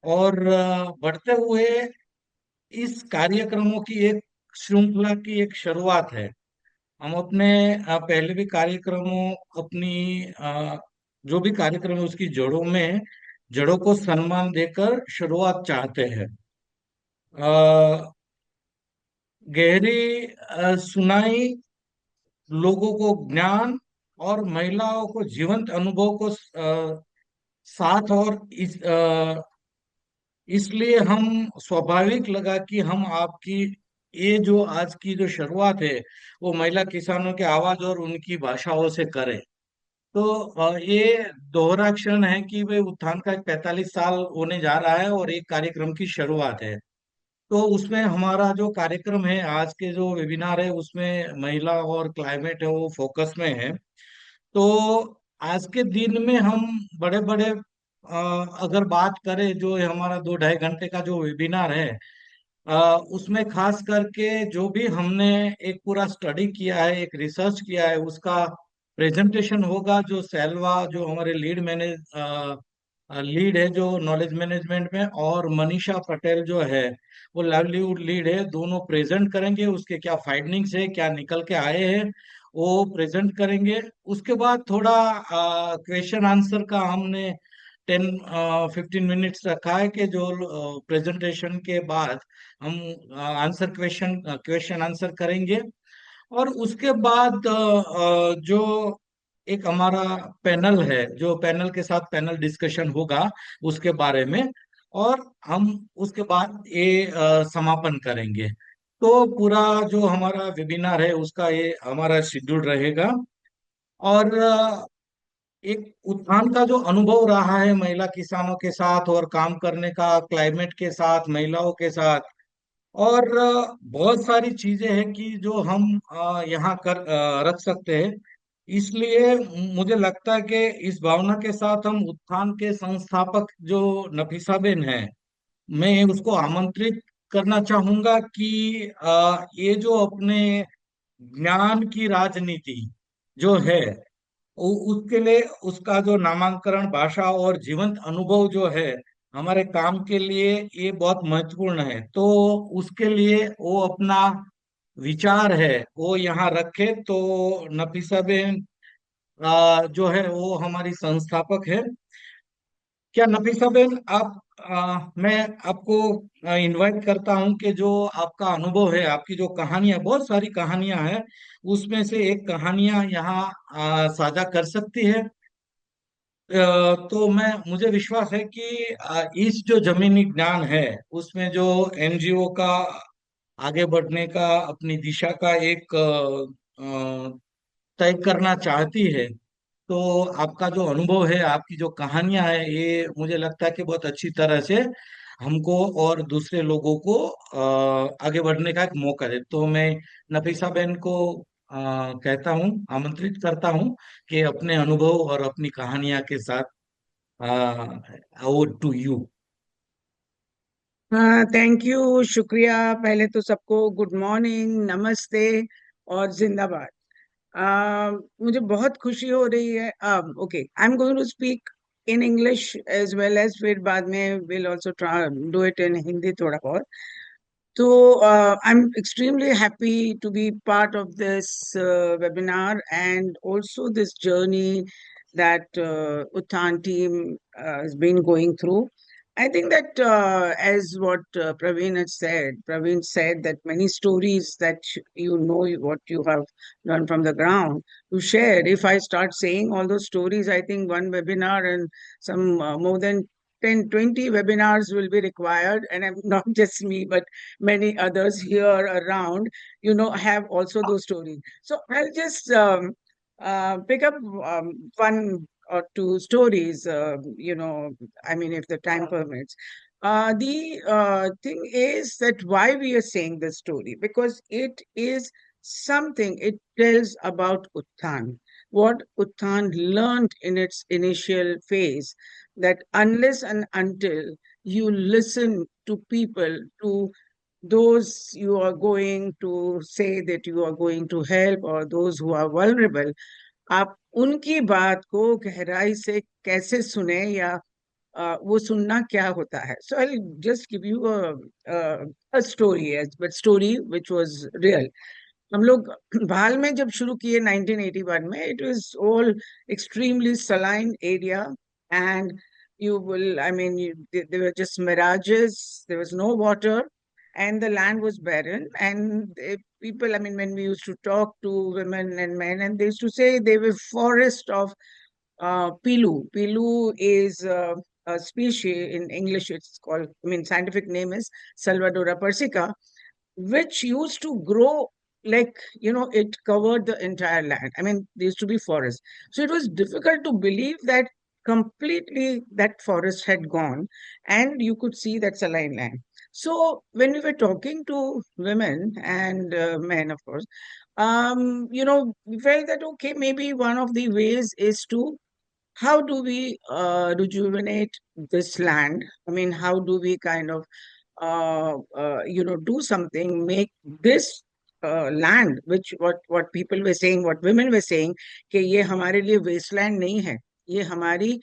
और बढ़ते हुए इस कार्यक्रमों की एक श्रृंखला की एक शुरुआत है। हम अपने पहले भी कार्यक्रमों अपनी जो भी कार्यक्रम है उसकी जड़ों को सम्मान देकर शुरुआत चाहते हैं। गहरी सुनाई, लोगों को ज्ञान और महिलाओं को जीवंत अनुभव को साथ, और इसलिए हम स्वाभाविक लगा कि हम आपकी ये जो आज की जो शुरुआत है वो महिला किसानों के आवाज और उनकी भाषाओं से करें। तो ये दोहरा क्षण है कि वे उत्थान का 45 साल होने जा रहा है और एक कार्यक्रम की शुरुआत है। तो उसमें हमारा जो कार्यक्रम है, आज के जो वेबिनार है, उसमें महिला और क्लाइमेट है वो फोकस में है। तो आज के दिन में हम बड़े बड़े अगर बात करें, जो ये हमारा 2 ढाई घंटे का जो वेबिनार है, उसमें खास करके जो भी हमने एक पूरा स्टडी किया है, एक रिसर्च किया है, उसका प्रेजेंटेशन होगा। जो सेल्वा, जो हमारे लीड है जो नॉलेज मैनेजमेंट में, और मनीषा पटेल जो है वो लाइवलीहुड लीड है, दोनों प्रेजेंट करेंगे। उसके क्या फाइंडिंग्स है, क्या निकल के आए हैं, वो प्रेजेंट करेंगे। उसके बाद थोड़ा क्वेश्चन आंसर का हमने 10-15 मिनट्स रखा है, कि जो प्रेजेंटेशन के बाद हम आंसर क्वेश्चन आंसर करेंगे। और उसके बाद जो एक हमारा पैनल है, जो पैनल के साथ पैनल डिस्कशन होगा उसके बारे में, और हम उसके बाद ये समापन करेंगे। तो पूरा जो हमारा वेबिनार है उसका ये हमारा शेड्यूल रहेगा। और एक उत्थान का जो अनुभव रहा है महिला किसानों के साथ और काम करने का, क्लाइमेट के साथ, महिलाओं के साथ, और बहुत सारी चीजें हैं कि जो हम यहाँ रख सकते हैं। इसलिए मुझे लगता है कि इस भावना के साथ हम उत्थान के संस्थापक जो नफीसाबेन है, मैं उसको आमंत्रित करना चाहूंगा कि ये जो अपने ज्ञान की राजनीति जो है, उसके लिए उसका जो नामांकन, भाषा और जीवंत अनुभव जो है, हमारे काम के लिए ये बहुत महत्वपूर्ण है। तो उसके लिए वो अपना विचार है वो यहाँ रखे। तो नफीसा बेन जो है वो हमारी संस्थापक है। क्या नफीसा बेन, मैं आपको इनवाइट करता हूं कि जो आपका अनुभव है, आपकी जो कहानियां, बहुत सारी कहानियां हैं, उसमें से एक कहानियां यहाँ साझा कर सकती है। तो मुझे विश्वास है कि इस जो जमीनी ज्ञान है उसमें जो एनजीओ का आगे बढ़ने का, अपनी दिशा का एक तय करना चाहती है, तो आपका जो अनुभव है, आपकी जो कहानियां है, ये मुझे लगता है कि बहुत अच्छी तरह से हमको और दूसरे लोगों को आगे बढ़ने का एक मौका दे। तो मैं नफीसा बेन को कहता हूँ, आमंत्रित करता हूँ कि अपने अनुभव और अपनी कहानियां के साथ ओवर टू यू। हाँ, थैंक यू, शुक्रिया। पहले तो सबको गुड मॉर्निंग, नमस्ते और जिंदाबाद। मुझे बहुत खुशी हो रही है। Okay, I am going to speak in English as well as, फिर बाद में will also do it in Hindi थोड़ा बहुत। तो I am extremely happy to be part of this webinar and also this journey that Utthan team has been going through. I think that as what Praveen said that many stories that you know what you have learned from the ground to share. If I start saying all those stories, I think one webinar and some more than 10, 20 webinars will be required. And not just me, but many others here around, have also those stories. So I'll just pick up one or two stories, I mean, if the time permits. The thing is that why we are saying this story, because it is something, it tells about Utthan, what Utthan learned in its initial phase, that unless and until you listen to people, to those you are going to say that you are going to help, or those who are vulnerable, आप उनकी बात को गहराई से कैसे सुने या वो सुनना क्या होता है. So I'll just give you a story, but story which was real. हम लोग भाल में जब शुरू किए 1981 में, it was all extremely saline area, and you will, I mean, there were just mirages, there was no water, and the land was barren. And people, I mean, when we used to talk to women and men, and they used to say they were forest of pilu. Pilu is a species in English, it's called, I mean, scientific name is Salvadora persica, which used to grow like, it covered the entire land. I mean, there used to be forest. So it was difficult to believe that completely that forest had gone and you could see that saline land. So when we were talking to women and men, of course, we felt that, okay, maybe one of the ways is to how do we rejuvenate this land? I mean, how do we kind of do something, make this land, which what people were saying, what women were saying, कि ये हमारे लिए wasteland नहीं है, ये हमारी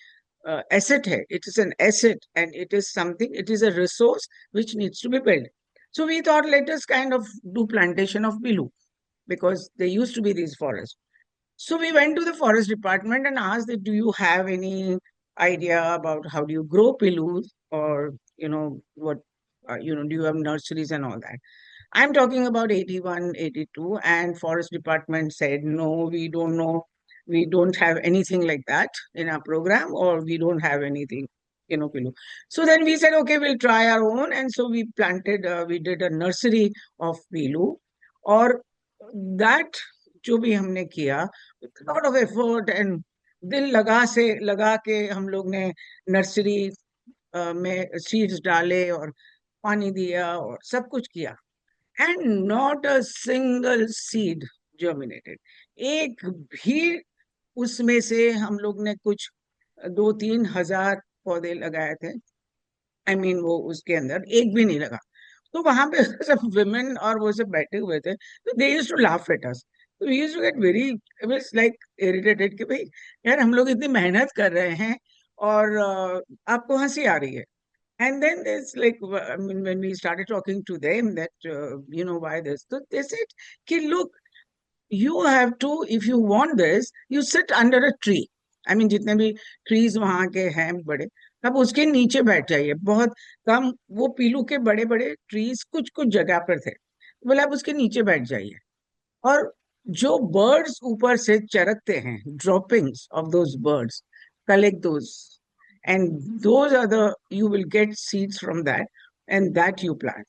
asset है. It is an asset, and it is something, it is a resource which needs to be built. So we thought, let us kind of do plantation of Bilu, because there used to be these forests. So we went to the forest department and asked that, do you have any idea about how do you grow pilus, or, what, do you have nurseries and all that? I'm talking about 81, 82, and forest department said, no, we don't know. We don't have anything like that in our program, or we don't have anything, pilu. So then we said, okay, we'll try our own. And so we planted, we did a nursery of pilu, or that जो भी हमने किया, with lot of effort and दिल लगा के हम लोग ने नर्सरी में सीड्स डाले और पानी दिया और सब कुछ किया, and not a single seed germinated. एक भी उसमें से हम लोग ने कुछ 2-3 हजार पौधे लगाए थे. आई मीन वो उसके अंदर एक भी नहीं लगा. तो वहां पे सब विमेन और वो सब बैठे हुए थे, तो they used to laugh at us. तो we used to get very, it was like irritated कि भाई यार हम लोग इतनी मेहनत कर रहे हैं और आपको हंसी आ रही है. And then there's like, I mean, when we started talking to them that, why this, so they said, "Ki look, you have to, if you want this, you sit under a tree. I mean, जितने भी trees वहाँ के हैं बड़े, आप उसके नीचे बैठ जाइए. बहुत कम, वो पीलू के बड़े बड़े trees कुछ कुछ जगह पर थे, बोले आप उसके नीचे बैठ जाइए. और जो birds ऊपर से चरकते हैं, droppings of those birds, collect those, and those are the, you will get seeds from that, and that you plant.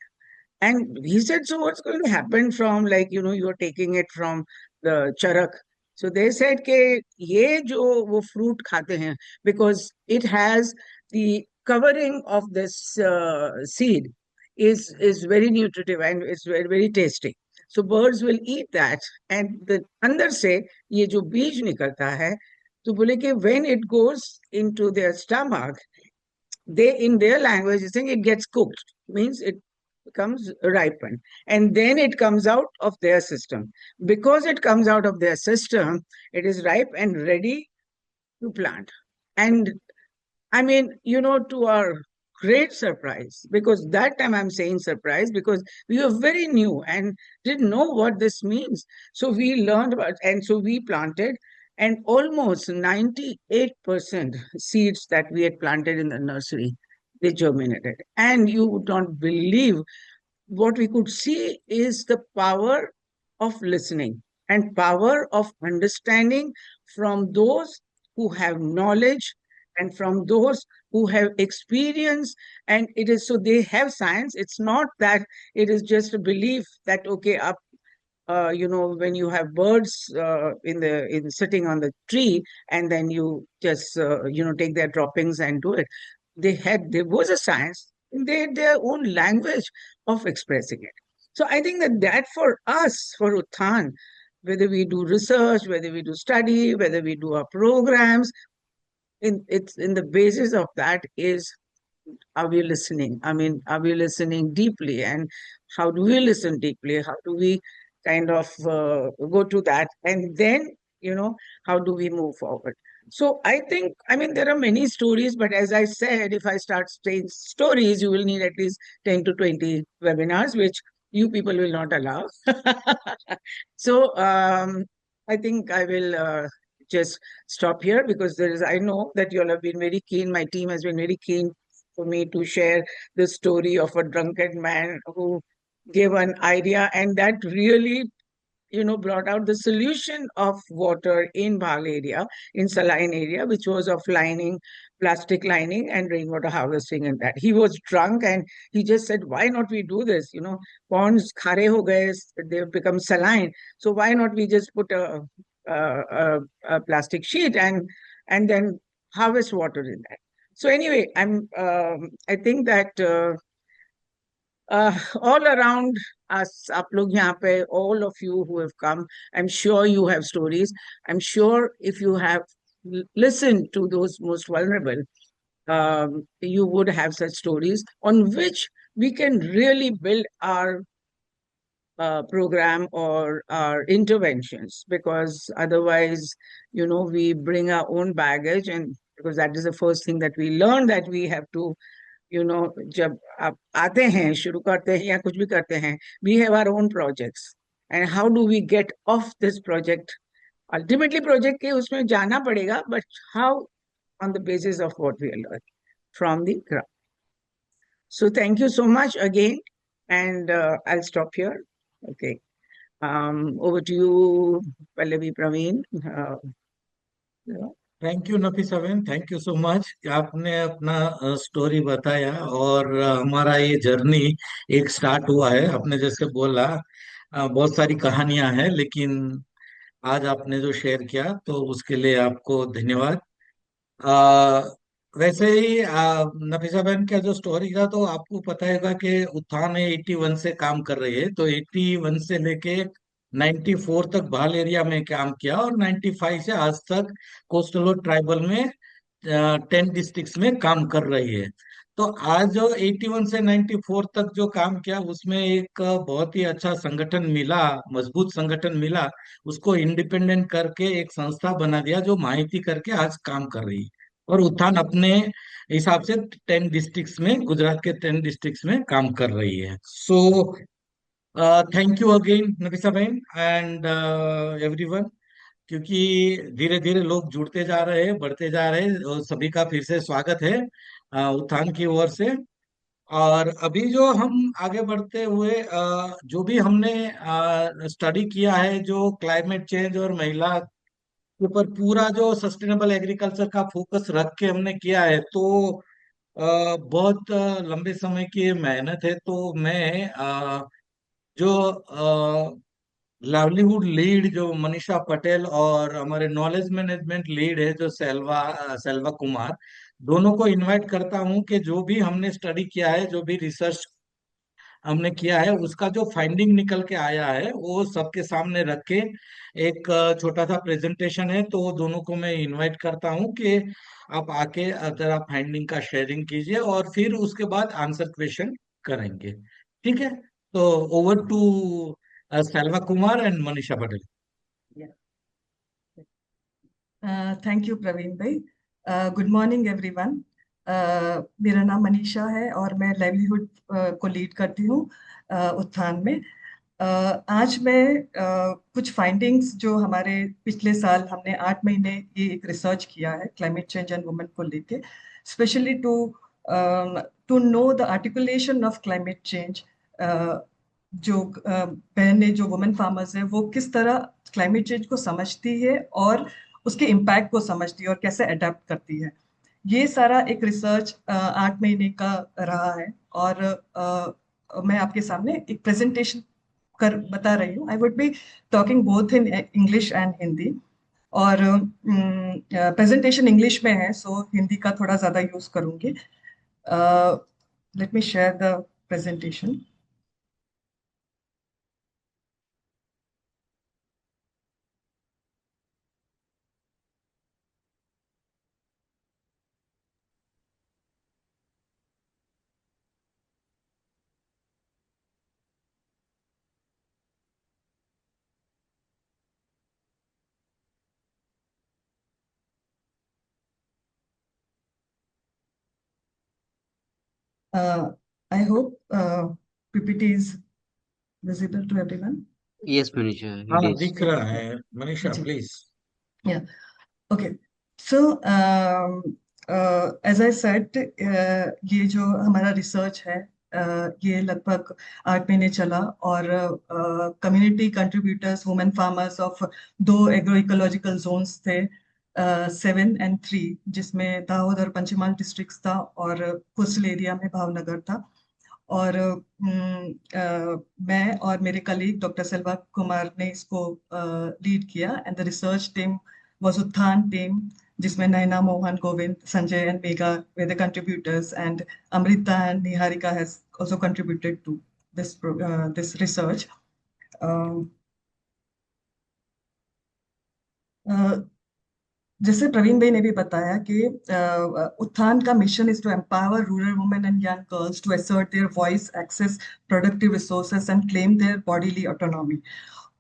And he said, so what's going to happen from, like, you're taking it from the charak. So they said कि ये जो वो fruit खाते हैं, because it has the covering of this seed is very nutritive and it's very very tasty. So birds will eat that, and the अंदर से ये जो बीज निकलता है, तो बोले कि when it goes into their stomach, they, in their language, is saying it gets cooked, means it becomes ripened, and then it comes out of their system. Because it comes out of their system, it is ripe and ready to plant. And I mean, to our great surprise, because that time I'm saying surprise because we were very new and didn't know what this means. So we learned about, and so we planted, and almost 98% seeds that we had planted in the nursery, they germinated. And you would not believe, what we could see is the power of listening and power of understanding from those who have knowledge and from those who have experience. And it is, so they have science. It's not that it is just a belief that, okay, up, when you have birds in sitting on the tree, and then you just take their droppings and do it. There was a science. They had their own language of expressing it. So I think that for us, for Utthan, whether we do research, whether we do study, whether we do our programs, it's in the basis of that is, are we listening? I mean, are we listening deeply? And how do we listen deeply? How do we kind of go to that? And then, how do we move forward? So I think, I mean, there are many stories, but as I said, if I start saying stories, you will need at least 10 to 20 webinars, which you people will not allow. So I think I will just stop here, because there is, I know that you all have been very keen. My team has been very keen for me to share the story of a drunken man who gave an idea, and that really, brought out the solution of water in Bhal area, in Saline area, which was of lining, plastic lining, and rainwater harvesting. And that he was drunk, and he just said, "Why not we do this? Ponds khare ho gaye, they've become saline. So why not we just put a plastic sheet and then harvest water in that?" So anyway, I think that. All around us, आप लोग यहाँ पे, all of you who have come, I'm sure you have stories. I'm sure if you have listened to those most vulnerable, you would have such stories on which we can really build our program or our interventions, because otherwise, we bring our own baggage, and because that is the first thing that we learn, that we have to, जब आप आते हैं, शुरू करते हैं या कुछ भी करते हैं, we have our own projects, and how do we get off this project? Ultimately project के उसमें जाना पड़ेगा, but how? On the basis of what we learn from the ground. So thank you so much again, and I'll stop here. Okay. Over to you, Pallavi, Praveen. Yeah. Thank you Nafisa बहन, thank you so much. आपने अपना story बताया, और हमारा ये journey एक start हुआ है। आपने जैसे बोला, बहुत सारी कहानियां हैं, लेकिन आज आपने जो शेयर किया तो उसके लिए आपको धन्यवाद। आ, वैसे ही नफीसा बहन का जो स्टोरी था, तो आपको पता होगा कि उत्थान 81 से काम कर रही है। तो 81 से लेके 94 तक भाल एरिया में काम किया, और 95 से आज तक कोस्टल और ट्राइबल में 10 डिस्ट्रिक्ट्स में काम कर रही है। तो आज जो 81 से 94 तक जो काम किया, उसमें एक बहुत ही अच्छा संगठन मिला, मजबूत संगठन मिला। उसको इंडिपेंडेंट करके एक संस्था बना दिया, जो माहिती करके आज काम कर रही है। और उत्थान अपने हिसाब से 10 डिस्ट्रिक्ट्स में, गुजरात के 10 डिस्ट्रिक्ट्स में काम कर रही है। So thank you again Nafisa बहन, एंड एवरीवन। क्योंकि धीरे धीरे लोग जुड़ते जा रहे हैं, बढ़ते जा रहे हैं, और सभी का फिर से स्वागत है उत्थान की ओर से। और अभी जो हम आगे बढ़ते हुए, जो भी हमने स्टडी किया है, जो क्लाइमेट चेंज और महिला के ऊपर पूरा जो सस्टेनेबल एग्रीकल्चर का फोकस रख के हमने किया है, तो बहुत लंबे समय की मेहनत है। तो मैं जो लाइवलीहुड लीड जो मनीषा पटेल, और हमारे नॉलेज मैनेजमेंट लीड है जो सेल्वा कुमार, दोनों को इनवाइट करता हूं कि जो भी हमने स्टडी किया है, जो भी रिसर्च हमने किया है, उसका जो फाइंडिंग निकल के आया है, वो सबके सामने रख के एक छोटा सा प्रेजेंटेशन है। तो वो दोनों को मैं इनवाइट करता हूं कि आप आके अगर आप फाइंडिंग का शेयरिंग कीजिए, और फिर उसके बाद आंसर क्वेश्चन करेंगे। ठीक है? तो over to Selva Kumar and Manisha Patel. Thank you Praveen भाई। Good morning everyone. मेरा नाम मनीषा है और मैं लाइवलीहुड को लीड करती हूँ उत्थान में। आज मैं कुछ फाइंडिंग्स जो हमारे पिछले साल हमने 8 महीने ये एक रिसर्च किया है क्लाइमेट चेंज एंड वुमेन को लेके, specially to know the articulation of climate change. जो बहनें जो वुमेन फार्मर्स हैं वो किस तरह क्लाइमेट चेंज को समझती है और उसके इम्पैक्ट को समझती है और कैसे अडेप्ट करती है। ये सारा एक रिसर्च 8 महीने का रहा है, और मैं आपके सामने एक प्रेजेंटेशन कर बता रही हूँ। I would be talking both in English and Hindi, और प्रेजेंटेशन इंग्लिश में है, सो हिंदी का थोड़ा ज़्यादा यूज़ करूँगी। Let me share the presentation. Uh, I hope PPT is visible to everyone. Yes, Manisha, it हाँ, is. दिख रहा है मनीषा, जी, please. yeah. Okay. So, as I said, ये जो हमारा रिसर्च है, ये लगभग 8 महीने चला और community contributors, women farmers of 2 agro ecological zones थे, 7 और 3, जिसमें दाहोद और पंचमहाल डिस्ट्रिक्ट्स था और कोस्टल एरिया में भावनगर था। और मैं और मेरे कलीग डॉक्टर सेल्वा कुमार ने इसको लीड किया, and the research team was Utthan team, जिसमें नैना, Mohan, Govind, Sanjay and Megha were the contributors, and Amrita and Niharika has also contributed to this research. Um, uh, जैसे प्रवीण भाई ने भी बताया कि उत्थान का mission is to empower rural women and young girls to assert their voice, access productive resources and claim their bodily autonomy.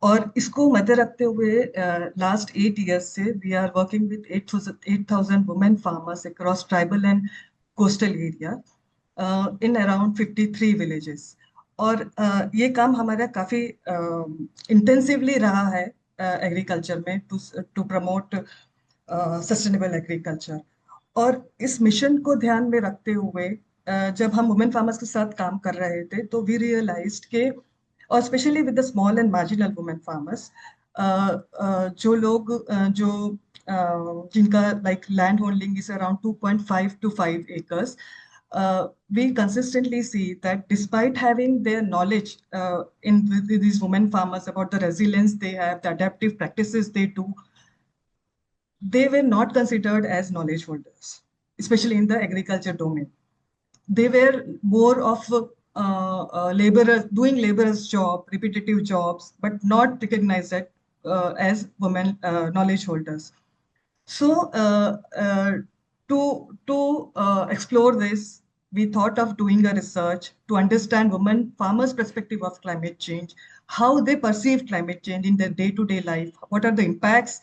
और इसको मध्य रखते हुए लास्ट 8 years से we are working with 8,000 women farmers across tribal and coastal area in around 53 villages. और ये काम हमारा काफी इंटेंसिवली रहा है एग्रीकल्चर में, टू प्रमोट सस्टेनेबल एग्रीकल्चर। और इस मिशन को ध्यान में रखते हुए जब हम वुमेन फार्मर्स के साथ काम कर रहे थे तो वी रियलाइज्ड के, और specially with the small and marginal women farmers, जो लोग जिनका like land holding is around 2.5 to 5 acres, we consistently see that despite having their knowledge in these women farmers about the resilience they have, the adaptive practices they do, they were not considered as knowledge holders, especially in the agriculture domain. They were more of laborers, doing laborers' job, repetitive jobs, but not recognized as women knowledge holders. So, to explore this, we thought of doing a research to understand women farmers' perspective of climate change, how they perceive climate change in their day-to-day life, what are the impacts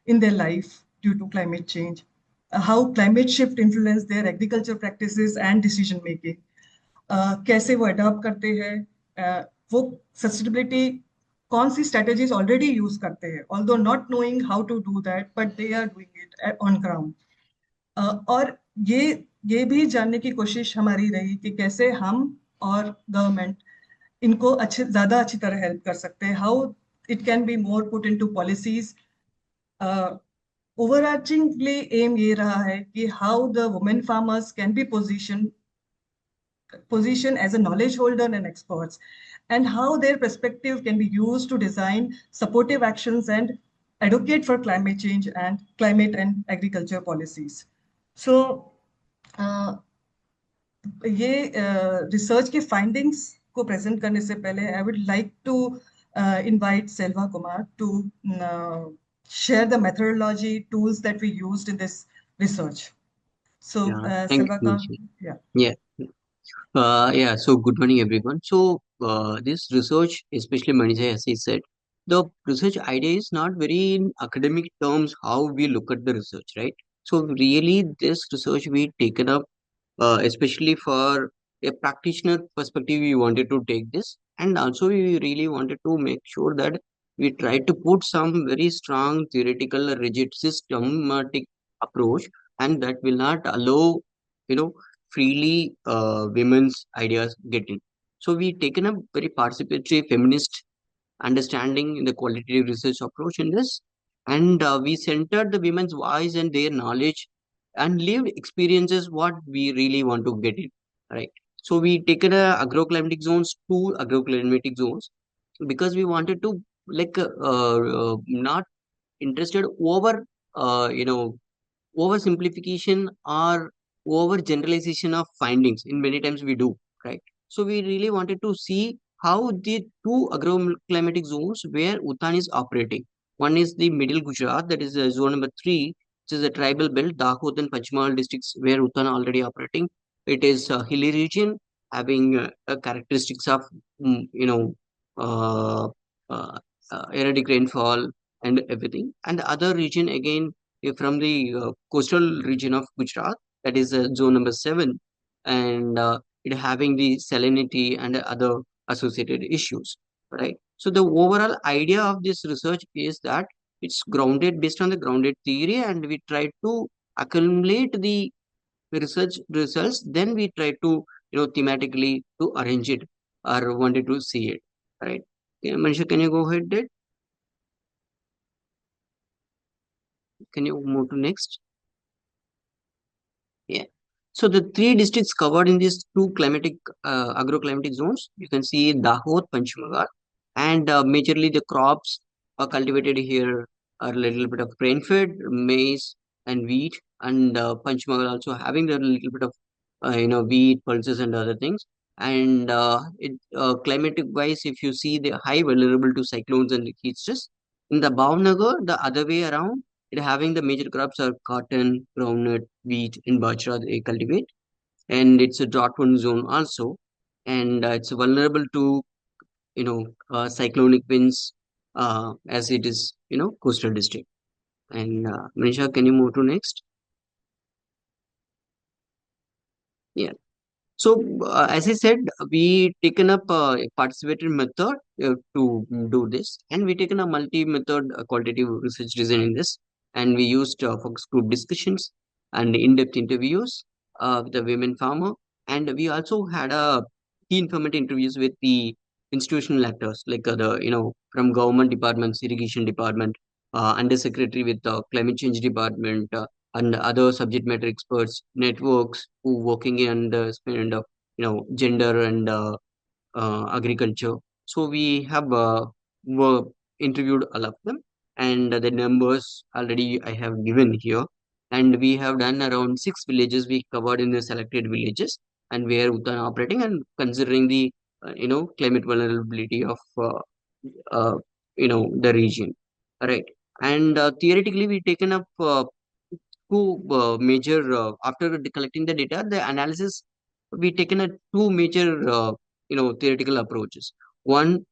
in their life due to climate change, how climate shift influence their agriculture practices and decision making, कैसे वो adopt करते हैं, वो sustainability कौन सी strategies already use करते हैं, although not knowing how to do that but they are doing it on ground. और ये भी जानने की कोशिश हमारी रही कि कैसे हम और गवर्नमेंट इनको ज्यादा अच्छी तरह हेल्प कर सकते हैं, how it can be more put into policies. Overarchingly um ये रहा है कि how the women farmers can be position as a knowledge holder and experts, and how their perspective can be used to design supportive actions and advocate for climate change and climate and agriculture policies. So, ये research के findings को present करने से पहले I would like to invite Selva Kumar to share the methodology tools that we used in this research. So, Yeah, thank Selva you, ka, Manisha. yeah. Yeah. Yeah, so good morning, everyone. So, this research, especially Manisha, as he said, the research idea is not very in academic terms how we look at the research, right? So, really, this research we taken up, especially for a practitioner perspective, we wanted to take this, and also we really wanted to make sure that we try to put some very strong theoretical, rigid, systematic approach, and that will not allow, you know, freely women's ideas get in. So we taken a very participatory feminist understanding in the qualitative research approach in this, and we centered the women's voice and their knowledge and lived experiences what we really want to get in, right? So we taken a agroclimatic zones, 2 agroclimatic zones, because we wanted to like not interested over you know oversimplification or over generalization of findings in many times we do, right? So we really wanted to see how the 2 agroclimatic zones where Utthan is operating. One is the middle Gujarat, that is zone number 3, which is a tribal belt, Dahod and Panchmal districts where Utthan already operating. It is a hilly region having characteristics of you know uh, uh, erratic rainfall and everything. And the other region again from the coastal region of Gujarat, that is zone number 7, and it having the salinity and other associated issues, right? So the overall idea of this research is that it's grounded based on the grounded theory, and we try to accumulate the research results, then we try to thematically to arrange it or wanted to see it, right? Okay, Manisha, can you go ahead, Dad? Can you move to next? Yeah. So the three districts covered in these two climatic agroclimatic zones, you can see Dahod, Panchmagar, and majorly the crops are cultivated here are a little bit of grain-fed, maize and wheat, and Panchmagar also having a little bit of wheat, pulses and other things. And it climatic wise, if you see, they're high vulnerable to cyclones and heat stress. In the Bhavnagar, the other way around, it having the major crops are cotton, groundnut, wheat, and bajra they cultivate, and it's a drought-prone zone also, and it's vulnerable to cyclonic winds as it is coastal district. And Manisha, can you move to next? Yeah. So, as I said, we taken up a participated method to do this, and we taken a multi-method qualitative research design in this, and we used focus group discussions and in-depth interviews with the women farmer, and we also had a key informant interviews with the institutional actors like the from government departments, irrigation department, under secretary with the climate change department. And other subject matter experts, networks who working in the spend of gender and agriculture. So we have were interviewed all of them, and the numbers already I have given here. And we have done around 6 villages we covered in the selected villages, and where Utthan operating and considering the climate vulnerability of uh, the region, right? And theoretically, we taken up two major after collecting the data, the analysis we taken a two major theoretical approaches. One,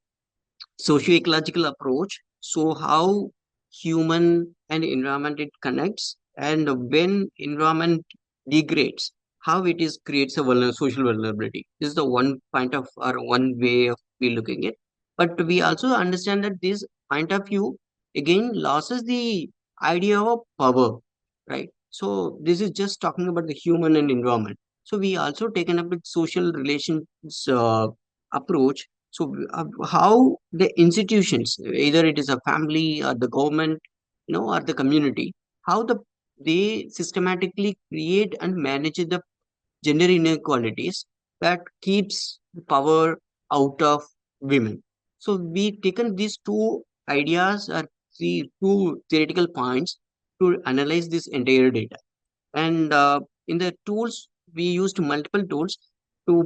socio-ecological approach, so how human and environment it connects, and when environment degrades, how it is creates a social vulnerability. This is the one point of or one way of we looking at. But we also understand that this point of view again loses the idea of power, right? So this is just talking about the human and environment. So we also taken up with social relations approach. So how the institutions, either it is a family or the government, or the community, how they systematically create and manage the gender inequalities that keeps the power out of women. So we taken these two ideas or the two theoretical points to analyze this entire data. And in the tools, we used multiple tools to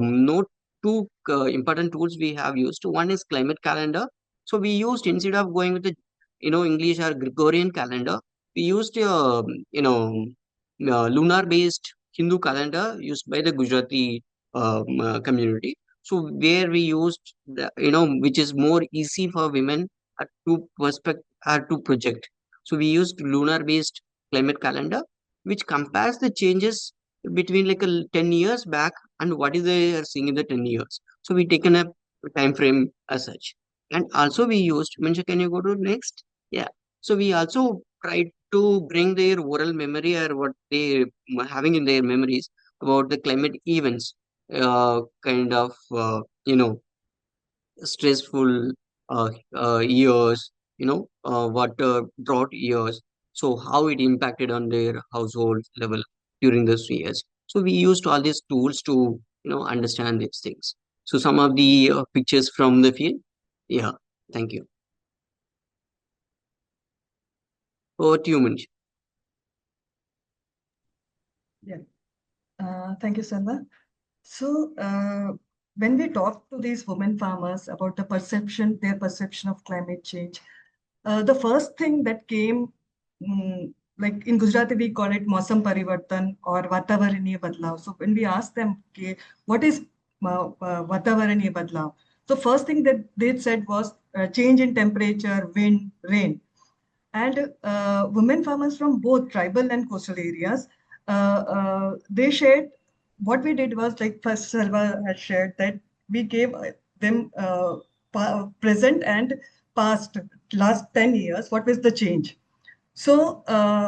note two important tools we have used. One is climate calendar. So we used, instead of going with the English or Gregorian calendar, we used lunar based Hindu calendar used by the Gujarati community. So where we used the, which is more easy for women to to project. So we used lunar based climate calendar, which compares the changes between like 10 years back and what is they are seeing in the 10 years. So we taken a time frame as such. And also we used, Mansha, can you go to next? Yeah. So we also tried to bring their oral memory or what they having in their memories about the climate events, kind of, stressful years, water drought years. So how it impacted on their household level during those years. So we used all these tools to understand these things. So some of the pictures from the field. Yeah, thank you. Over to you, Manish. Yeah. Thank you, Sandra. So, when we talk to these women farmers about their perception of climate change, the first thing that came, like in Gujarati, we call it Mausam Parivartan or Vatavaraniya Badlav. So when we ask them, okay, what is Vatavaraniya Badlav? So first thing that they said was change in temperature, wind, rain. And women farmers from both tribal and coastal areas, they shared what we did was, like first Salva had shared, that we gave them present and past last 10 years, what was the change. So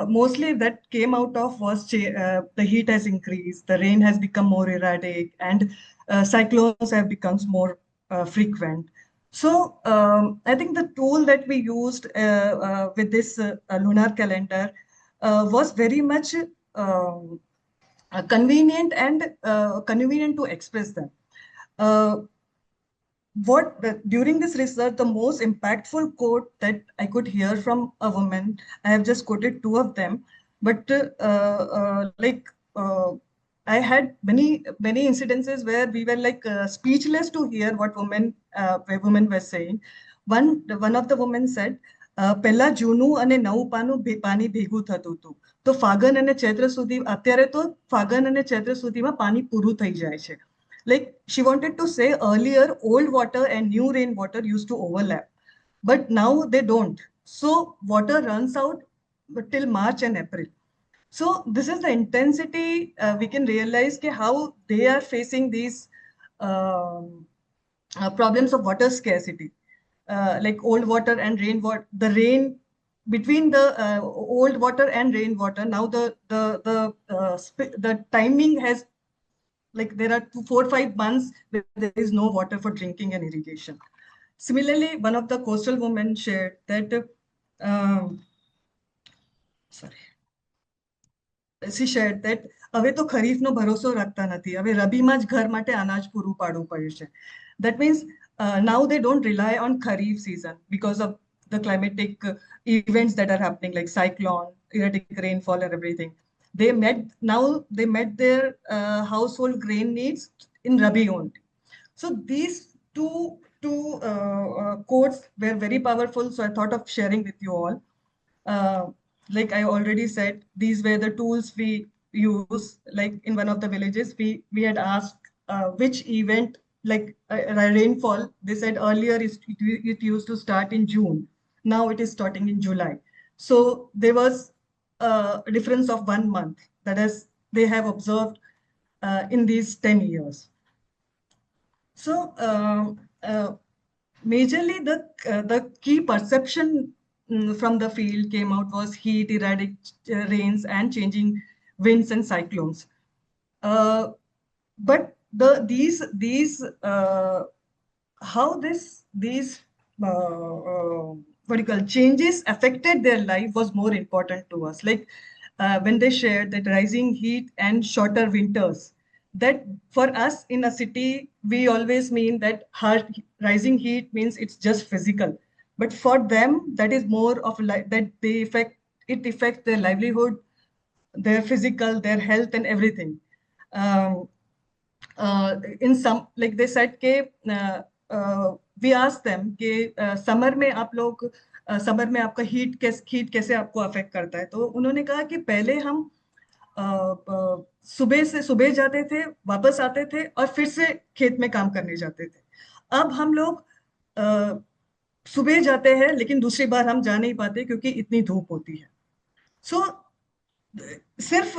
mostly that came out of was the heat has increased, the rain has become more erratic, and cyclones have become more frequent. So I think the tool that we used with this lunar calendar was very much convenient to express them. Uh, during this research, the most impactful quote that I could hear from a woman, I have just quoted two of them, but I had many incidences where we were like speechless to hear what women were saying. One of the women said, "પહેલા જૂનું અને નવું પાણી ભેગું થતું હતું, તો ફાગણ અને ચૈત્ર સુધી, અત્યારે તો ફાગણ અને ચૈત્ર સુધીમાં પાણી પૂરું થઈ જાય છે." Like she wanted to say, earlier old water and new rainwater used to overlap, but now they don't. So water runs out till March and April. So this is the intensity we can realize how they are facing these um, problems of water scarcity. Like old water and rainwater, the rain between the old water and rainwater, now the timing has, like there are 4 or 5 months where there is no water for drinking and irrigation. Similarly, one of the coastal women shared that sorry she shared that હવે તો ખરીફનો ભરોસો રાખતા નથી, હવે રબીમાં જ ઘર માટે અનાજ પૂરું પાડવું પડે છે. That means now they don't rely on kharif season because of the climatic events that are happening, like cyclone, erratic rainfall, and everything. They met their household grain needs in rabi only. So these two quotes were very powerful, so I thought of sharing with you all. uh, like I already said, these were the tools we use. Like in one of the villages, we had asked which event, like rainfall. They said earlier it used to start in June. Now it is starting in July. So there was a difference of 1 month. That is, they have observed in these 10 years. So majorly the key perception from the field came out was heat, erratic rains, and changing winds and cyclones. But these how these what you call changes affected their life was more important to us. Like when they shared that rising heat and shorter winters, that for us in a city, we always mean that rising heat means it's just physical. But for them, that is more of that it affects their livelihood, their physical, their health, and everything. Um, in some, like they said we asked them summer में आप लोग summer में आपका heat कैसे आपको affect करता है. तो उन्होंने कहा कि पहले हम सुबह जाते थे, वापस आते थे और फिर से खेत में काम करने जाते थे. अब हम लोग सुबह जाते हैं लेकिन दूसरी बार हम जा नहीं पाते क्योंकि इतनी धूप होती है. सो सिर्फ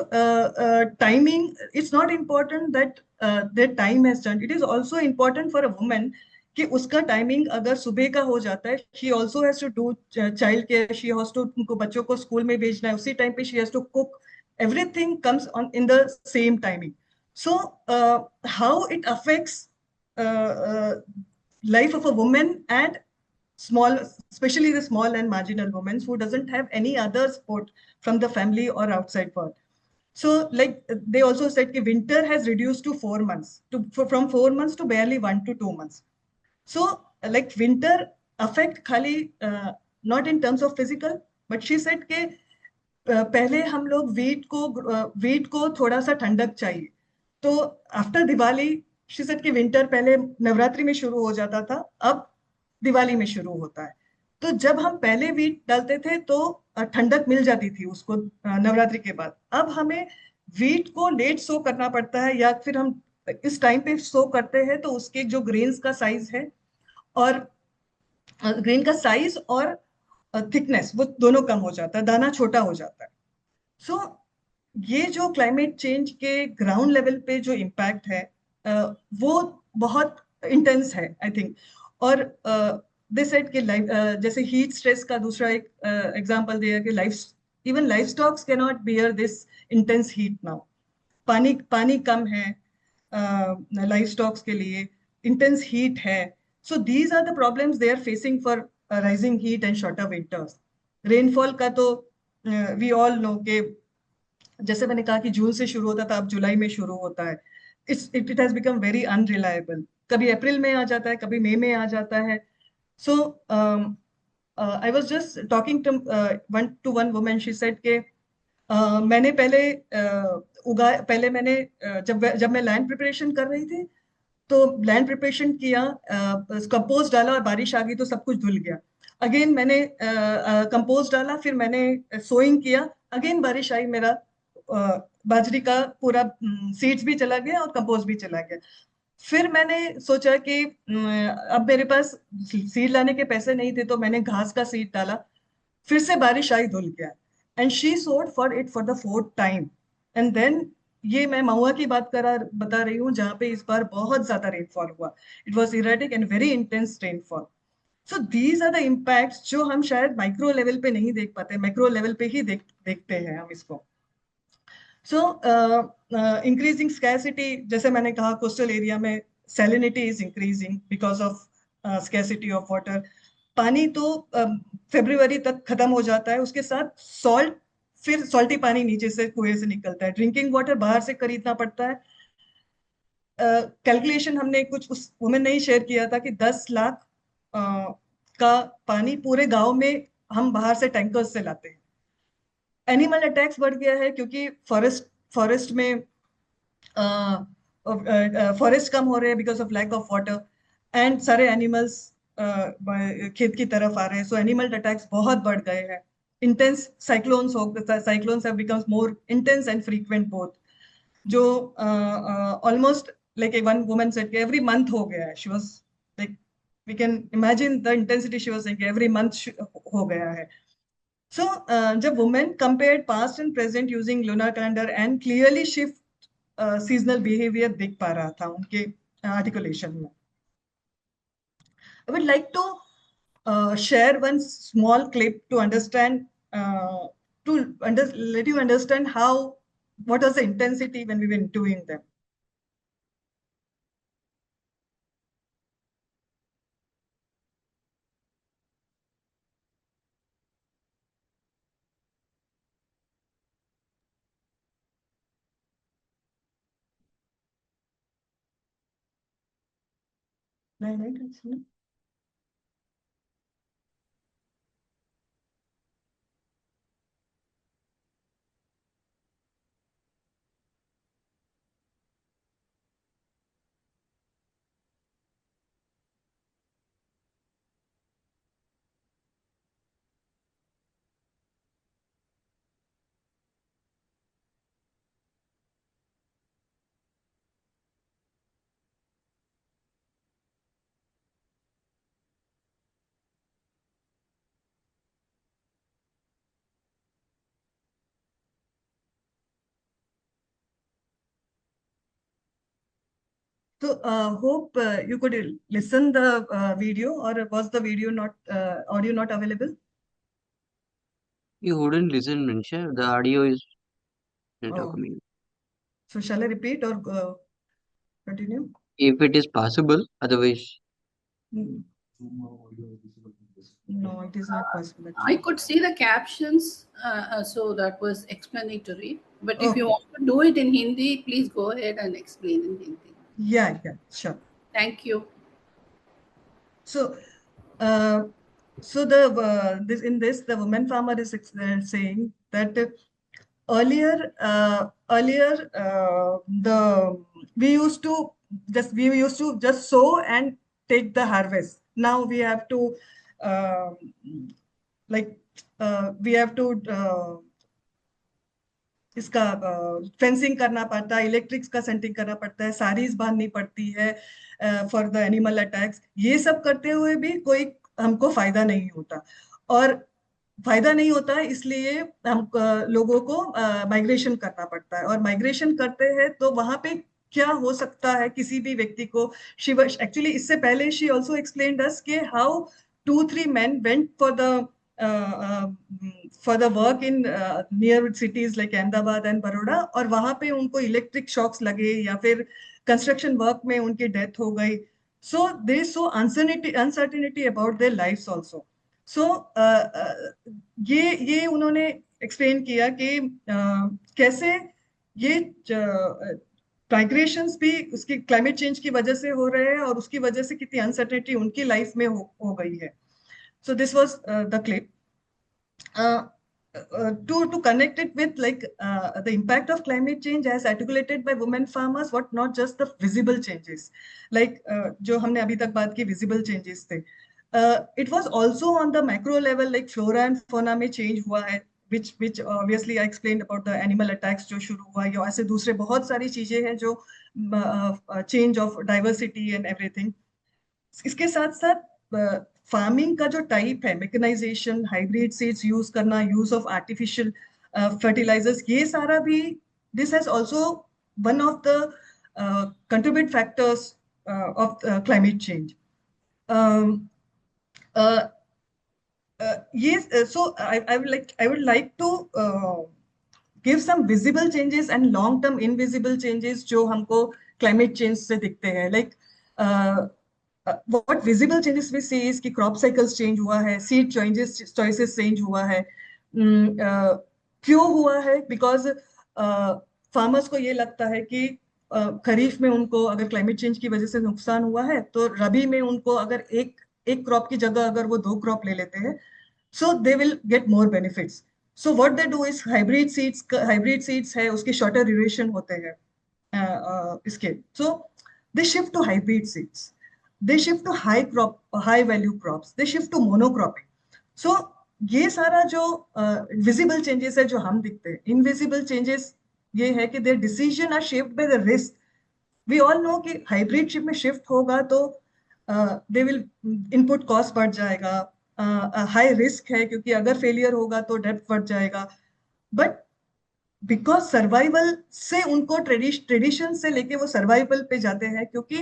timing, it's not important that that time has turn. It is also important for a woman कि उसका टाइमिंग अगर सुबह का हो जाता है, she also has to do child care, she has to उनको बच्चों को स्कूल में भेजना है, उसी टाइम पे she has to cook. Everything comes on in the same timing. So how it affects life of a woman and small, especially the small and marginal women who doesn't have any other support from the family or outside world. So like they also said that winter has reduced to 4 months, from 4 months to barely 1 to 2 months. So like winter affect khali not in terms of physical, but she said कि पहले हम लोग wheat को थोड़ा सा ठंडक चाहिए. तो आफ्टर दिवाली शी सेड कि विंटर पहले नवरात्रि में शुरू हो जाता था, अब दिवाली में शुरू होता है. तो जब हम पहले वीट डालते थे तो ठंडक मिल जाती थी उसको नवरात्रि के बाद. अब हमें वीट को लेट सो करना पड़ता है, या फिर हम इस टाइम पे सो करते हैं तो उसके जो ग्रेन्स का साइज है और ग्रेन का साइज और थिकनेस वो दोनों कम हो जाता है, दाना छोटा हो जाता है. सो ये जो क्लाइमेट चेंज के ग्राउंड लेवल पे जो इम्पैक्ट है वो बहुत इंटेंस है आई थिंक। और दिस सेड कि लाइफ जैसे हीट स्ट्रेस का दूसरा एक एग्जांपल दिया कि life even life stocks can not bear this intense heat now. पानी पानी कम है लाइफ स्टॉक्स के लिए, इंटेंस हीट है। So these are the problems they are facing for rising heat and shorter winters. Rainfall का तो वी ऑल नो के जैसे मैंने कहा कि जून से शुरू होता था, अब जुलाई में शुरू होता है। It has become very unreliable. कभी अप्रैल में आ जाता है, कभी मई में आ जाता है। So I was just talking to one woman, she said के मैंने पहले मैंने जब जब मैं लैंड प्रिपरेशन कर रही थी तो लैंड प्रिपरेशन किया, कंपोस्ट डाला और बारिश आ गई तो सब कुछ धुल गया। अगेन मैंने कंपोस्ट डाला, फिर मैंने सोइंग किया, अगेन बारिश आई, मेरा बाजरी का पूरा सीड्स भी चला गया और कंपोस्ट भी चला गया। फिर मैंने सोचा कि अब मेरे पास सीड लाने के पैसे नहीं थे तो मैंने घास का सीड डाला, फिर से बारिश आई, धुल गया। And she sowed for it for the fourth time. And then ये मैं महुआ की बात बता रही हूँ जहाँ पे इस बार बहुत ज्यादा रेनफॉल हुआ। It was erratic and very intense rainfall. So these are the impacts जो हम शायद माइक्रो लेवल पे नहीं देख पाते, मैक्रो लेवल पे ही देखते हैं हम इसको। सो इंक्रीजिंग स्कैसिटी, जैसे मैंने कहा कोस्टल एरिया में salinity is increasing because of scarcity of water. पानी तो फरवरी तक खत्म हो जाता है, उसके साथ सॉल्ट, फिर सॉल्टी पानी नीचे से कुएं से निकलता है, ड्रिंकिंग वाटर बाहर से खरीदना पड़ता है। कैलकुलेशन हमने कुछ उस वुमेन ने ही शेयर किया था कि 10 लाख का पानी पूरे गांव में हम बाहर से टैंकर्स से लाते हैं। एनिमल अटैक्स बढ़ गया है क्योंकि फॉरेस्ट में फॉरेस्ट कम हो रहे हैं because of lack of water, and सारे एनिमल्स खेत की तरफ आ रहे हैं। सो एनिमल अटैक्स बहुत बढ़ गए हैं। Intense cyclones have become more intense and frequent both, जो almost like one woman said every month हो गया है। She was like, we can imagine the intensity, she was saying every month हो गया है। So, जब women compared past and present using lunar calendar and clearly shift seasonal behavior दिख पा रहा था उनके articulation में। I would like to share one small clip to understand, let you understand what was the intensity when we were doing them. नहीं, So, hope you could listen the video, or was the video not audio not available? You wouldn't listen, Manisha. The audio is not Oh, coming. so shall I repeat or continue? If it is possible, otherwise, Mm, No, it is not possible I actually. could see the captions, so that was explanatory. But if you Okay. want to do it in Hindi, please go ahead and explain in Hindi. Yeah, sure. Thank you. So, uh, so the woman farmer is saying that earlier the we used to just sow and take the harvest. Now we have to uh, like we have to इसका fencing करना पड़ता है, electrics का centering करना पड़ता है, साड़ीज बांधनी पड़ती है फॉर द एनिमल अटैक्स। ये सब करते हुए भी कोई हमको फायदा नहीं होता। और फायदा नहीं होता है, इसलिए हम लोगों को माइग्रेशन करना पड़ता है, और माइग्रेशन करते हैं तो वहां पे क्या हो सकता है किसी भी व्यक्ति को। शी एक्चुअली इससे पहले शी ऑल्सो एक्सप्लेन्ड अस के how 2-3 men went for the work in near cities like Ahmedabad and Baroda, और वहां पे उनको इलेक्ट्रिक शॉक्स लगे या फिर कंस्ट्रक्शन वर्क में उनकी डेथ हो गई. So there is so uncertainty about their lifes also. So ये उन्होंने एक्सप्लेन किया कि कैसे ये माइग्रेशंस भी उसकी क्लाइमेट चेंज की वजह से हो रहे हैं, और उसकी वजह से कितनी अनसर्टेनिटी उनकी लाइफ में हो गई है. So this was the clip. To connect it with the impact of climate change as articulated by women farmers, what not just the visible changes, जो हमने अभी तक बात की visible changes थे, it was also on the macro level, like flora and fauna में change हुआ है, which obviously I explained about the animal attacks जो शुरू हुआ, या ऐसे दूसरे बहुत सारी चीजें हैं जो change of diversity and everything. इसके साथ साथ फार्मिंग का जो टाइप है, मैकेनाइजेशन, हाइब्रिड सीड्स यूज करना, यूज ऑफ आर्टिफिशियल फर्टिलाइजर्स, ये सारा भी this has also one of the contribute factors of climate change. ये so I would like to give some visible changes and long term invisible changes जो हमको climate change से दिखते हैं. What visible changes we see is कि crop cycles change हुआ है, seed choices change हुआ है. क्यों हुआ है? Because farmers को ये लगता है कि खरीफ में उनको अगर क्लाइमेट चेंज की वजह से नुकसान हुआ है, तो रबी में उनको अगर एक क्रॉप की जगह अगर वो 2 क्रॉप ले लेते हैं, so they will get more benefits. So what they do is hybrid seeds है, उसके shorter duration होते हैं इसके. So they shift to hybrid seeds. They shift to high value crops. They shift to monocropping. So ये सारा जो visible changes है जो हम दिखते हैं, invisible changes ये है कि their decision are shaped by the risk. We all know कि hybrid शिप में shift होगा तो they will input cost बढ़ जाएगा, हाई रिस्क है क्योंकि अगर फेलियर होगा तो डेप्थ बढ़ जाएगा. बट बिकॉज सर्वाइवल से उनको ट्रेडिशन से लेके वो सर्वाइवल पे जाते हैं, क्योंकि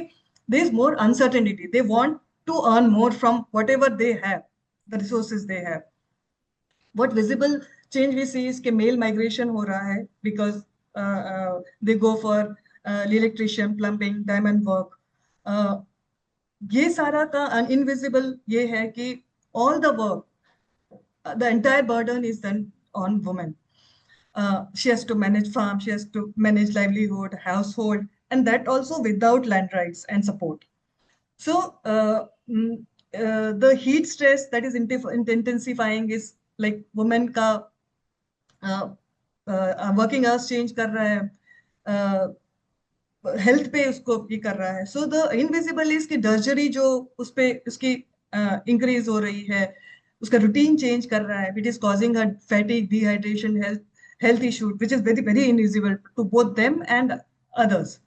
there is more uncertainty. They want to earn more from whatever they have, the resources they have. What visible change we see is के मेल माइग्रेशन हो रहा है, because they go for electrician, plumbing, diamond work. ये सारा का invisible ये है कि all the work, the entire burden is then on women. She has to manage farm, she has to manage livelihood, household, and that also without land rights and support. So the heat stress that is intensifying is like women का working hours change कर रहा है, health पे उसको भी कर रहा है. सो द इनविजिबल इज की डर्जरी जो उस पे उसकी इंक्रीज हो रही है, उसका रूटीन चेंज कर रहा है, which is causing a fatigue, dehydration, health issue, which is very very invisible to both them and others.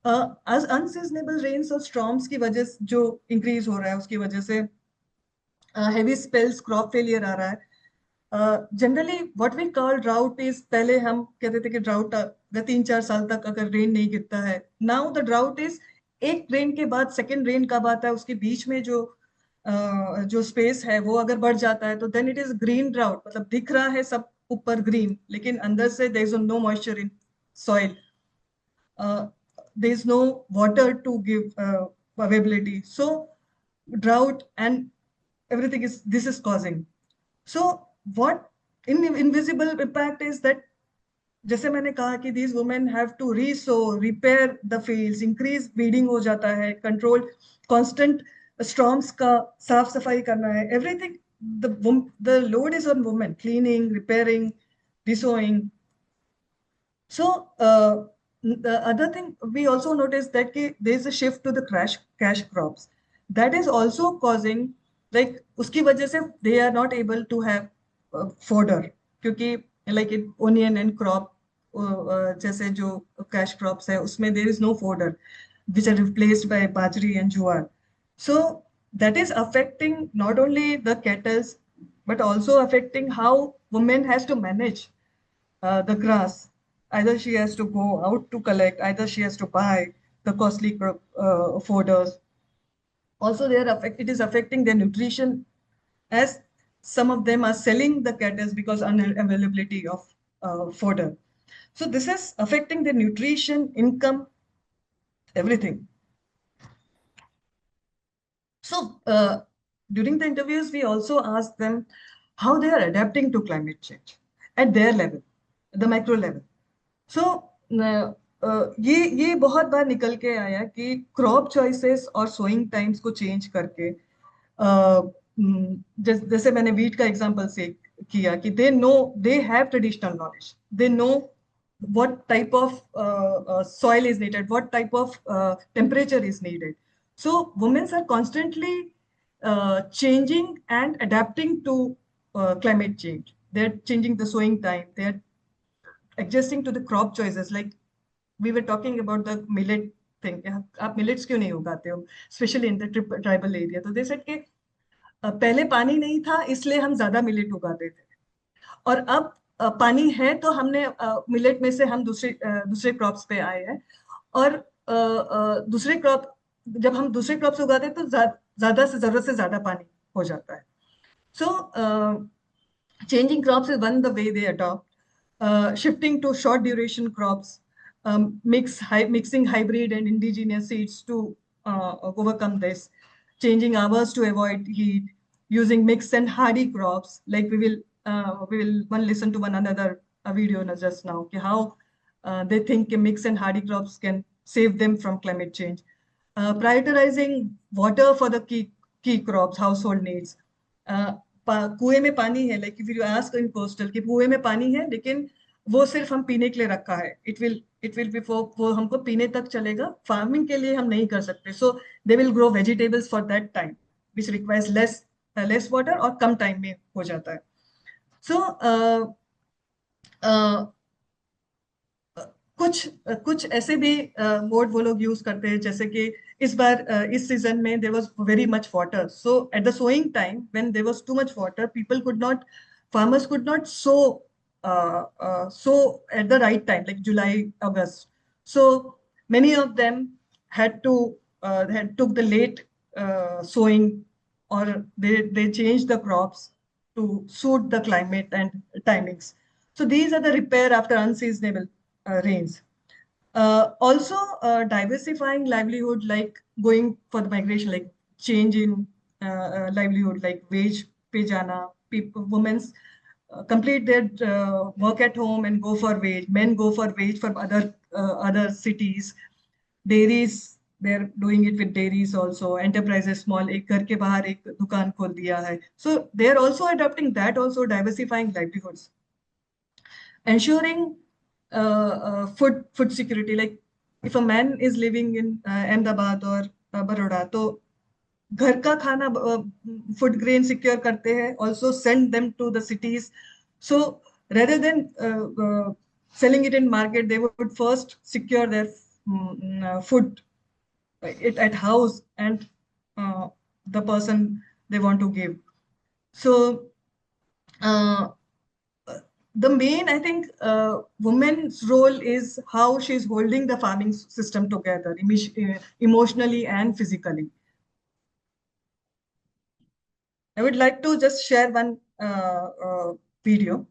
Unseasonable rains और स्टॉर्म्स की वजह से जो इंक्रीज हो रहा है, उसकी वजह से हेवी स्पेल्स, क्रॉप फेलियर आ रहा है. Generally what we call drought is, पहले हम कहते थे कि ड्राउट 3-4 साल तक अगर रेन नहीं गिरता है. नाउ द ड्राउट इज एक रेन के बाद सेकेंड रेन कब आता है, उसके बीच में जो स्पेस है वो अगर बढ़ जाता है तो then it is green drought. मतलब दिख रहा है सब ऊपर ग्रीन, लेकिन अंदर से there is no moisture in soil, there is no water to give availability. So drought and everything is this is causing. So what invisible impact is that, जैसे मैंने कहा कि these women have to resow, repair the fields, increase weeding हो जाता है, control constant storms का साफ सफाई करना है, everything the load is on women, cleaning, repairing, resowing. So the other thing we also noticed that there is a shift to the cash crops that is also causing, like उसकी वजह से they are not able to have fodder, क्योंकि like onion and crop जैसे जो cash crops है उसमें there is no fodder which are replaced by bajri and jowar. So that is affecting not only the cattle but also affecting how women has to manage the grass. Either she has to go out to collect, either she has to buy the costly foders. Also, it is affecting their nutrition, as some of them are selling the cattle because unavailability of fodder. So this is affecting the nutrition, income, everything. So during the interviews, we also asked them how they are adapting to climate change at their level, the macro level. So ये बहुत बार निकल के आया कि crop choices और sowing times को change करके जैसे मैंने वीट का एग्जांपल से किया कि they have traditional knowledge, they know what type of soil is needed, what type of temperature is needed. So women are constantly changing and adapting to climate change. They're changing the sowing time, they're adjusting to the crop choices. Like we were talking about the millet thing, आप millets क्यों नहीं उगाते हो, especially in the tribal area. तो they said कि पहले पानी नहीं था इसलिए हम ज्यादा मिलेट उगाते थे, और अब पानी है तो हमने मिलेट में से हम दूसरे क्रॉप्स पे आए हैं, और दूसरे क्रॉप जब हम दूसरे क्रॉप्स उगाते हैं तो ज्यादा से जरूरत से ज्यादा पानी हो जाता है. So changing crops is one the way they adopt. Shifting to short duration crops, mixing hybrid and indigenous seeds to overcome this. Changing hours to avoid heat. Using mixed and hardy crops. Like we will one listen to one another a video just now. Okay, how they think mixed and hardy crops can save them from climate change. Prioritizing water for the key crops, household needs. कुएं में पानी है, like if you ask in coastal कि कुएं में पानी है लेकिन वो सिर्फ हम पीने के लिए रखा है, इट विल बी वो हमको पीने तक चलेगा, फार्मिंग के लिए हम नहीं कर सकते. So they will grow vegetables for that time which requires less water और कम टाइम में हो जाता है. सो कुछ ऐसे भी मोड वो लोग यूज करते हैं, जैसे कि इस बार इस सीजन में there was very much water, so at the sowing time when there was too much water farmers could not sow at the right time, like July, August. So many of them had took the late sowing, or they changed the crops to suit the climate and timings. So these are the repair after unseasonable rains. Also, diversifying livelihood, like going for the migration, like change in livelihood, like wage pe jana, women's complete their work at home and go for wage. Men go for wage for other cities. Dairies, they're doing it with dairies also. Enterprises, small, एक घर के बाहर एक दुकान खोल दिया है. So they are also adopting that, also diversifying livelihoods. Ensuring food security, like if a man is living in Ahmedabad or Baroda, तो घर का खाना food grain secure करते हैं, also send them to the cities. So rather than selling it in market, they would first secure their food at house and the person they want to give. So the main, I think, woman's role is how she's holding the farming system together, emotionally and physically. I would like to just share one video.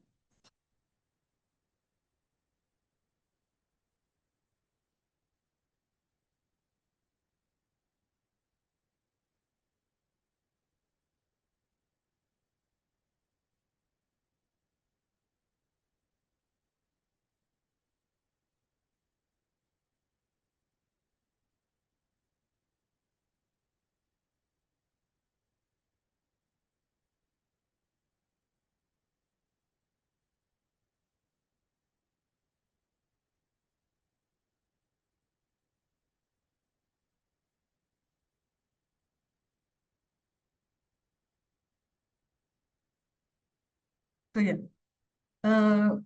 So yeah,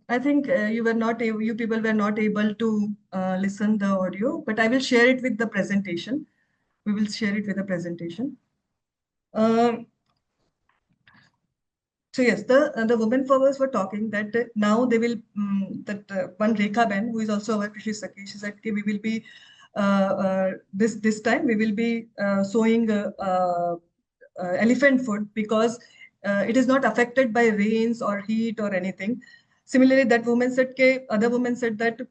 I think you people were not able to listen the audio, but I will share it with the presentation. We will share it with the presentation. So So yes, the women farmers were talking that now they will one Rekha Ben, who is also our Krushi Sakhis, she said okay, we will be this time we will be sowing elephant food because it is not affected by rains or heat or anything. Similarly, that woman said other women said that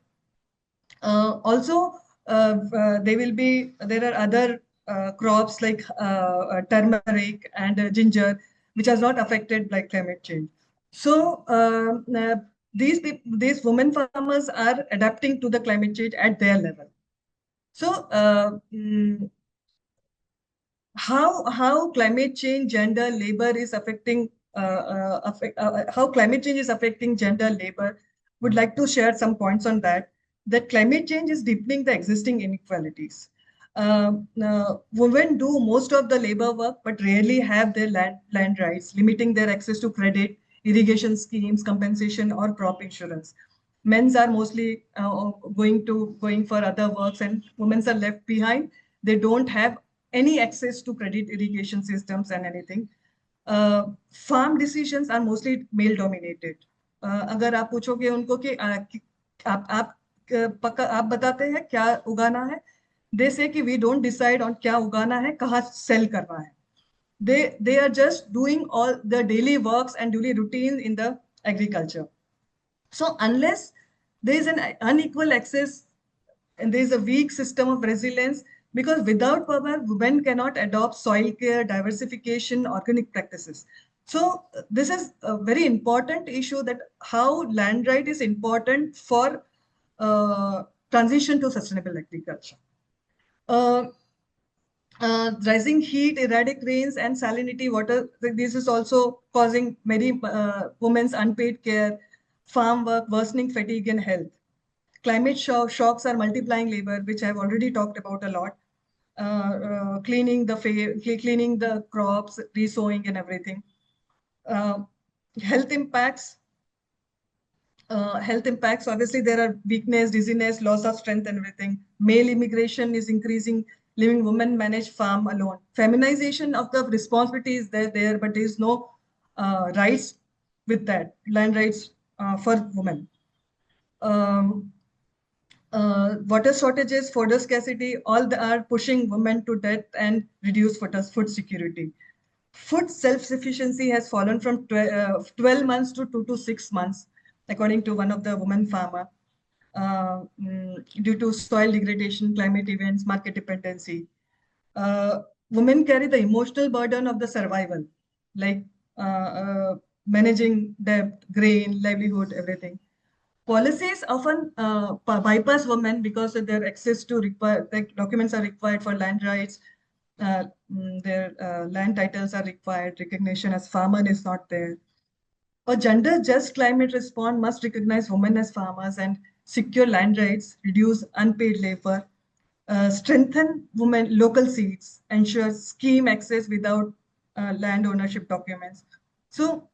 also there are other crops like turmeric and ginger which are not affected by climate change. So these women farmers are adapting to the climate change at their level. So how climate change, gender, labor is affecting how climate change is affecting gender, labor. Would like to share some points on that. That climate change is deepening the existing inequalities. Women do most of the labor work, but rarely have their land rights, limiting their access to credit, irrigation schemes, compensation, or crop insurance. Men's are mostly going for other works, and women's are left behind. They don't have any access to credit, irrigation systems, and anything. Farm decisions are mostly male dominated. अगर आप पूछोगे उनको कि आप बताते हैं क्या उगाना है, they say कि we don't decide on क्या उगाना है, कहाँ sell करना है. They are just doing all the daily works and daily routine in the agriculture. So unless there is an unequal access and there is a weak system of resilience, because without power, women cannot adopt soil care, diversification, organic practices. So this is a very important issue, that how land right is important for transition to sustainable agriculture. Rising heat, erratic rains, and salinity water, this is also causing many women's unpaid care, farm work, worsening fatigue and health. Climate shocks are multiplying labor, which I've already talked about a lot. Cleaning the crops, resowing and everything. Health impacts. Obviously, there are weakness, dizziness, loss of strength and everything. Male immigration is increasing, leaving women manage farm alone. Feminization of the responsibilities there, but there is no rights with that, land rights for women. Water shortages, fodder scarcity, all are pushing women to death and reduce food security. Food self-sufficiency has fallen from 12 months to 2 to 6 months, according to one of the women farmer, due to soil degradation, climate events, market dependency. Women carry the emotional burden of the survival, like managing debt, grain, livelihood, everything. Policies often bypass women because of their access to documents are required for land rights, their land titles are required, recognition as farmer is not there. A gender-just climate response must recognize women as farmers and secure land rights, reduce unpaid labor, strengthen women local seats, ensure scheme access without land ownership documents. So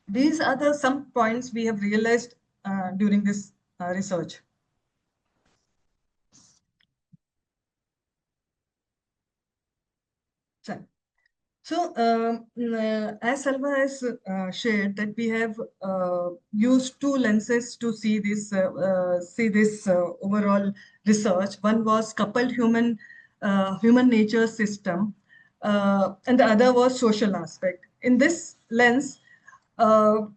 these are some points we have realized during this research. So, as Salva has shared, that we have used two lenses to see this overall research. One was coupled human nature system, and the other was social aspect. In this lens, how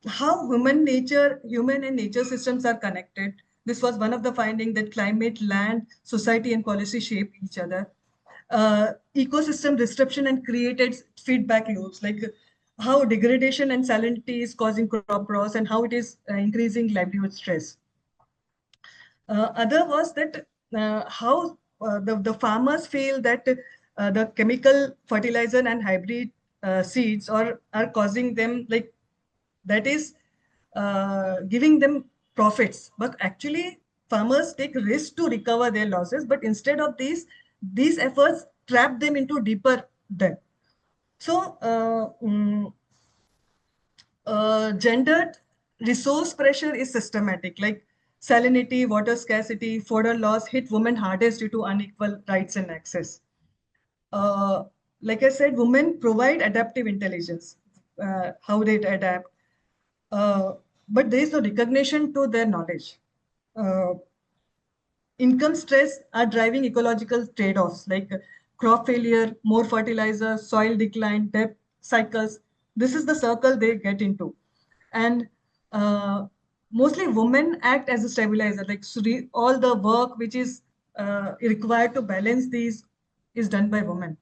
human and nature systems are connected. This was one of the findings, that climate, land, society, and policy shape each other. Ecosystem disruption and created feedback loops, like how degradation and salinity is causing crop loss and how it is increasing livelihood stress. Other was that how the farmers feel that the chemical fertilizer and hybrid seeds are causing them, like that is giving them profits, but actually farmers take risks to recover their losses, but instead of these efforts trap them into deeper debt. So gendered resource pressure is systematic, like salinity, water scarcity, fodder loss hit women hardest due to unequal rights and access. Like I said, women provide adaptive intelligence. how they adapt. But there is no recognition to their knowledge. Income stress are driving ecological trade-offs like crop failure, more fertilizer, soil decline, debt cycles. This is the circle they get into. And mostly women act as a stabilizer, like all the work which is required to balance these is done by women.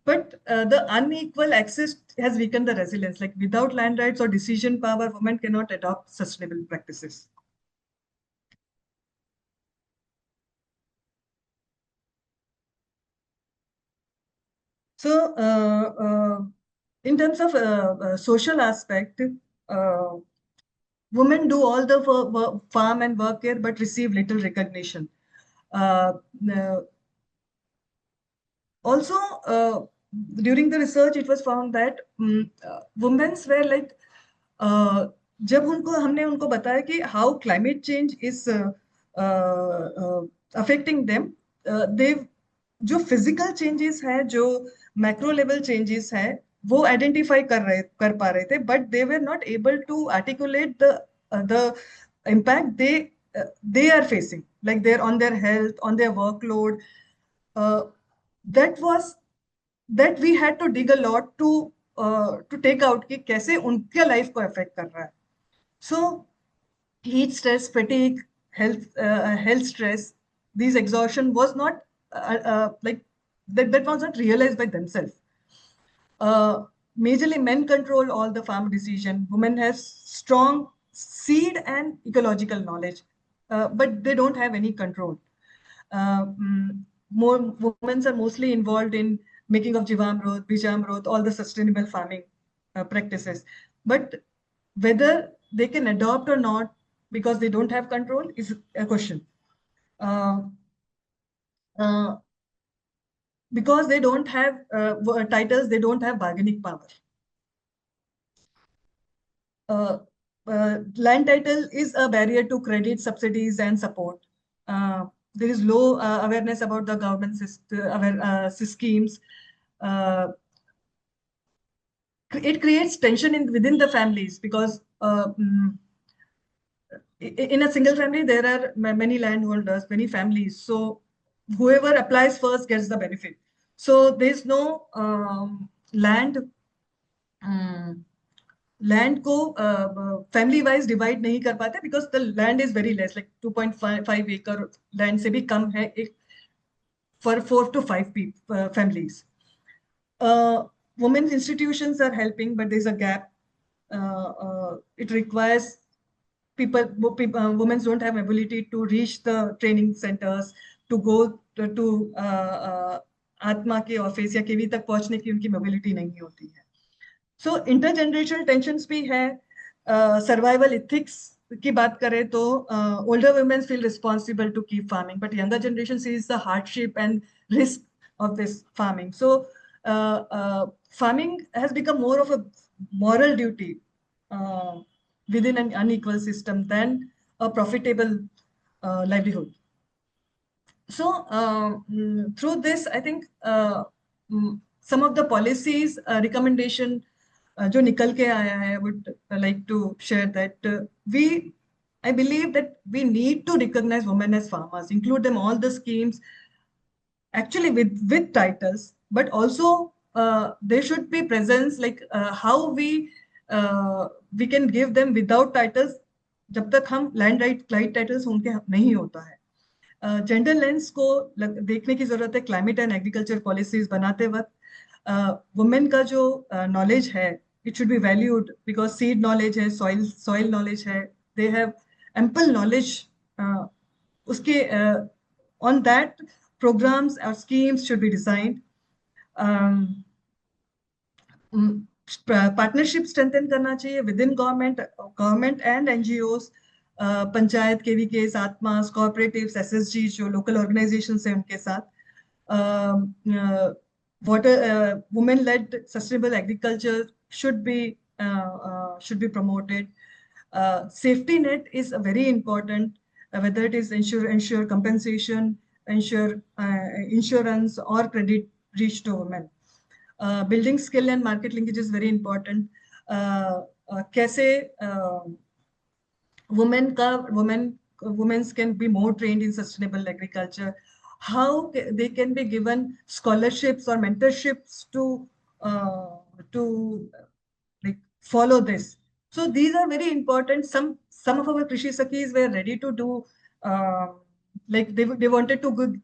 But the unequal access has weakened the resilience. Like without land rights or decision power, women cannot adopt sustainable practices. So, in terms of social aspect, women do all the farm and work care, but receive little recognition. Uh, uh, Also, during the research, it was found that women were like, जब हमने उनको बताया कि how climate change is affecting them, they जो physical changes है, जो macro level changes है, वो identify कर पा रहे थे, but they were not able to articulate the impact they are facing, like they're on their health, on their workload. That we had to dig a lot to take out कि कैसे उनके life को affect कर रहा है. So heat stress, fatigue, health stress, these exhaustion was not like that was not realized by themselves. Majorly men control all the farm decision. Women have strong seed and ecological knowledge, but they don't have any control. More women are mostly involved in making of Jivamrut, Bijamrut, all the sustainable farming practices. But whether they can adopt or not because they don't have control is a question. Because they don't have titles, they don't have bargaining power. Land title is a barrier to credit, subsidies, and support. There is low awareness about the government schemes. It creates tension within the families because in a single family, there are many landholders, many families. So whoever applies first gets the benefit. So there's no land को family wise divide नहीं कर पाते because the land is very less, like 2.5 acre land से भी कम है for 4 to 5 families. Women's institutions are helping, but there's a gap. It requires women don't have ability to reach the training centers, to go to आत्मा के office या केवी तक पहुंचने की उनकी मोबिलिटी नहीं होती है. So intergenerational tensions भी है. Survival ethics की बात करें तो older women feel responsible to keep farming, but younger generation sees the hardship and risk of this farming. So farming has become more of a moral duty within an unequal system than a profitable livelihood. So through this, I think some of the policies recommendation जो निकल के आया है, I would like to share that I believe that we need to recognize women as farmers, include them all the schemes, actually with titles, but also there should be presence, like how we can give them without titles जब तक हम land right titles उनके नहीं होता है. Gender lens को देखने की जरूरत है. क्लाइमेट एंड एग्रीकल्चर पॉलिसीज बनाते वक्त वुमेन का जो नॉलेज है, it should be valued because seed knowledge है, सॉइल नॉलेज है, दे हैव एम्पल नॉलेज. उसके on that programs or schemes should be designed. Partnership strengthen करना चाहिए within government and NGOs, panchayat KVKs, आत्मास, cooperatives, SSG जो local organizations हैं उनके साथ. Women-led sustainable agriculture should be promoted. Safety net is very important, whether it is ensure compensation, ensure insurance or credit reach to women. building skill and market linkage is very important. कैसे women can be more trained in sustainable agriculture, how they can be given scholarships or mentorships to like follow this. So these are very important. Some of our Krushi Sakhis were ready to do like they wanted to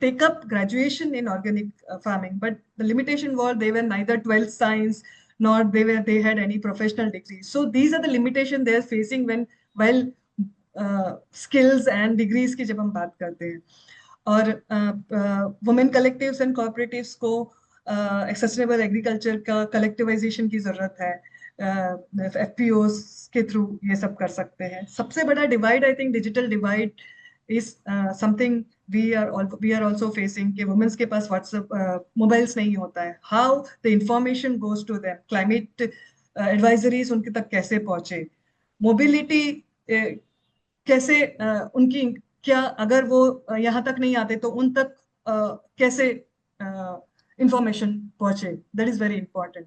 take up graduation in organic farming, but the limitation was they were neither 12th science nor they had any professional degree. So these are the limitations they are facing while skills and degrees की जब हम बात करते हैं. और women collectives and cooperatives को sustainable agriculture का collectivisation की जरूरत है. एफपीओस के थ्रू ये सब कर सकते हैं. सबसे बड़ा divide I think digital divide is something we are also facing कि वुमेन्स के पास व्हाट्सएप मोबाइल्स नहीं होता है. How the information goes to them, climate advisories उनके तक कैसे पहुंचे, मोबिलिटी कैसे उनकी क्या अगर वो यहाँ तक नहीं आते तो उन तक कैसे इंफॉर्मेशन पहुंचे, that is very important.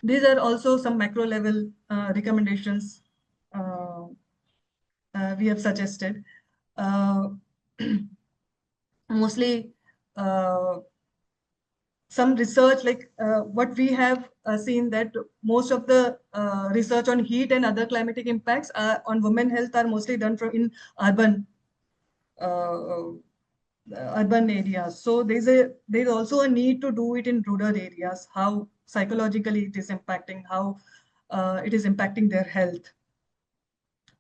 These are also some macro level recommendations we have suggested. Mostly some research like what we have seen that most of the research on heat and other climatic impacts on women health are mostly done in urban areas. So there's also a need to do it in rural areas, how psychologically it is impacting, how it is impacting their health.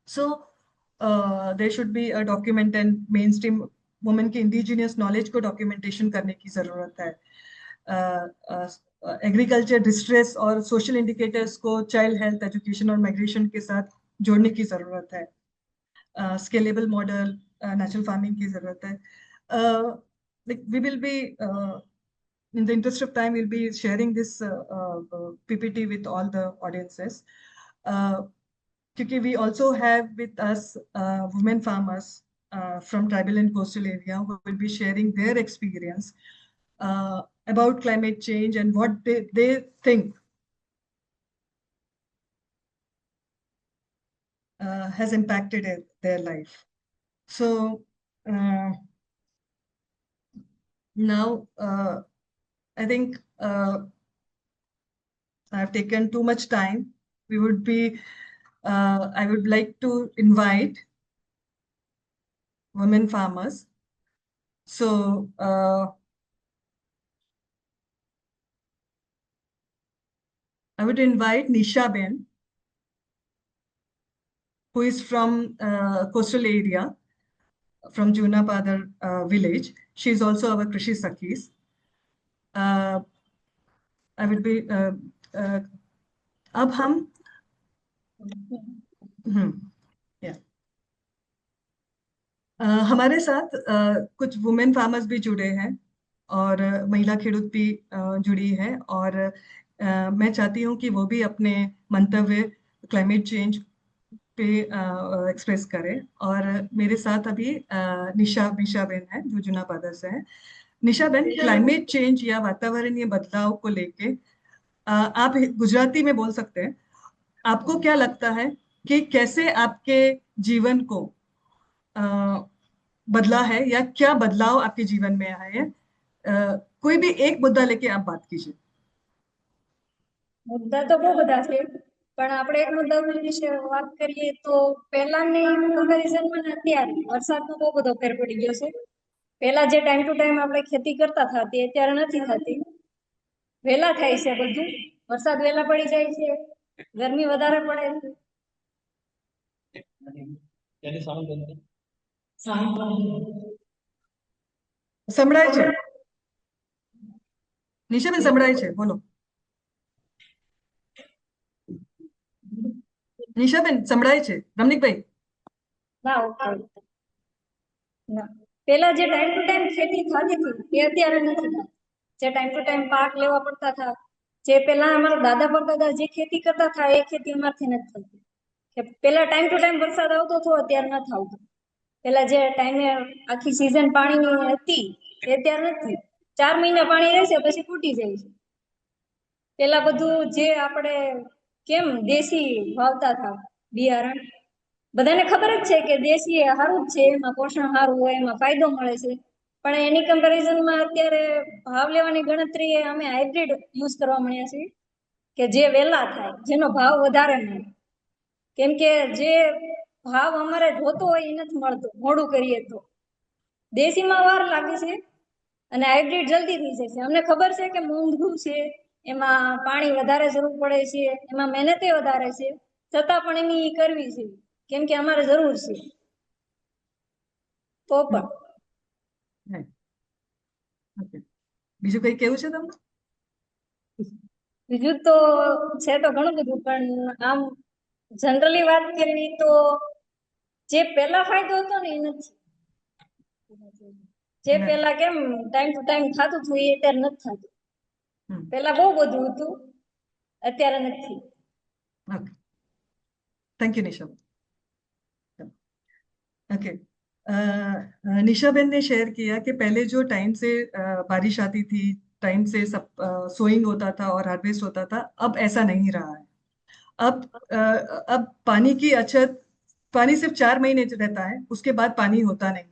So there should be a document and mainstream women के indigenous knowledge को documentation करने की जरूरत है. Agriculture distress और social indicators को child health, education और migration के साथ जोड़ने की जरूरत है. स्केलेबल मॉडल नेचुरल फार्मिंग की जरूरत है. We will be in the interest of time we'll be sharing this PPT with all the audiences. Because we also have with us women farmers from tribal and coastal area who will be sharing their experience about climate change and what they think has impacted their life. So now I think I've taken too much time. I would like to invite women farmers. So I would invite Nisha Ben, who is from coastal area, from Junapadar village. She is also our Krushi Sakhis. I would be अब हम हमारे साथ कुछ women farmers भी जुड़े हैं और महिला खेडूत भी जुड़ी है और मैं चाहती हूँ कि वो भी अपने मंतव्य क्लाइमेट चेंज पे एक्सप्रेस करें. और मेरे साथ अभी निशा बेन है जो जुनापादा से है. निशा बेन, क्लाइमेट चेंज या वातावरणीय बदलाव को लेके आप गुजराती में बोल सकते हैं. आपको क्या लगता है कि कैसे आपके जीवन को बदला है या क्या बदलाव आपके जीवन में आए हैं? कोई भी एक मुद्दा लेके आप बात कीजिए. मुद्दा तो बहुत બધા છે પણ આપણે એક મુદ્દા વિશે વાત કરીએ તો પહેલાની કમ્પેરિઝનમાં ને અત્યારે વરસાદનો બહુ બધો ફેર પડી ગયો છે. પહેલા જે ટાઈમ ટુ ટાઈમ આપણે ખેતી કરતા હતા તે અત્યારે નથી થતી. વહેલા થાય છે બધું, વરસાદ વહેલા પડી જાય છે, ગરમી વધારે પડે છે. સંભળાય છે? નિશાબેન સંભળાય છે, બોલો. નિશાબેન સંભળાય છે? રમણીકભાઈ ના પહેલા જે ટાઈમ ટુ ટાઈમ ખેતી થતી હતી એ અત્યારે નથી થતી. જે ટાઈમ ટુ ટાઈમ પાક લેવા પડતા હતા, જે પહેલા અમારા દાદા પરદાદા જે ખેતી કરતા હતા એ ખેતી અમારથી નથી થતી. પહેલા ટાઈમ ટુ ટાઈમ વરસાદ આવતો હતો, અત્યારે નથી આવતો. પહેલા જે ટાઈમે આખી સીઝન પાણીની હતી એ અત્યારે નથી. 4 મહિના પાણી રહેશે પછી ફૂટી જાય છે. પેલા બધું જે આપણે કેમ દેશી વાવતા હતા બિયારણ, બધાને ખબર જ છે કે દેશી સારું જ છે, એમાં પોષણ સારું હોય, એમાં ફાયદો મળે છે. પણ એની કમ્પેરિઝનમાં અત્યારે ભાવ લેવાની ગણતરી અમે હાઇબ્રિડ યુઝ કરવા મળ્યા છીએ કે જે વહેલા થાય, જેનો ભાવ વધારે મળે. કેમ કે જે ભાવ અમારે જોતો હોય એ નથી મળતો, મોડું કરીએ તો. દેશીમાં વાર લાગે છે અને હાઇબ્રિડ જલ્દી થઈ જાય છે. અમને ખબર છે કે મોંઘું છે, એમાં પાણી વધારે જરૂર પડે છે, એમાં મહેનતે વધારે છે, છતાં પણ એની કરવી છે કેમ કે અમારે જરૂર છે. તો પણ બીજું કઈ કેવું છે તમને? બીજું તો છે તો ઘણું બધું, પણ આમ જનરલી વાત કરવી તો જે પેલા ફાયદો હતો ને એ નથી. જે પેલા કેમ ટાઈમ ટુ ટાઈમ થતું હતું એ અત્યારે નથી થતું. પેલા બહુ બધું હતું, અત્યારે નથી. Okay, thank you Nisha. Okay, Nisha बहन ने शेयर किया कि पहले जो टाइम से बारिश आती थी, टाइम से सब सोइंग होता था और हार्वेस्ट होता था, अब ऐसा नहीं रहा है। अब पानी की अछत, पानी सिर्फ 4 महीने रहता है, उसके बाद पानी होता नहीं है।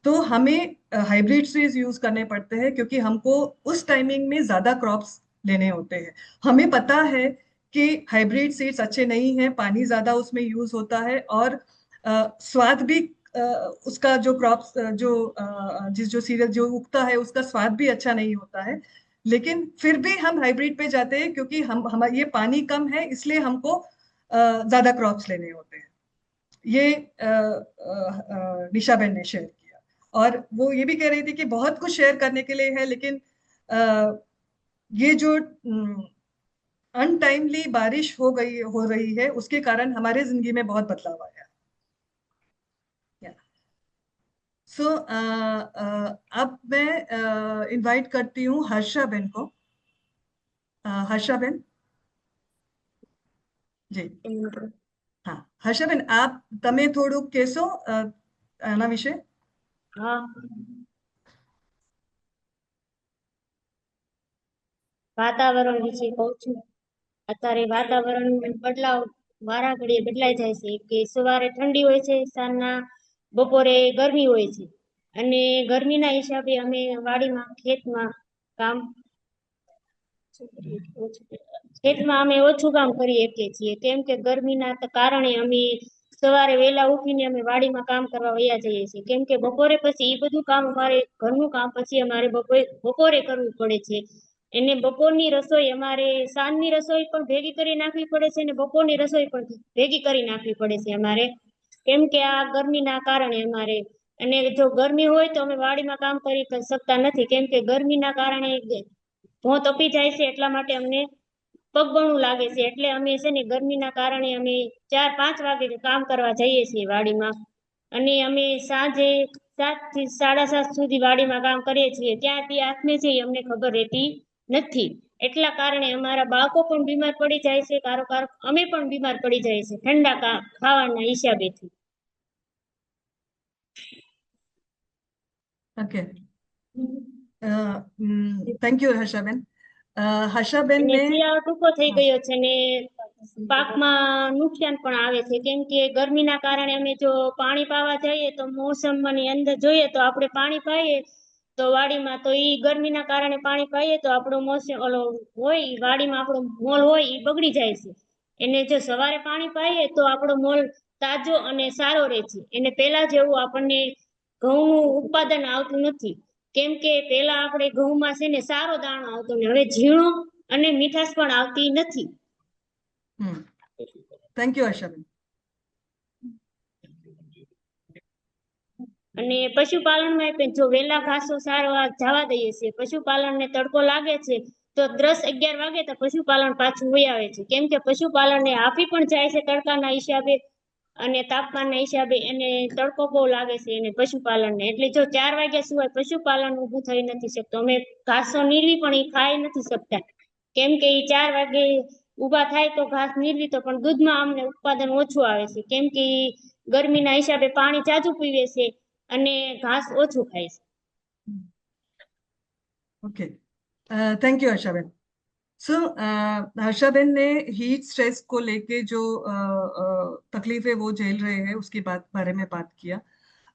तो हमें हाइब्रिड सीड्स यूज करने पड़ते हैं क्योंकि हमको उस टाइमिंग में ज्यादा क्रॉप्स लेने होते हैं। हमें पता है कि हाइब्रिड सीड्स अच्छे नहीं हैं, पानी ज्यादा उसमें यूज होता है और स्वाद भी उसका जो क्रॉप्स जो सीरियल जो उगता है उसका स्वाद भी अच्छा नहीं होता है। लेकिन फिर भी हम हाइब्रिड पे जाते हैं क्योंकि हम ये पानी कम है इसलिए हमको ज्यादा क्रॉप्स लेने होते हैं। ये निशा बहन ने शेयर किया और वो ये भी कह रही थी कि बहुत कुछ शेयर करने के लिए है, लेकिन ये जो अनटाइमली बारिश हो रही है उसके कारण हमारे जिंदगी में बहुत बदलाव आया। सो अब मैं इनवाइट करती हूँ हर्षा बहन को। हर्षा बहन जी, हाँ हर्षा बहन आप તમે થોડુંક કહેશો આના વિશે? હા, વાતાવરણ વિશે કહું છું. અત્યારે વાતાવરણ બદલાવ વારા ઘડીએ બદલાઈ જાય છે કે સવારે ઠંડી હોય છે, સાંજના બપોરે ગરમી હોય છે, અને ગરમીના હિસાબે અમે વાડીમાં ખેતમાં અમે ઓછું કામ કરી શકીએ છીએ, કેમ કે ગરમીના કારણે અમે સવારે વહેલા ઉઠીને અમે વાડીમાં કામ કરવા વયા જઈએ છીએ, કેમ કે બપોરે પછી એ બધું કામ અમારે ઘરનું કામ પછી અમારે બપોરે કરવું પડે છે. એને બપોરની રસોઈ અમારે સાંજની રસોઈ પણ ભેગી કરી નાખવી પડે છે અને બપોરની રસોઈ પણ ભેગી કરી નાખવી પડે છે અમારે, કેમ કે આ ગરમીના કારણે અમારે. અને જો ગરમી હોય તો અમે વાડીમાં કામ કરી શકતા નથી, કેમ કે ગરમીના કારણે ભોં તપી જાય છે, એટલા માટે અમને પગબણું લાગે છે. એટલે અમે છે ને ગરમીના કારણે અમે 4-5 વાગે કામ કરવા જઈએ છીએ વાડીમાં, અને અમે સાંજે 7 થી 7:30 સુધી વાડીમાં કામ કરીએ છીએ. ત્યાંથી આથમે છે અમને ખબર રહેતી નથી, એટલા કારણે અમારા બાળકો પણ બીમાર પડી જાય છે, કારોબાર અમે પણ બીમાર પડી જાય છે ઠંડા ખાવાના હિસાબેથી. Okay, thank you Harshaben. Harshaben અને ને શિયાળો ટૂંકો થઈ ગયો છે ને પાકમાં નુકસાન પણ આવે છે, કેમ કે ગરમીના કારણે અમે જો પાણી પાવા જઈએ તો મોસમની અંદર જોઈએ તો આપણે પાણી પાઈએ તો વાડીમાં તો ઈ ગરમીના કારણે પાણી પાઈએ તો આપણો મોસમ હોય વાડીમાં આપણો મોલ હોય એ બગડી જાય છે. એને જો સવારે પાણી પાઈએ તો આપણો મોલ તાજો અને સારો રહે છે. એને પેલા જેવું આપણને ઘઉંનું ઉત્પાદન આવતું નથી, કેમ કે પેલા આપણે ઘઉંમાં છે ને સારો દાણો આવતો ને હવે ઝીણો અને મીઠાશ પણ આવતી નથી. Thank you Harshaben. અને પશુપાલનમાં જો વેલા ઘાસો સારવા જવા દઈએ છીએ, પશુપાલનને તડકો લાગે છે તો 10-11 વાગે તો પશુપાલન પાછું વહી આવે છે, કેમ કે પશુપાલનને આપી પણ જાય છે તડકાના હિસાબે અને તાપમાનના હિસાબે. એને તડકો બહુ લાગે છે એને પશુપાલનને, એટલે જો 4 વાગ્યા સિવાય પશુપાલન ઊભું થઈ નથી શકતો. અમે ઘાસો નીરવી પણ એ ખાઈ નથી શકતા, કેમ કે એ 4 વાગે ઊભા થાય તો ઘાસ નીરવી તો પણ દૂધમાં અમને ઉત્પાદન ઓછું આવે છે, કેમ કે ગરમીના હિસાબે પાણી જાજુ પીવે છે અને ઘાસ ઓછું ખાય છે. Okay, thank you Harshaben. So Harshaben ने हीट स्ट्रेस को लेके जो तकलीफें वो झेल रहे हैं उसके बारे में बात किया।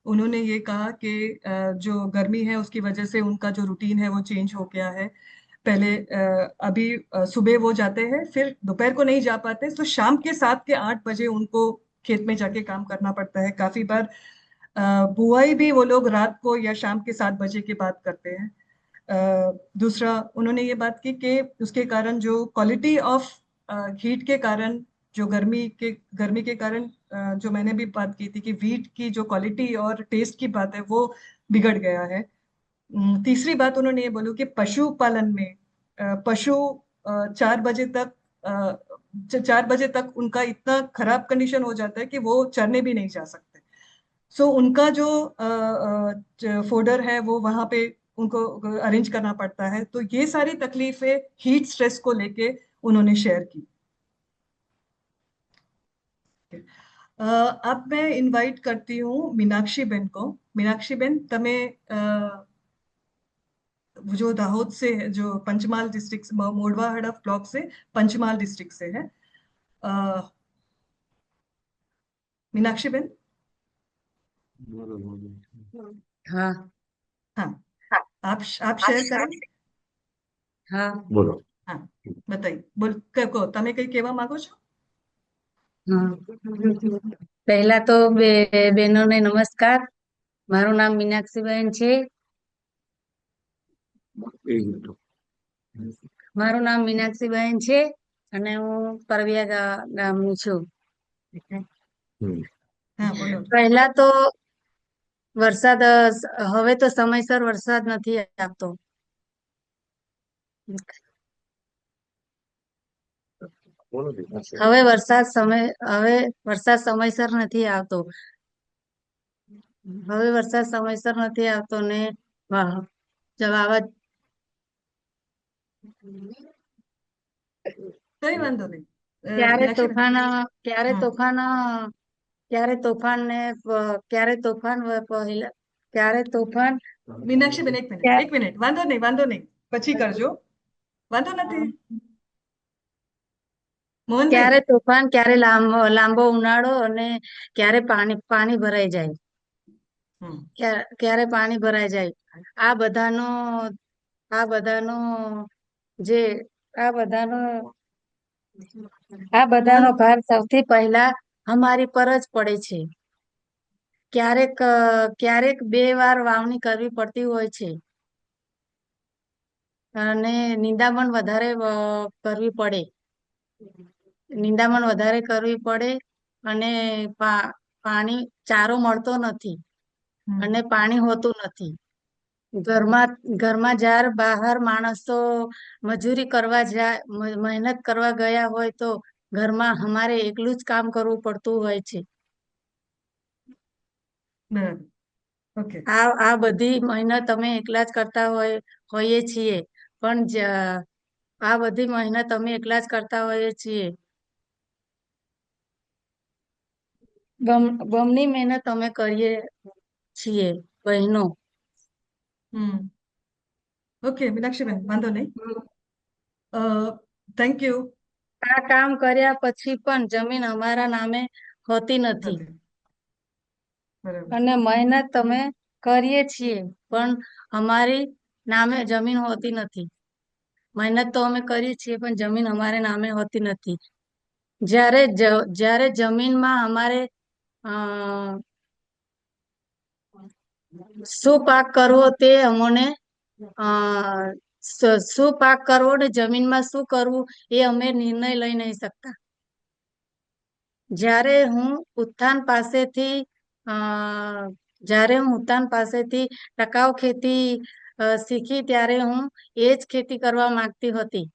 उन्होंने ये कहा कि जो गर्मी है उसकी वजह से उनका जो रूटीन है वो चेंज हो गया है। पहले अभी सुबह वो जाते हैं, फिर दोपहर को नहीं जा पाते, तो शाम के 7 के 8 बजे उनको खेत में जाके काम करना पड़ता है। काफी बार बुआई भी वो लोग रात को या शाम के 7 बजे के बाद करते हैं। दूसरा उन्होंने ये बात की कि उसके कारण जो क्वालिटी ऑफ हीट के कारण, जो गर्मी के कारण जो मैंने भी बात की थी कि वीट की जो क्वालिटी और टेस्ट की बात है वो बिगड़ गया है। तीसरी बात उन्होंने ये बोली कि पशुपालन में पशु 4 बजे तक 4 बजे तक उनका इतना खराब कंडीशन हो जाता है कि वो चरने भी नहीं जा सकते। सो उनका जो फोडर है वो वहां पे उनको अरेंज करना पड़ता है। तो ये सारी तकलीफें हीट स्ट्रेस को लेके उन्होंने शेयर की। अब मैं इनवाइट करती हूँ मीनाक्षी बेन को। मीनाक्षी बेन, તમે जो दाहोद से है, जो पंचमहाल डिस्ट्रिक्ट, मोड़वा हड़फ ब्लॉक से पंचमहाल डिस्ट्रिक्ट से है। मीनाक्षी बेन। हाँ हाँ, आप शेयर करें। हाँ બોલો. हाँ, बताइए। બોલ કહો, તમે કઈ કહેવા માંગો છો? હા પહેલા તો બહેનોને નમસ્કાર. મારું નામ મીનાક્ષીબેન છે. એ જ તો. મારું નામ મીનાક્ષીબેન છે અને હું પરવિયા ગામની છું. હમ. हाँ, बोलो। પહેલા તો વરસાદ હવે તો સમયસર વરસાદ નથી આવતો. બોલો દીકરા. હવે વરસાદ સમયસર નથી આવતો. હવે વરસાદ સમયસર નથી આવતો ને વાવા કઈ વાંધો નહીં। ક્યારે મીનાક્ષી બેન। તોફાન ક્યારે હા। તોફાન ક્યારે તોફાન ને ક્યારે તોફાન પહેલા ક્યારે તોફાન મીનાક્ષી બેન, એક મિનિટ, ક્યા- એક મિનિટ, વાંધો નહીં, પછી કરજો, વાંધો નથી। મોહનભાઈ। ક્યારે તોફાન, ક્યારે લાંબો ઉનાળો અને ક્યારે પાણી ભરાઈ જાય, હમ, ક્યારે પાણી ભરાઈ જાય, આ બધાનો આ બધાનો જે આ બધાનો આ બધાનો ભાર સૌથી પહેલા અમારી પર જ પડે છે. ક્યારેક 2 વાર વાવણી કરવી પડતી હોય છે અને નિંદામણ વધારે કરવી પડે અને પાણી ચારો મળતો નથી અને પાણી હોતું નથી. ઘરમાં જ્યારે બહાર માણસો મજૂરી કરવા જાય, મહેનત કરવા ગયા હોય તો ઘરમાં અમારે એકલું જ કામ કરવું પડતું હોય છે. બરાબર, ઓકે। આ બધી મહેનત અમે એકલા જ કરતા હોઈએ છીએ, પણ આ બધી મહેનત અમે એકલા જ કરતા હોઈએ છીએ. બમણી મહેનત અમે કરીએ છીએ બહેનો. ઓકે મીનાક્ષી બેન, વાંધો નહીં, થેન્ક યુ। આ કામ કર્યા પછી પણ જમીન અમારા નામે હોતી નથી બરાબર, અને મહેનત અમે કરીએ છીએ પણ અમારી નામે જમીન હોતી નથી. મહેનત તો અમે કરીએ છીએ પણ જમીન અમારે નામે હોતી નથી. જ્યારે જમીનમાં અમારે શું પાક કરવો તે અમને શું પાક કરવો ને જમીનમાં શું કરવું એ અમે નિર્ણય લઈ નહીં શકતા. જ્યારે હું ઉત્થાન પાસેથી ટકાઉ ખેતી શીખી ત્યારે હું એ જ ખેતી કરવા માંગતી હતી.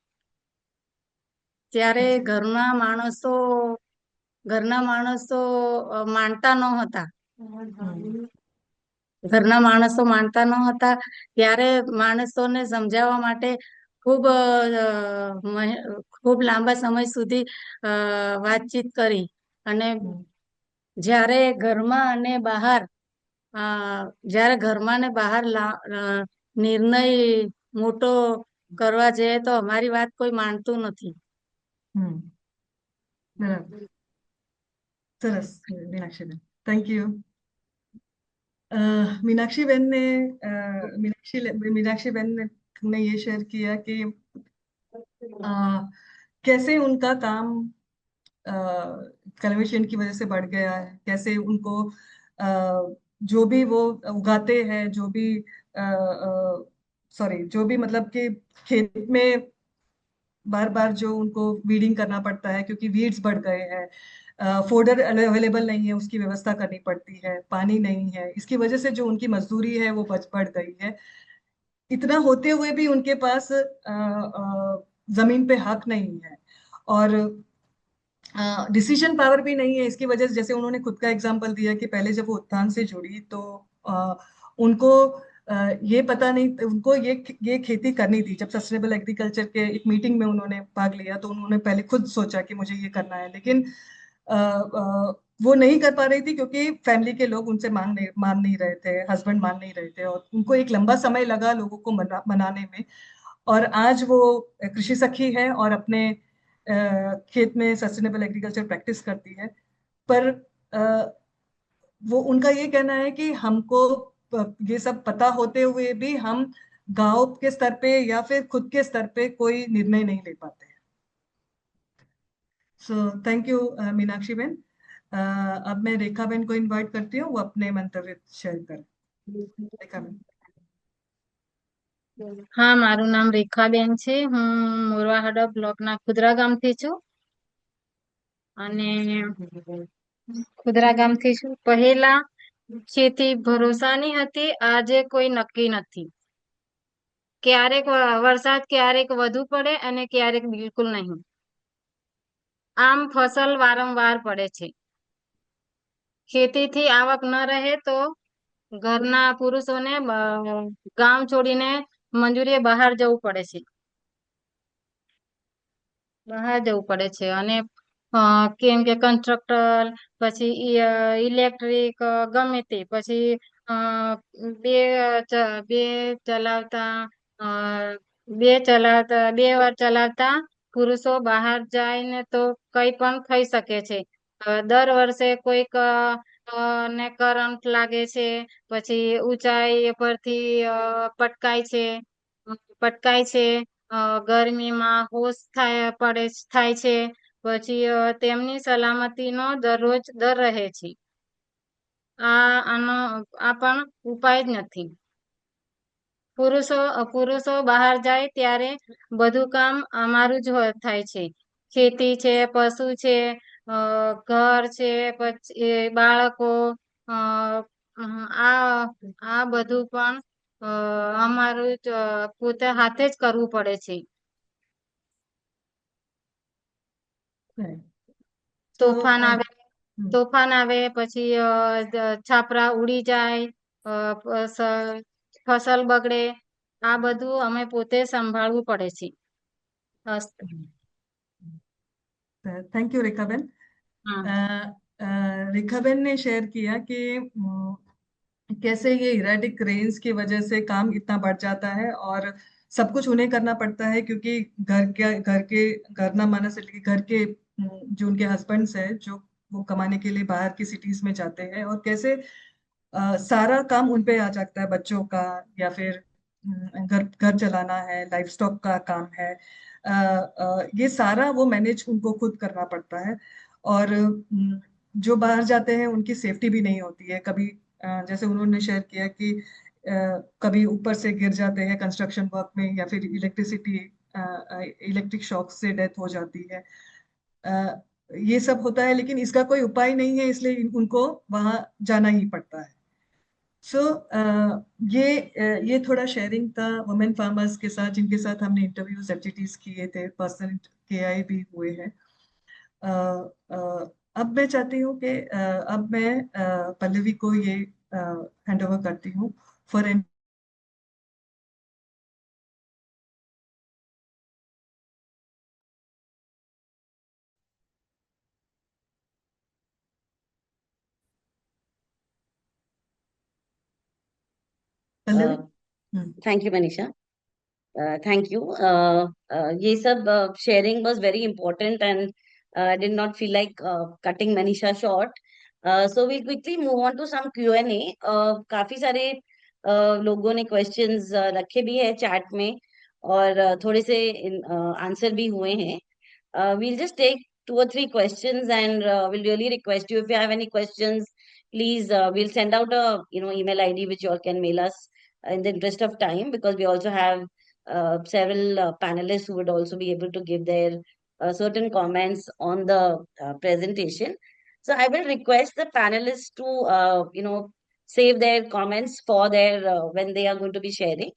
ત્યારે ઘરના માણસો માનતા ન હતા. ત્યારે માણસોને સમજાવવા માટે ખૂબ લાંબા સમય સુધી વાતચીત કરી અને જ્યારે ઘરમાં અને બહાર નિર્ણય મોટો કરવા જઈએ તો અમારી વાત કોઈ માનતું નથી. બરાબર. સરસ મીનાક્ષીબેન, થેન્ક યુ. मीनाक्षीबेन ने मीनाक्षीबेन ने ये शेयर किया कि कैसे उनका काम कन्वर्शन की वजह से बढ़ गया है, कैसे उनको जो भी वो उगाते हैं, जो भी सॉरी जो भी मतलब कि खेत में बार बार जो उनको वीडिंग करना पड़ता है क्योंकि वीड्स बढ़ गए हैं, फोडर अवेलेबल नहीं है, उसकी व्यवस्था करनी पड़ती है, पानी नहीं है, इसकी वजह से जो उनकी मजदूरी है वो बढ़ गई है। इतना होते हुए भी उनके पास जमीन पे हक नहीं है और डिसीजन पावर भी नहीं है। इसकी वजह से जैसे उन्होंने खुद का एग्जांपल दिया कि पहले जब वो उत्थान से जुड़ी तो उनको ये पता नहीं, उनको ये खेती करनी थी। जब सस्टेनेबल एग्रीकल्चर के एक मीटिंग में उन्होंने भाग लिया तो उन्होंने पहले खुद सोचा कि मुझे ये करना है, लेकिन वो नहीं कर पा रही थी क्योंकि फैमिली के लोग उनसे मान नहीं रहे थे, हस्बैंड मान नहीं रहे थे और उनको एक लंबा समय लगा लोगों को मनाने में। और आज वो कृषि सखी है और अपने खेत में सस्टेनेबल एग्रीकल्चर प्रैक्टिस करती है। पर वो उनका ये कहना है कि हमको ये सब पता होते हुए भी हम गांव के स्तर पे या फिर खुद के स्तर पे कोई निर्णय नहीं ले पाते। So thank you Meenakshi Ben. अब मैं रेखा बेन को इनवाइट करती हूँ, वो अपने मंतव्य शेयर करें। रेखा बेन। હા, મારું નામ રેખાબેન છે. હું મોરવાહડા બ્લોકના ખુદરા ગામથી છું અને ખુદરા ગામથી છું. પહેલા ખેતી ભરોસાની હતી, આજે કોઈ નક્કી નથી. ક્યારેક વરસાદ ક્યારેક વધુ પડે અને ક્યારેક બિલકુલ નહીં. આમ ફસલ વારંવાર પડે છે. ખેતીથી આવક ન રહે તો ઘરના પુરુષોને ગામ છોડીને મંજૂરીએ બહાર જવું પડે છે. અને કેમ કે કન્સ્ટ્રક્ટર પછી ઇલેક્ટ્રિક ગમે તે પછી બે બે ચલાવતા બે વાર ચલાવતા પુરુષો બહાર જાય ને તો કઈ પણ થઈ શકે છે. દર વર્ષે કોઈક ને કરંટ લાગે છે, પછી ઊંચાઈ પરથી પટકાય છે, ગરમીમાં હોશ થાય છે, પછી તેમની સલામતીનો દરરોજ દર રહે છે. આનો આ પણ ઉપાય જ નથી. પુરુષો બહાર જાય ત્યારે બધું કામ અમારું જ થાય છે. ખેતી છે, પશુ છે, ઘર છે, પછી બાળકો, આ બધું પણ અમારું જ પોતે હાથે જ કરવું પડે છે. તોફાન આવે પછી છાપરા ઉડી જાય, ફસલ બગડે, આ બધું અમે પોતે સંભાળવું પડે છે. Thank you Rekha Ben. Rekha Ben ने शेयर किया कि कैसे ये इरेडिक रेन्स की वजह से काम इतना बढ़ जाता है और सब कुछ उन्हें करना पड़ता है क्योंकि घर ना माना से घर के जो उनके हस्बैंड्स हैं जो वो कमाने के लिए बाहर की सिटीज में जाते हैं और कैसे सारा काम उन पे आ जाता है, बच्चों का या फिर घर चलाना है, लाइफ स्टॉक का काम है, ये सारा वो मैनेज उनको खुद करना पड़ता है। और जो बाहर जाते हैं उनकी सेफ्टी भी नहीं होती है। कभी जैसे उन्होंने शेयर किया कि कभी ऊपर से गिर जाते हैं कंस्ट्रक्शन वर्क में या फिर इलेक्ट्रिक शॉक से डेथ हो जाती है। ये सब होता है लेकिन इसका कोई उपाय नहीं है, इसलिए उनको वहां जाना ही पड़ता है। सो ये थोड़ा शेयरिंग था वुमेन फार्मर्स के साथ जिनके साथ हमने इंटरव्यूज एफजीटीज किए थे, पर्सनल केआई भी हुए हैं। अब मैं चाहती हूँ कि अब मैं पल्लवी को ये हैंड ओवर करती हूँ for an Thank you, Manisha. Thank you. ये सब sharing was very important, and I did not feel like cutting Manisha short. So we'll quickly move on to some Q&A. काफी सारे लोगों ने questions रखे भी है chat में, और थोड़े से आंसर भी हुए हैं. We'll just take 2 or 3 questions, and we'll really request you, if you have any questions, please, we'll send out a email ID which you all can mail us in the interest of time, because we also have several panelists who would also be able to give their certain comments on the presentation. So I will request the panelists to save their comments for their when they are going to be sharing.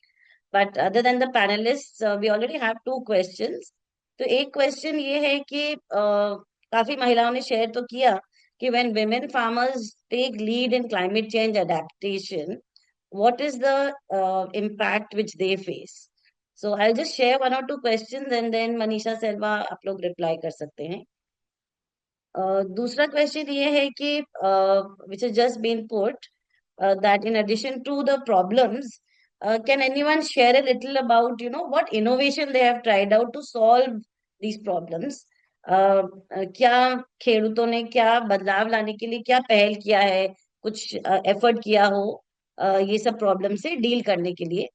But other than the panelists, we already have 2 questions. तो एक question ये है कि काफी महिलाओं ने share तो किया कि when women farmers take lead in climate change adaptation, what is the impact which they face? So I'll just share 1 or 2 questions, and then Manisha Selva आप लोग reply कर सकते हैं. दूसरा क्वेश्चन ये है कि which has just been put, that in addition to the problems, can anyone share a little about what innovation they have tried out to solve these problems? क्या खेडूतों ने क्या बदलाव लाने के लिए क्या पहल किया है, कुछ एफर्ट किया हो ये सब प्रॉब्लम से डील करने के लिए?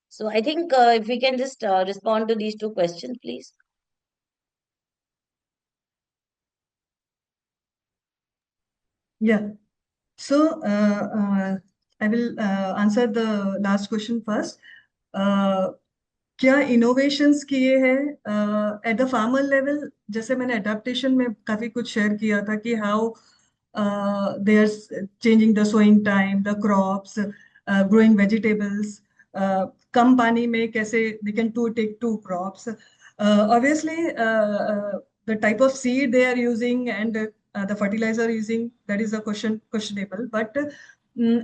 So I think if we can just respond to these 2 questions, please. Yeah. So I will answer the last question first. क्या इनोवेशंस किए हैं एट द फार्मर लेवल? जैसे मैंने एडेप्टेशन में काफी कुछ शेयर किया था कि how they are changing the sowing time, the crops, growing vegetables, कम पानी में कैसे they can take 2 crops. Obviously, the type of seed they are using and the fertilizer using, that is a questionable. But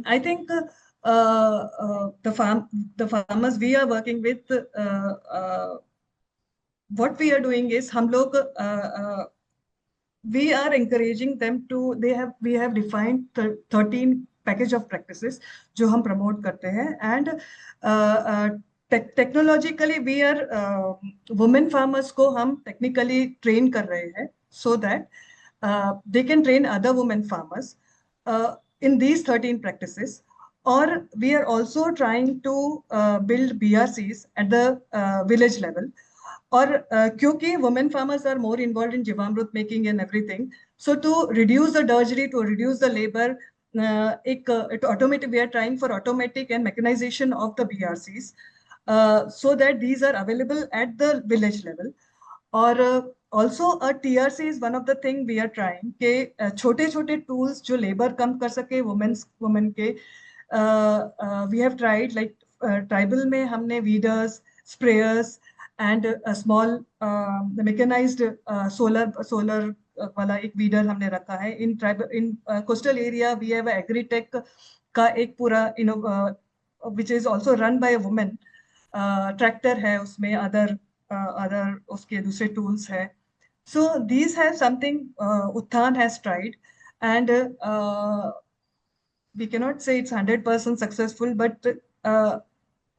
I think the farmers we are working with, what we are doing is हम लोग we are encouraging them to, we have defined 13 package of practices जो हम promote करते हैं, and technologically we are women farmers को हम technically train कर रहे हैं so that they can train other women farmers in these 13 practices. Or we are also trying to build BRCs at the village level. और क्योंकि women farmers are more involved in Jeevamrut making and everything, so to reduce the drudgery, to reduce the labor, we are trying for automatic and mechanization of the BRCs, so that these are available at the village level. और also a TRC is one of the thing we are trying के छोटे छोटे tools जो labor कम कर सके women के, we have tried, like tribal में हमने weeders, sprayers and a small mechanized solar वाला एक weeder हमने रखा है. In tribal, in coastal area we have agri-tech का एक पूरा which is also run by a woman. Tractor है उसमें, other उसके दूसरे tools है. So these have something Utthan has tried, and we cannot say it's 100% successful, but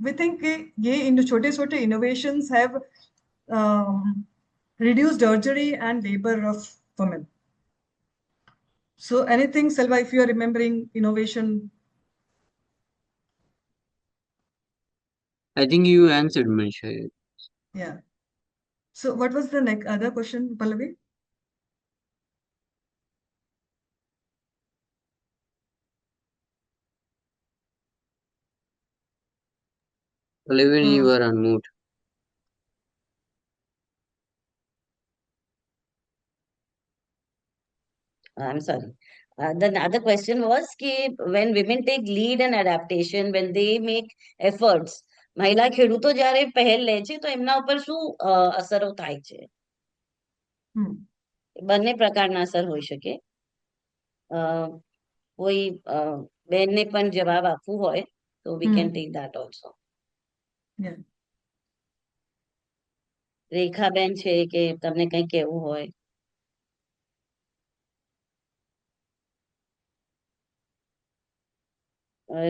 we think ये छोटे-छोटे innovations have reduced drudgery and labor of women. So anything, Selva, if you are remembering innovation? I think you answered, Manisha. Yeah. So what was the other question, Pallavi? Pallavi, you are on mute. I'm sorry. The other question was कि when women take lead in adaptation, when they make efforts, મહિલા ખેડૂતો જ્યારે પહેલ લે છે તો એમના ઉપર શું અસરો થાય છે? બંને પ્રકારના અસર હોઈ શકે. કોઈ બેનને પણ જવાબ આપવું હોય તો we can take that also. Rekhaben છે કે તમને કંઈ કહેવું હોય?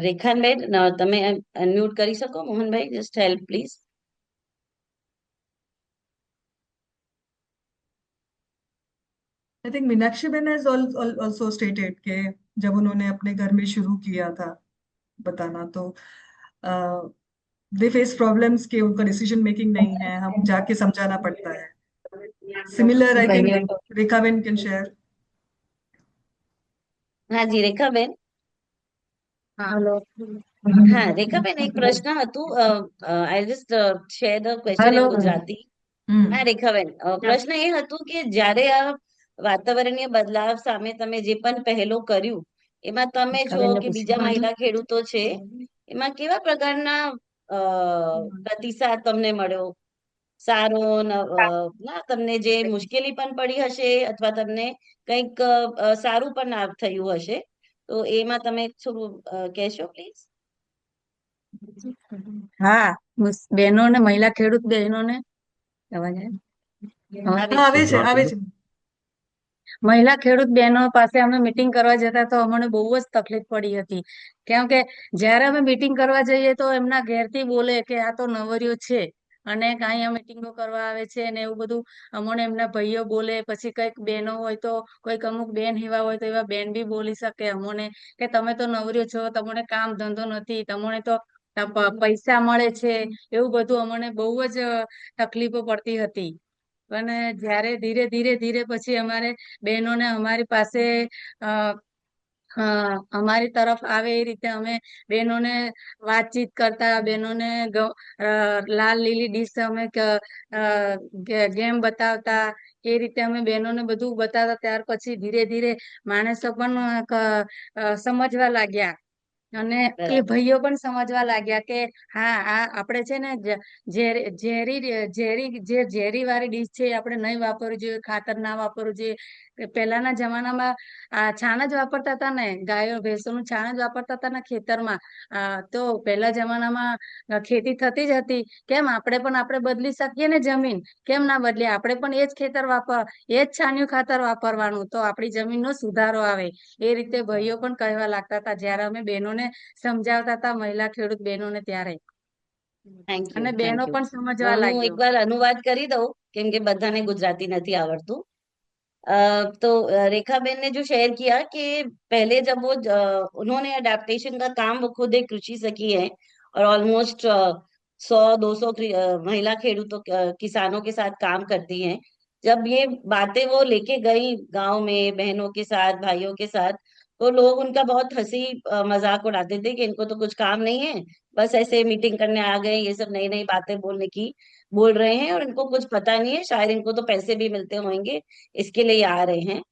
રેખાનબેન તમે અનમ્યુટ કરી શકો? Mohanbhai, just help please. I think Meenakshi Ben has also stated कि जब उन्होंने अपने घर में शुरू किया था बताना, तो दे फेस प्रॉब्लम्स कि उनका डिसीजन मेकिंग नहीं है, हम जाके समझाना पड़ता है. Similar I think Rekha Ben can share. હા જી રેખાબેન. હેલો હા રેખાબેન, એક પ્રશ્ન હતું. I just share the question in hello Gujarati. હા રેખાબેન, પ્રશ્ન એ હતું કે જ્યારે આ વાતાવરણીય બદલાવ સામે તમે જે પણ પહેલો કર્યું, એમાં તમે જો કે બીજા મહિલા ખેડૂતો છે, એમાં કેવા પ્રકારના પ્રતિસાદ તમને મળ્યો? સારો ના તમને જે મુશ્કેલી પણ પડી હશે અથવા તમને કંઈક સારું પણ થયું હશે, તો એમાં તમે થોડું કહેશો પ્લીઝ? હા, બહેનોને, મહિલા ખેડૂત બહેનોને અવાજ આવે? આવે हाँ છે. आवे छे, હા आवे બોલો. छे. મહિલા ખેડૂત બહેનો પાસે અમે મીટિંગ કરવા જતા તો અમને બહુ જ તકલીફ પડી હતી. કેમ કે જ્યારે અમે મીટિંગ કરવા જઈએ તો એમના ઘેરથી બોલે કે આ તો નવરીઓ છે અને કાંઈ મીટિંગો કરવા આવે છે ને એવું બધું અમને એમના ભાઈઓ બોલે. પછી કંઈક બહેનો હોય તો કોઈક અમુક બેન એવા હોય તો એવા બેન બી બોલી શકે અમને કે તમે તો નવરીઓ છો, તમને કામ ધંધો નથી, તમને તો પૈસા મળે છે, એવું બધું અમને બહુ જ તકલીફો પડતી હતી. પણ જ્યારે ધીરે ધીરે ધીરે પછી અમારે બહેનોને અમારી પાસે અ અમારી તરફ આવે એ રીતે અમે બહેનોને વાતચીત કરતા, બહેનોને લાલ લીલી ડીશ અમે ગેમ બતાવતા, એ રીતે અમે બહેનોને બધું બતાવતા. ત્યાર પછી ધીરે ધીરે માણસો પણ સમજવા લાગ્યા અને એ બરાબર. ભાઈઓ પણ સમજવા લાગ્યા કે હા, આ આપણે છે ને ઝેરી વાળી ડીશ છે, આપણે નહીં વાપરવી જોઈએ, ખાતર ના વાપરવું જોઈએ. પહેલાના જમાનામાં આ છાણ જ વાપરતા હતા ને, ગાયો ભેંસોનું છાણ જ વાપરતા હતા ને ખેતરમાં. તો પહેલા જમાનામાં ખેતી થતી જ હતી. કેમ આપણે બદલી શકીએ ને જમીન? કેમ ના બદલીએ? આપણે પણ એ જ એ જ છાણિયું ખાતર વાપરવાનું, તો આપણી જમીનનો સુધારો આવે. એ રીતે ભાઈઓ પણ કહેવા લાગતા હતા જ્યારે અમે બહેનોને સમજાવતા હતા, મહિલા ખેડૂત બહેનોને ત્યારે. થેન્ક યુ, અને થેન્ક બહેનો યુ. પણ સમજવા હું લાગ્યો. એકવાર અનુવાદ કરી દઉં, કેમ કે બધાને ગુજરાતી નથી આવડતું. तो रेखा बेन ने जो शेयर किया कि पहले जब वो उन्होंने अडेप्टेशन का काम वो खुद एक कृषि सखी है और ऑलमोस्ट 100-200 महिला खेडूतों किसानों के साथ काम करती हैं. जब ये बातें वो लेके गई गांव में बहनों के साथ, भाइयों के साथ, तो लोग उनका बहुत हंसी मजाक उड़ाते थे कि इनको तो कुछ काम नहीं है, बस ऐसे मीटिंग करने आ गए, ये सब नई नई बातें बोल रहे हैं और इनको कुछ पता नहीं है, शायद इनको तो पैसे भी मिलते होंगे इसके लिए आ रहे हैं.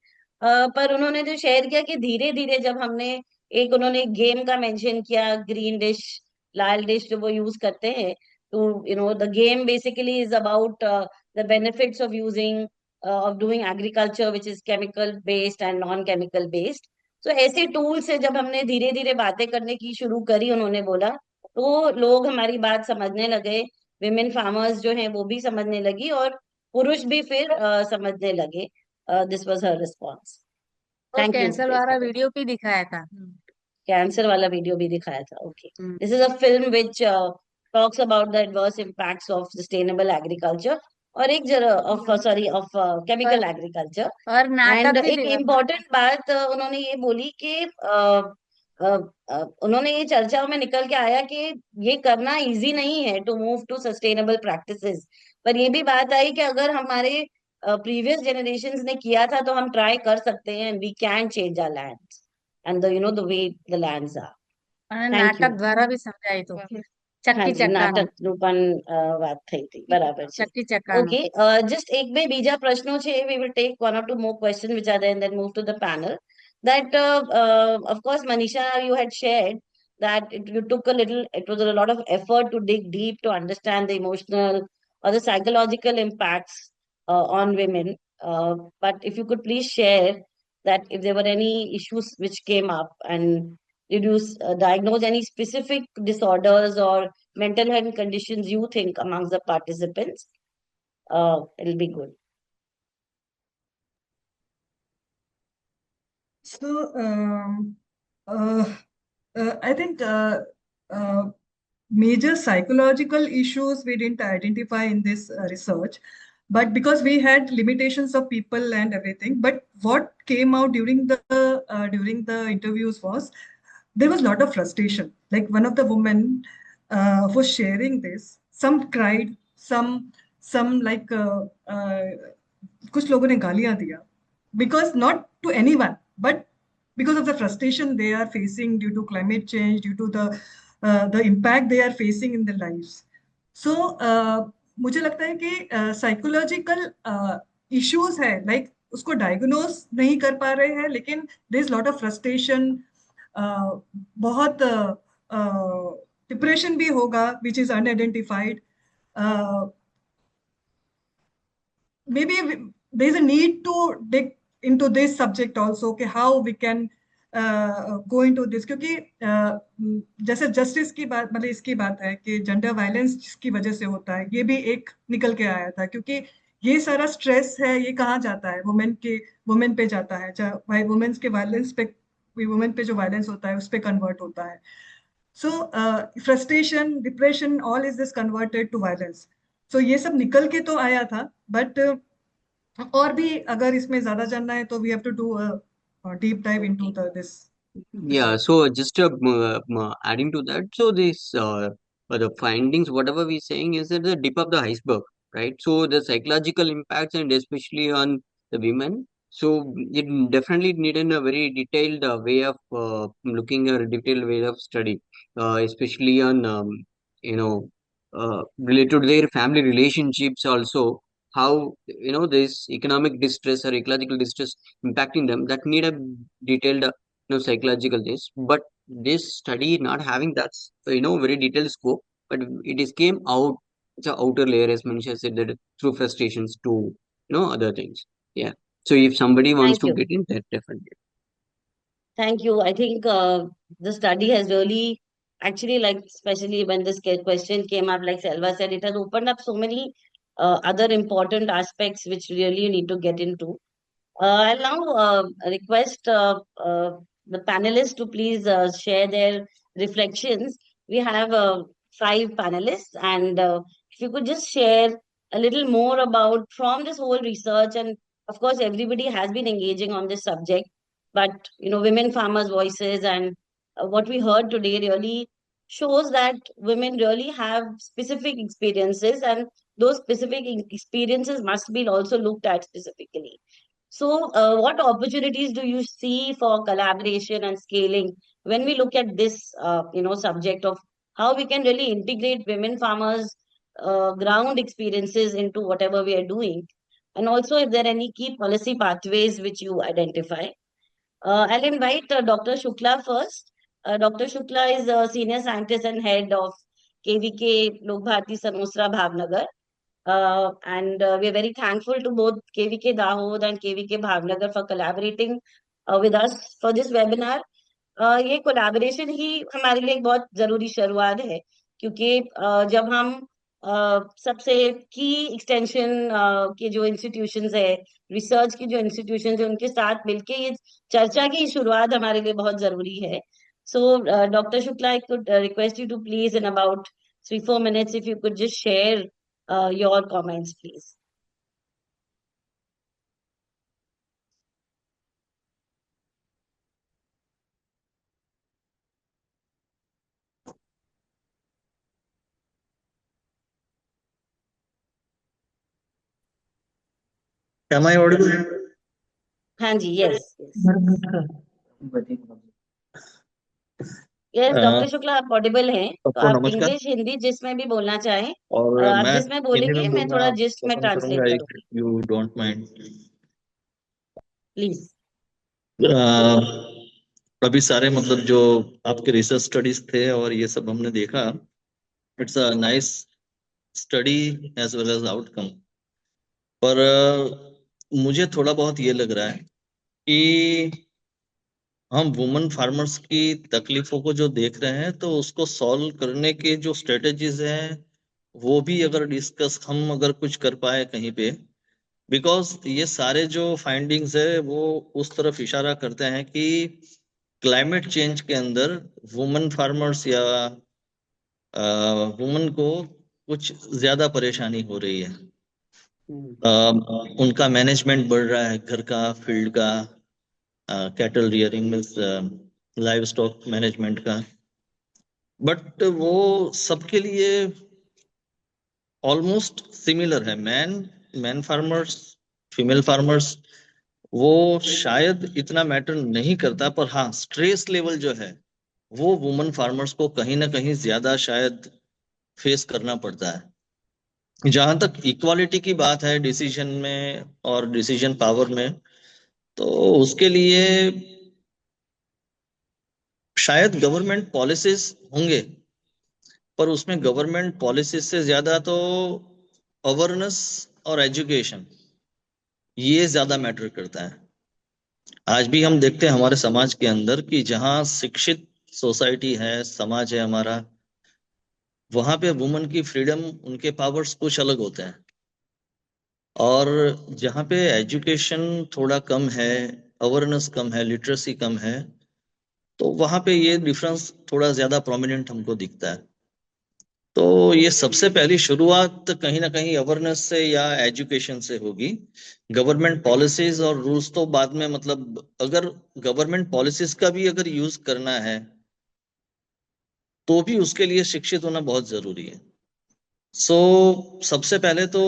पर उन्होंने जो शेयर किया कि धीरे धीरे जब उन्होंने एक गेम का मेंशन किया, ग्रीन डिश, लाल डिश जो वो यूज करते हैं, तो the game basically is about the benefits of using of doing agriculture which is chemical based and non chemical based. तो ऐसे टूल से जब हमने धीरे धीरे बातें करने की शुरू करी, उन्होंने बोला, तो लोग हमारी बात समझने लगे. विमेन फार्मर्स जो हैं वो भी समझने लगी और पुरुष भी फिर समझने लगे. This was her response. और थैंक यू कैंसर वाला रेखा. वीडियो भी दिखाया था. कैंसर वाला वीडियो भी दिखाया था. Okay, this is a film which talks about the adverse impacts of sustainable agriculture और एक जरा of sorry of chemical agriculture. और एंड नाटक भी एक इम्पोर्टेंट बात उन्होंने ये बोली कि उन्होंने ये चर्चाओं में निकल के आया कि ये करना इजी नहीं है to move to sustainable practices. पर ये भी बात आई कि अगर हमारे प्रीवियस जनरेशंस ने किया था तो हम ट्राई कर सकते हैं. We can change our lands and the way the lands are. અને Thank નાટક you. દ્વારા બી સમજાય તો हाँ ચક્કી जी, ચક્કાનું નાટકનું પણ વાત થઈ હતી, બરાબર છે. ચક્કી ચક્કાનું. Okay, just એક બે બીજા પ્રશ્નો છે. We will take one or two more questions which are there and then move to the panel. That of course, Manisha, you had shared that it was a lot of effort to dig deep to understand the emotional or the psychological impacts on women. But if you could please share that if there were any issues which came up, and did you diagnose any specific disorders or mental health conditions you think amongst the participants? It'll be good. So, uh, I think major psychological issues we didn't identify in this research, but because we had limitations of people and everything. But what came out during the interviews was there was a lot of frustration. Like one of the women was sharing this. Some cried, some like कुछ लोगों ने गालियां दिया because not to anyone, but because of the frustration they are facing due to climate change, due to the impact they are facing in their lives. So मुझे लगता है कि psychological issues है, लाइक उसको डायग्नोज नहीं कर पा रहे हैं, लेकिन there is lot of frustration, बहुत डिप्रेशन भी होगा which is unidentified. Maybe there is a need to dig into this subject also, okay, how we can go into this. क्योंकि जैसे जस्टिस की बात, मतलब इसकी बात है कि जेंडर वायलेंस जिसकी वजह से होता है, ये भी एक निकल के आया था. क्योंकि ये सारा स्ट्रेस है, ये कहाँ जाता है? वुमेन पे जाता है. चाहे वुमेन्स के वायलेंस पे, वुमेन पे जो वायलेंस होता है उस पे कन्वर्ट होता है. So frustration, depression, all is this converted to violence. So ये सब निकल के तो आया था, बट और भी अगर इसमें ज्यादा जानना है तो we have to do a deep dive into this. Yeah, so just adding to that, so the findings, whatever we're saying, is at the tip of the iceberg, right? So the psychological impacts, and especially on the women, so it definitely needed a very detailed way of looking at a detailed way of study, especially on you know related to their family relationships also, how this economic distress or ecological distress impacting them, that need a detailed psychological this. But this study not having that very detailed scope, but it is came out, it's a outer layer, as Manisha said, that through frustrations to other things. Yeah, so if somebody wants Thank to you. get in that, definitely. Thank you. I think the study has really, actually, like, especially when this question came up, like Selva said, it has opened up so many other important aspects which really you need to get into. I'll now request the panelists to please share their reflections. We have 5 panelists, and if you could just share a little more about from this whole research, and of course, everybody has been engaging on this subject, but women farmers' voices and what we heard today really shows that women really have specific experiences, and those specific experiences must be also looked at specifically. So, what opportunities do you see for collaboration and scaling when we look at this, subject of how we can really integrate women farmers' ground experiences into whatever we are doing, and also if there are any key policy pathways which you identify. I'll invite Dr. Shukla first. Dr. Shukla is a senior scientist and head of KVK Lok Bharti Sanosra Bhavnagar. And we are very thankful to both KVK Dahod and KVK Bhavnagar for collaborating with us for this webinar. ये collaboration ही हमारे लिए एक बहुत जरूरी शुरुआत है, क्योंकि जब हम सबसे की एक्सटेंशन के जो इंस्टीट्यूशंस है, रिसर्च की जो इंस्टीट्यूशंस है, उनके साथ मिलके ये चर्चा की शुरुआत हमारे लिए बहुत जरूरी है. So, Dr. Shukla, I could request you to please, in about 3-4 minutes, if you could just share your comments, please. Am I audible? Hanji, yes. Yes, doctor Shukla आप ऑडिबल हैं, तो सबको आप नमस्कार. इंग्लिश हिंदी जिसमें भी बोलना चाहें, और आप मैं जिसमें हिंदी बोलेंगे में मैं बोलना थोड़ा जिस्ट में पसंद ट्रांसलेट करूंगा, करूंगी, if you don't mind. Please. अभी सारे मतलब जो आपके रिसर्च स्टडीज थे और ये सब हमने देखा, it's a nice study as well as outcome. पर मुझे थोड़ा बहुत ये लग रहा है कि हम वुमेन फार्मर्स की तकलीफों को जो देख रहे हैं, तो उसको सॉल्व करने के जो स्ट्रेटेजीज हैं वो भी अगर डिस्कस हम अगर कुछ कर पाए कहीं पे, बिकॉज ये सारे जो फाइंडिंग्स है वो उस तरफ इशारा करते हैं कि क्लाइमेट चेंज के अंदर वुमेन फार्मर्स या वुमेन को कुछ ज्यादा परेशानी हो रही है। उनका मैनेजमेंट बढ़ रहा है, घर का, फील्ड का, कैटल रियरिंग में, लाइव स्टॉक मैनेजमेंट का, बट वो सबके लिए ऑलमोस्ट सिमिलर है। मैन फार्मर्स, फीमेल फार्मर्स, वो शायद इतना मैटर नहीं करता, पर हाँ स्ट्रेस लेवल जो है वो वुमेन फार्मर्स को कहीं ना कहीं ज्यादा शायद फेस करना पड़ता है। जहां तक इक्वालिटी की बात है डिसीजन में और डिसीजन पावर में, तो उसके लिए शायद गवर्नमेंट पॉलिसीज होंगे, पर उसमें गवर्नमेंट पॉलिसीज से ज्यादा तो अवेयरनेस और एजुकेशन, ये ज्यादा मैटर करता है। आज भी हम देखते हैं हमारे समाज के अंदर कि जहाँ शिक्षित सोसाइटी है, समाज है हमारा, वहां पे वुमेन की फ्रीडम, उनके पावर्स कुछ अलग होते हैं। और जहाँ पे एजुकेशन थोड़ा कम है, अवेयरनेस कम है, लिटरेसी कम है, तो वहां पे ये डिफरेंस थोड़ा ज्यादा प्रोमिनेंट हमको दिखता है। तो ये सबसे पहली शुरुआत कहीं ना कहीं अवेयरनेस से या एजुकेशन से होगी। गवर्नमेंट पॉलिसीज और रूल्स तो बाद में, मतलब अगर गवर्नमेंट पॉलिसीज का भी अगर यूज करना है तो भी उसके लिए शिक्षित होना बहुत जरूरी है। सो सबसे पहले तो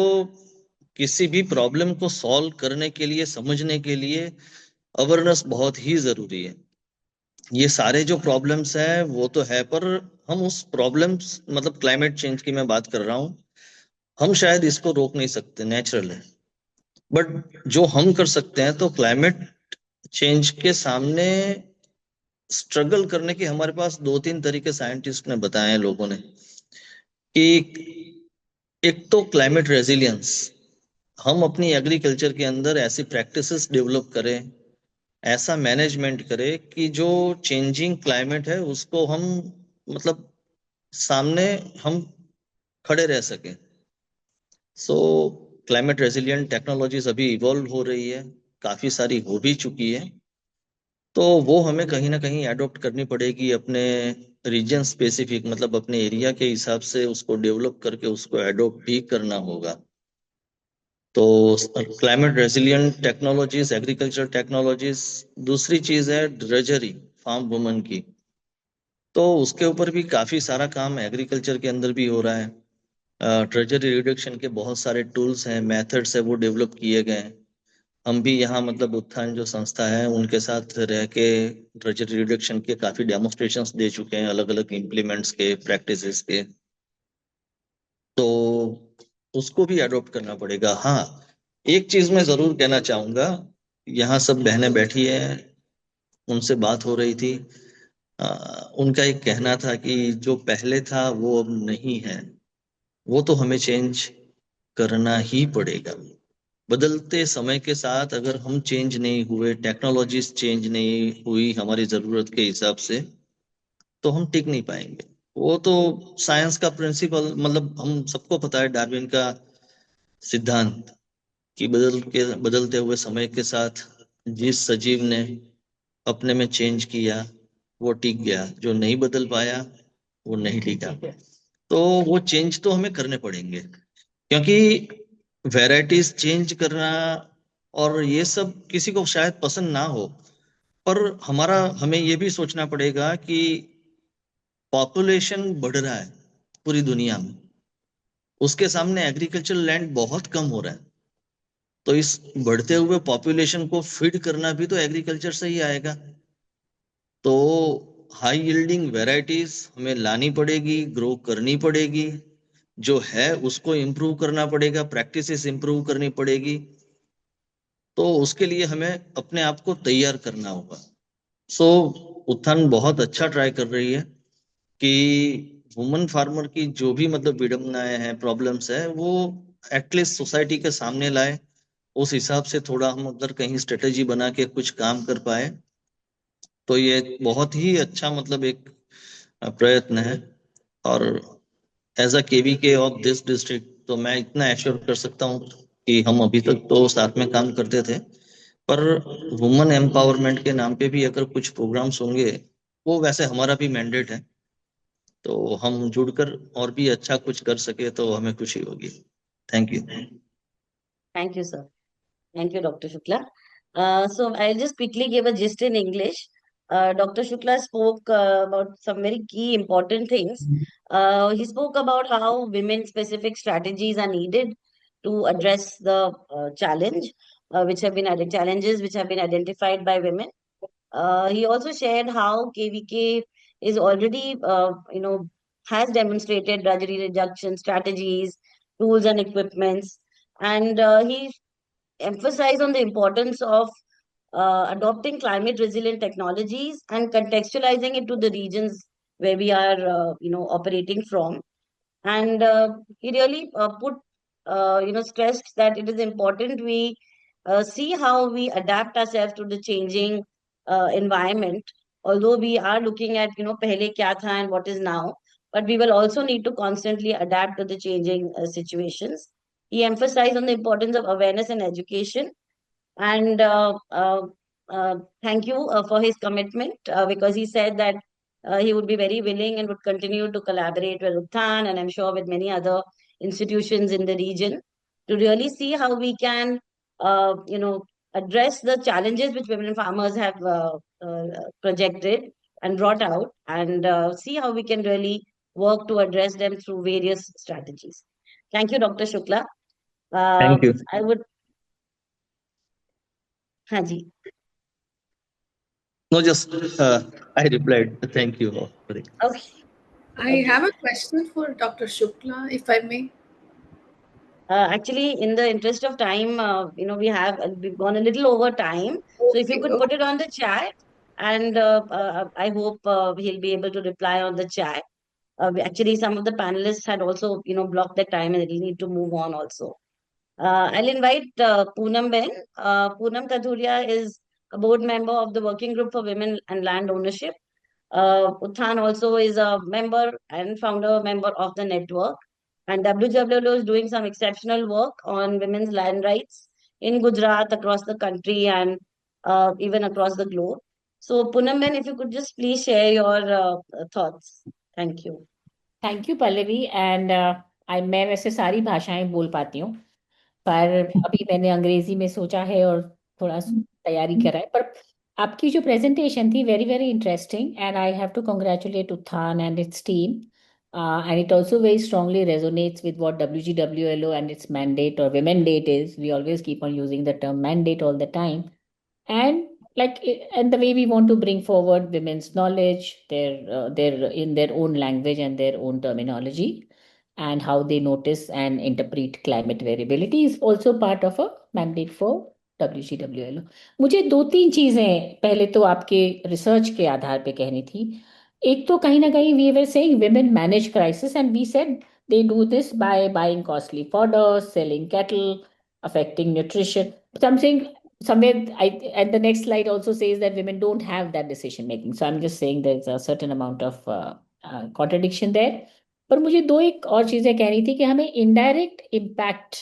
किसी भी प्रॉब्लम को सॉल्व करने के लिए, समझने के लिए अवेयरनेस बहुत ही जरूरी है। ये सारे जो प्रॉब्लम्स हैं वो तो है, पर हम उस प्रॉब्लम्स, मतलब क्लाइमेट चेंज की मैं बात कर रहा हूँ, हम शायद इसको रोक नहीं सकते, नेचुरल है। बट जो हम कर सकते हैं, तो क्लाइमेट चेंज के सामने स्ट्रगल करने के हमारे पास दो तीन तरीके साइंटिस्ट ने बताए हैं, लोगों ने, कि एक तो क्लाइमेट रेजिलियंस, हम अपनी एग्रीकल्चर के अंदर ऐसी प्रैक्टिसेस डेवलप करें, ऐसा मैनेजमेंट करें कि जो चेंजिंग क्लाइमेट है उसको हम, मतलब सामने हम खड़े रह सकें। सो क्लाइमेट रेजिलिएंट टेक्नोलॉजीज अभी इवॉल्व हो रही है, काफी सारी हो भी चुकी है, तो वो हमें कहीं ना कहीं एडॉप्ट करनी पड़ेगी अपने रीजन स्पेसिफिक, मतलब अपने एरिया के हिसाब से उसको डेवलप करके उसको एडॉप्ट भी करना होगा। तो climate resilient technologies, agriculture technologies. दूसरी चीज है ड्रेजरी, फार्म वुमन की, तो उसके ऊपर भी काफी सारा काम एग्रीकल्चर के अंदर भी हो रहा है। ट्रेजरी रिडक्शन के बहुत सारे टूल्स हैं, मेथड्स है, वो डेवलप किए गए हैं। हम भी यहाँ, मतलब उत्थान जो संस्था है उनके साथ रह के ट्रेजरी रिडक्शन के काफी डेमोन्स्ट्रेशंस दे चुके हैं, अलग अलग इम्प्लीमेंट्स के, प्रैक्टिसेस के। तो उसको भी अडॉप्ट करना पड़ेगा। हाँ, एक चीज मैं जरूर कहना चाहूंगा, यहाँ सब बहनें बैठी हैं, उनसे बात हो रही थी, उनका एक कहना था कि जो पहले था वो अब नहीं है, वो तो हमें चेंज करना ही पड़ेगा। बदलते समय के साथ अगर हम चेंज नहीं हुए, टेक्नोलॉजीज चेंज नहीं हुई हमारी जरूरत के हिसाब से, तो हम टिक नहीं पाएंगे। वो तो साइंस का प्रिंसिपल, मतलब हम सबको पता है, डार्विन का सिद्धांत, कि बदलते हुए समय के साथ जिस सजीव ने अपने में चेंज किया वो टिक गया, जो नहीं बदल पाया वो नहीं टिका। तो वो चेंज तो हमें करने पड़ेंगे, क्योंकि वैरायटीज चेंज करना और ये सब किसी को शायद पसंद ना हो, पर हमें ये भी सोचना पड़ेगा कि पॉपुलेशन बढ़ रहा है पूरी दुनिया में, उसके सामने एग्रीकल्चर लैंड बहुत कम हो रहा है। तो इस बढ़ते हुए पॉपुलेशन को फीड करना भी तो एग्रीकल्चर से ही आएगा। तो हाई यील्डिंग वैरायटीज हमें लानी पड़ेगी, ग्रो करनी पड़ेगी, जो है उसको इम्प्रूव करना पड़ेगा, प्रैक्टिसेस इम्प्रूव करनी पड़ेगी। तो उसके लिए हमें अपने आप को तैयार करना होगा। सो उत्थान बहुत अच्छा ट्राई कर रही है कि वुमन फार्मर की जो भी, मतलब विडंबनाएं हैं, प्रॉब्लम्स है, वो एटलीस्ट सोसाइटी के सामने लाए। उस हिसाब से थोड़ा हम अगर कहीं स्ट्रेटेजी बना के कुछ काम कर पाए, तो ये बहुत ही अच्छा, मतलब एक प्रयत्न है। और as a KVK of this district, तो मैं इतना एश्योर कर सकता हूँ कि हम अभी तक तो साथ में काम करते थे, पर वुमेन एम्पावरमेंट के नाम पे भी अगर कुछ प्रोग्राम्स होंगे, वो वैसे हमारा भी मैंडेट है, तो हम जुड़कर और भी अच्छा कुछ कर सके तो हमें खुशी होगी। Thank you. Thank you, sir. Thank you, Dr. Shukla. So I'll just quickly give a gist in English. Dr. Shukla spoke about some very key important things. He spoke about how women-specific strategies are needed to address the challenges which have been identified by women. He also shared how KVK is already, has demonstrated drudgery reduction strategies, tools, and equipments, and he emphasize on the importance of adopting climate resilient technologies and contextualizing it to the regions where we are operating from. And he really stressed that it is important we see how we adapt ourselves to the changing environment, although we are looking at pehle kya tha and what is now, but we will also need to constantly adapt to the changing situations. He emphasized on the importance of awareness and education, and thank you for his commitment, because he said that he would be very willing and would continue to collaborate with Utthan, and I'm sure with many other institutions in the region, to really see how we can, address the challenges which women farmers have projected and brought out, and see how we can really work to address them through various strategies. Thank you, Dr. Shukla. Thank you. I would, Haji. No, just I replied. Thank you. Okay. I have a question for Dr. Shukla, if I may. Actually, in the interest of time, we've gone a little over time. So if you could put it on the chat, and I hope he'll be able to reply on the chat. Actually, some of the panelists had also, blocked the time, and we need to move on also. I'll invite Poonam Ben. Poonam Kathuria is a board member of the Working Group for Women and Land Ownership. Utthan also is a member and founder member of the network. And WWLO is doing some exceptional work on women's land rights in Gujarat, across the country, and even across the globe. So, Poonam Ben, if you could just please share your thoughts. Thank you. Thank you Pallavi and मैं वैसे सारी भाषाएं बोल पाती हूँ, पर अभी मैंने अंग्रेजी में सोचा है और थोड़ा तैयारी करा है। पर आपकी जो प्रेजेंटेशन थी very very interesting, and I have to congratulate Utthan and its team, and it also very strongly resonates with what WGWLO and its mandate or women date is. We always keep on using the term mandate all the time, and and the way we want to bring forward women's knowledge, their in their own language and their own terminology, and how they notice and interpret climate variability is also part of a mandate for WGWLO. मुझे दो तीन चीजें पहले तो आपके research के आधार पे कहनी थी। एक तो कहीं ना कहीं we were saying women manage crisis, and we said they do this by buying costly fodder, selling cattle, affecting nutrition. Something somewhere and the next slide also says that women don't have that decision making. So I'm just saying there's a certain amount of contradiction there. पर मुझे दो एक और चीजें कहनी थी कि हमें इनडायरेक्ट इम्पैक्ट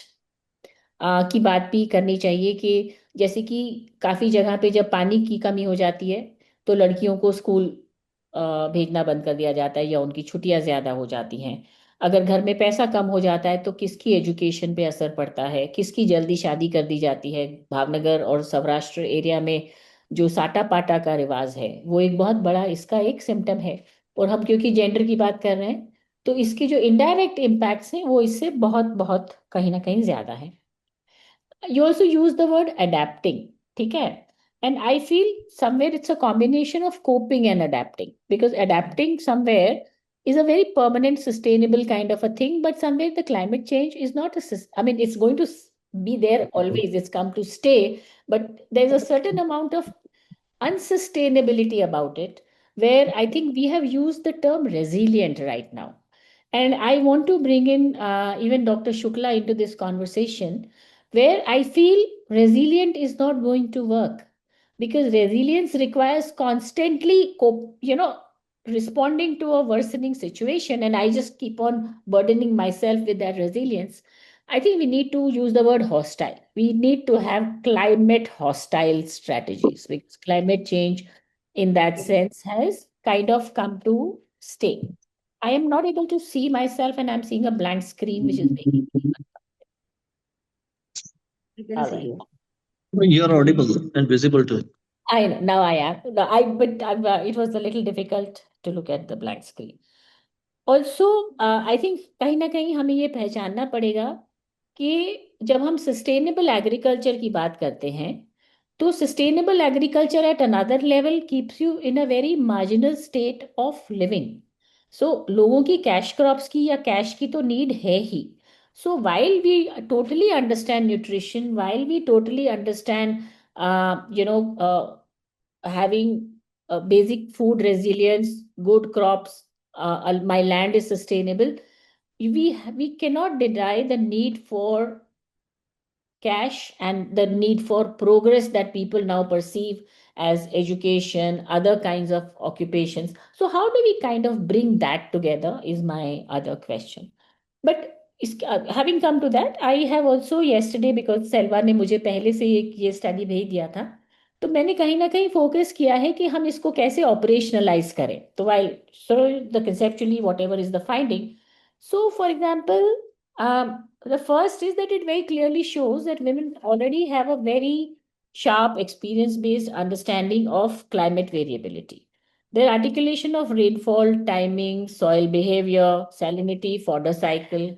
की बात भी करनी चाहिए, कि जैसे कि काफी जगह पे जब पानी की कमी हो जाती है तो लड़कियों को स्कूल भेजना बंद कर दिया जाता है या उनकी छुट्टियां ज्यादा हो जाती हैं। अगर घर में पैसा कम हो जाता है तो किसकी एजुकेशन पे असर पड़ता है, किसकी जल्दी शादी कर दी जाती है। भावनगर और सौराष्ट्र एरिया में जो साटा पाटा का रिवाज है वो एक बहुत बड़ा इसका एक सिम्टम है, और हम क्योंकि जेंडर की बात कर रहे हैं तो इसके जो इनडायरेक्ट इम्पैक्ट्स हैं वो इससे बहुत बहुत कहीं ना कहीं ज्यादा है। You also use the word adapting, ठीक है, and I feel somewhere it's a combination of coping and adapting, because adapting somewhere is a very permanent sustainable kind of a thing, but somewhere the climate change is not I mean it's going to be there always, it's come to stay, but there's a certain amount of unsustainability about it, where I think we have used the term resilient right now. And I want to bring in even Dr. Shukla into this conversation, where I feel resilient is not going to work, because resilience requires constantly, responding to a worsening situation. And I just keep on burdening myself with that resilience. I think we need to use the word hostile. We need to have climate hostile strategies because climate change, in that sense, has kind of come to stay. I am not able to see myself and I'm seeing a blank screen, which is making me. We can All see right. you. You are audible and visible too. I know, now I am. But it was a little difficult to look at the blank screen. Also I think कहीं ना कहीं हमें ये पहचानना पड़ेगा कि जब हम सस्टेनेबल एग्रीकल्चर की बात करते हैं तो sustainable agriculture at another level keeps you in a very marginal state of living so लोगों की कैश क्रॉप्स की या कैश की तो नीड है ही so while we totally understand nutrition while we totally understand you know having basic food resilience, good crops, my land is sustainable. We cannot deny the need for cash and the need for progress that people now perceive as education, other kinds of occupations. So, how do we kind of bring that together? Is my other question. But having come to that, I have also yesterday, because Selva ने मुझे पहले से ये study भेज दिया था, तो मैंने कहीं ना कहीं फोकस किया है कि हम इसको कैसे ऑपरेशनलाइज करें. तो while so the conceptually whatever is the finding, so for example, the first is that it very clearly shows that women already have a very sharp experience-based understanding of climate variability. Their articulation of rainfall, timing, soil behavior, salinity, fodder cycle,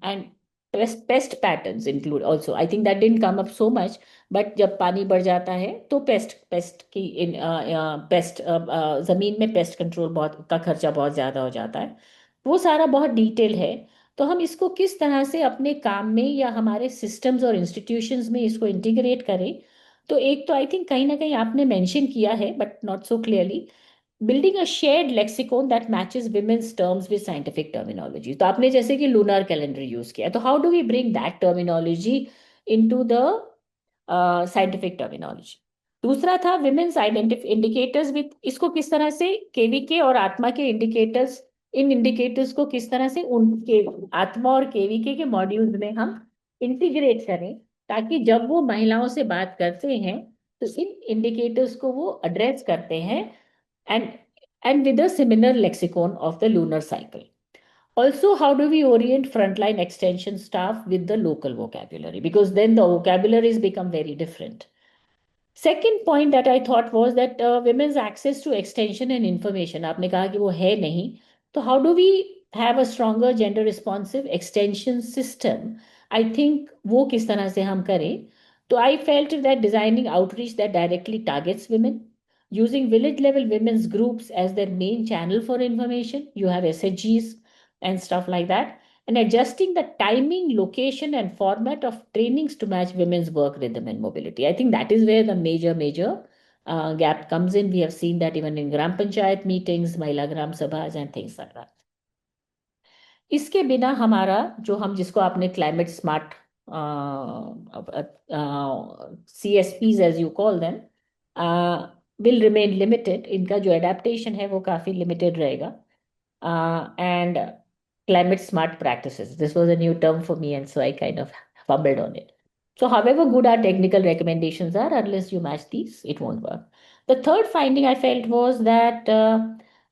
and pest patterns include also. I think that didn't come up so much, but जब पानी बढ़ जाता है तो paste की paste जमीन में pest control बहुत का खर्चा बहुत ज्यादा हो जाता है. वो सारा बहुत डिटेल है. तो हम इसको किस तरह से अपने काम में या हमारे सिस्टम्स और इंस्टीट्यूशंस में इसको इंटीग्रेट करें. तो एक तो आई थिंक कहीं ना कहीं आपने मेंशन किया है but not so clearly, building a shared lexicon that matches women's terms with scientific terminology. तो आपने जैसे कि lunar calendar use किया, तो how do we bring that terminology into the scientific terminology? दूसरा था women's indicators with, इसको किस तरह से केवीके और आत्मा के indicators, इन indicators को किस तरह से उनके आत्मा और केवीके के मॉड्यूल्स में हम इंटीग्रेट करें ताकि जब वो महिलाओं से बात करते हैं तो इन इंडिकेटर्स को वो एड्रेस करते हैं and with a similar lexicon of the lunar cycle. Also, how do we orient frontline extension staff with the local vocabulary? Because then the vocabularies become very different. Second point that I thought was that women's access to extension and information. आपने कहा कि वो है नहीं, तो how do we have a stronger gender responsive extension system? I think वो किस तरह से हम करें? तो I felt that designing outreach that directly targets women, using village level women's groups as their main channel for information. You have SHGs and stuff like that. And adjusting the timing, location, and format of trainings to match women's work rhythm and mobility. I think that is where the major gap comes in. We have seen that even in Gram Panchayat meetings, Mahila Gram Sabhas, and things like that. इसके बिना हमारा जो हम जिसको आपने climate smart CSPs as you call them will remain limited. इनका जो adaptation है वो काफी limited रहेगा. And climate smart practices. This was a new term for me, and so I kind of fumbled on it. So, however good our technical recommendations are, unless you match these, it won't work. The third finding I felt was that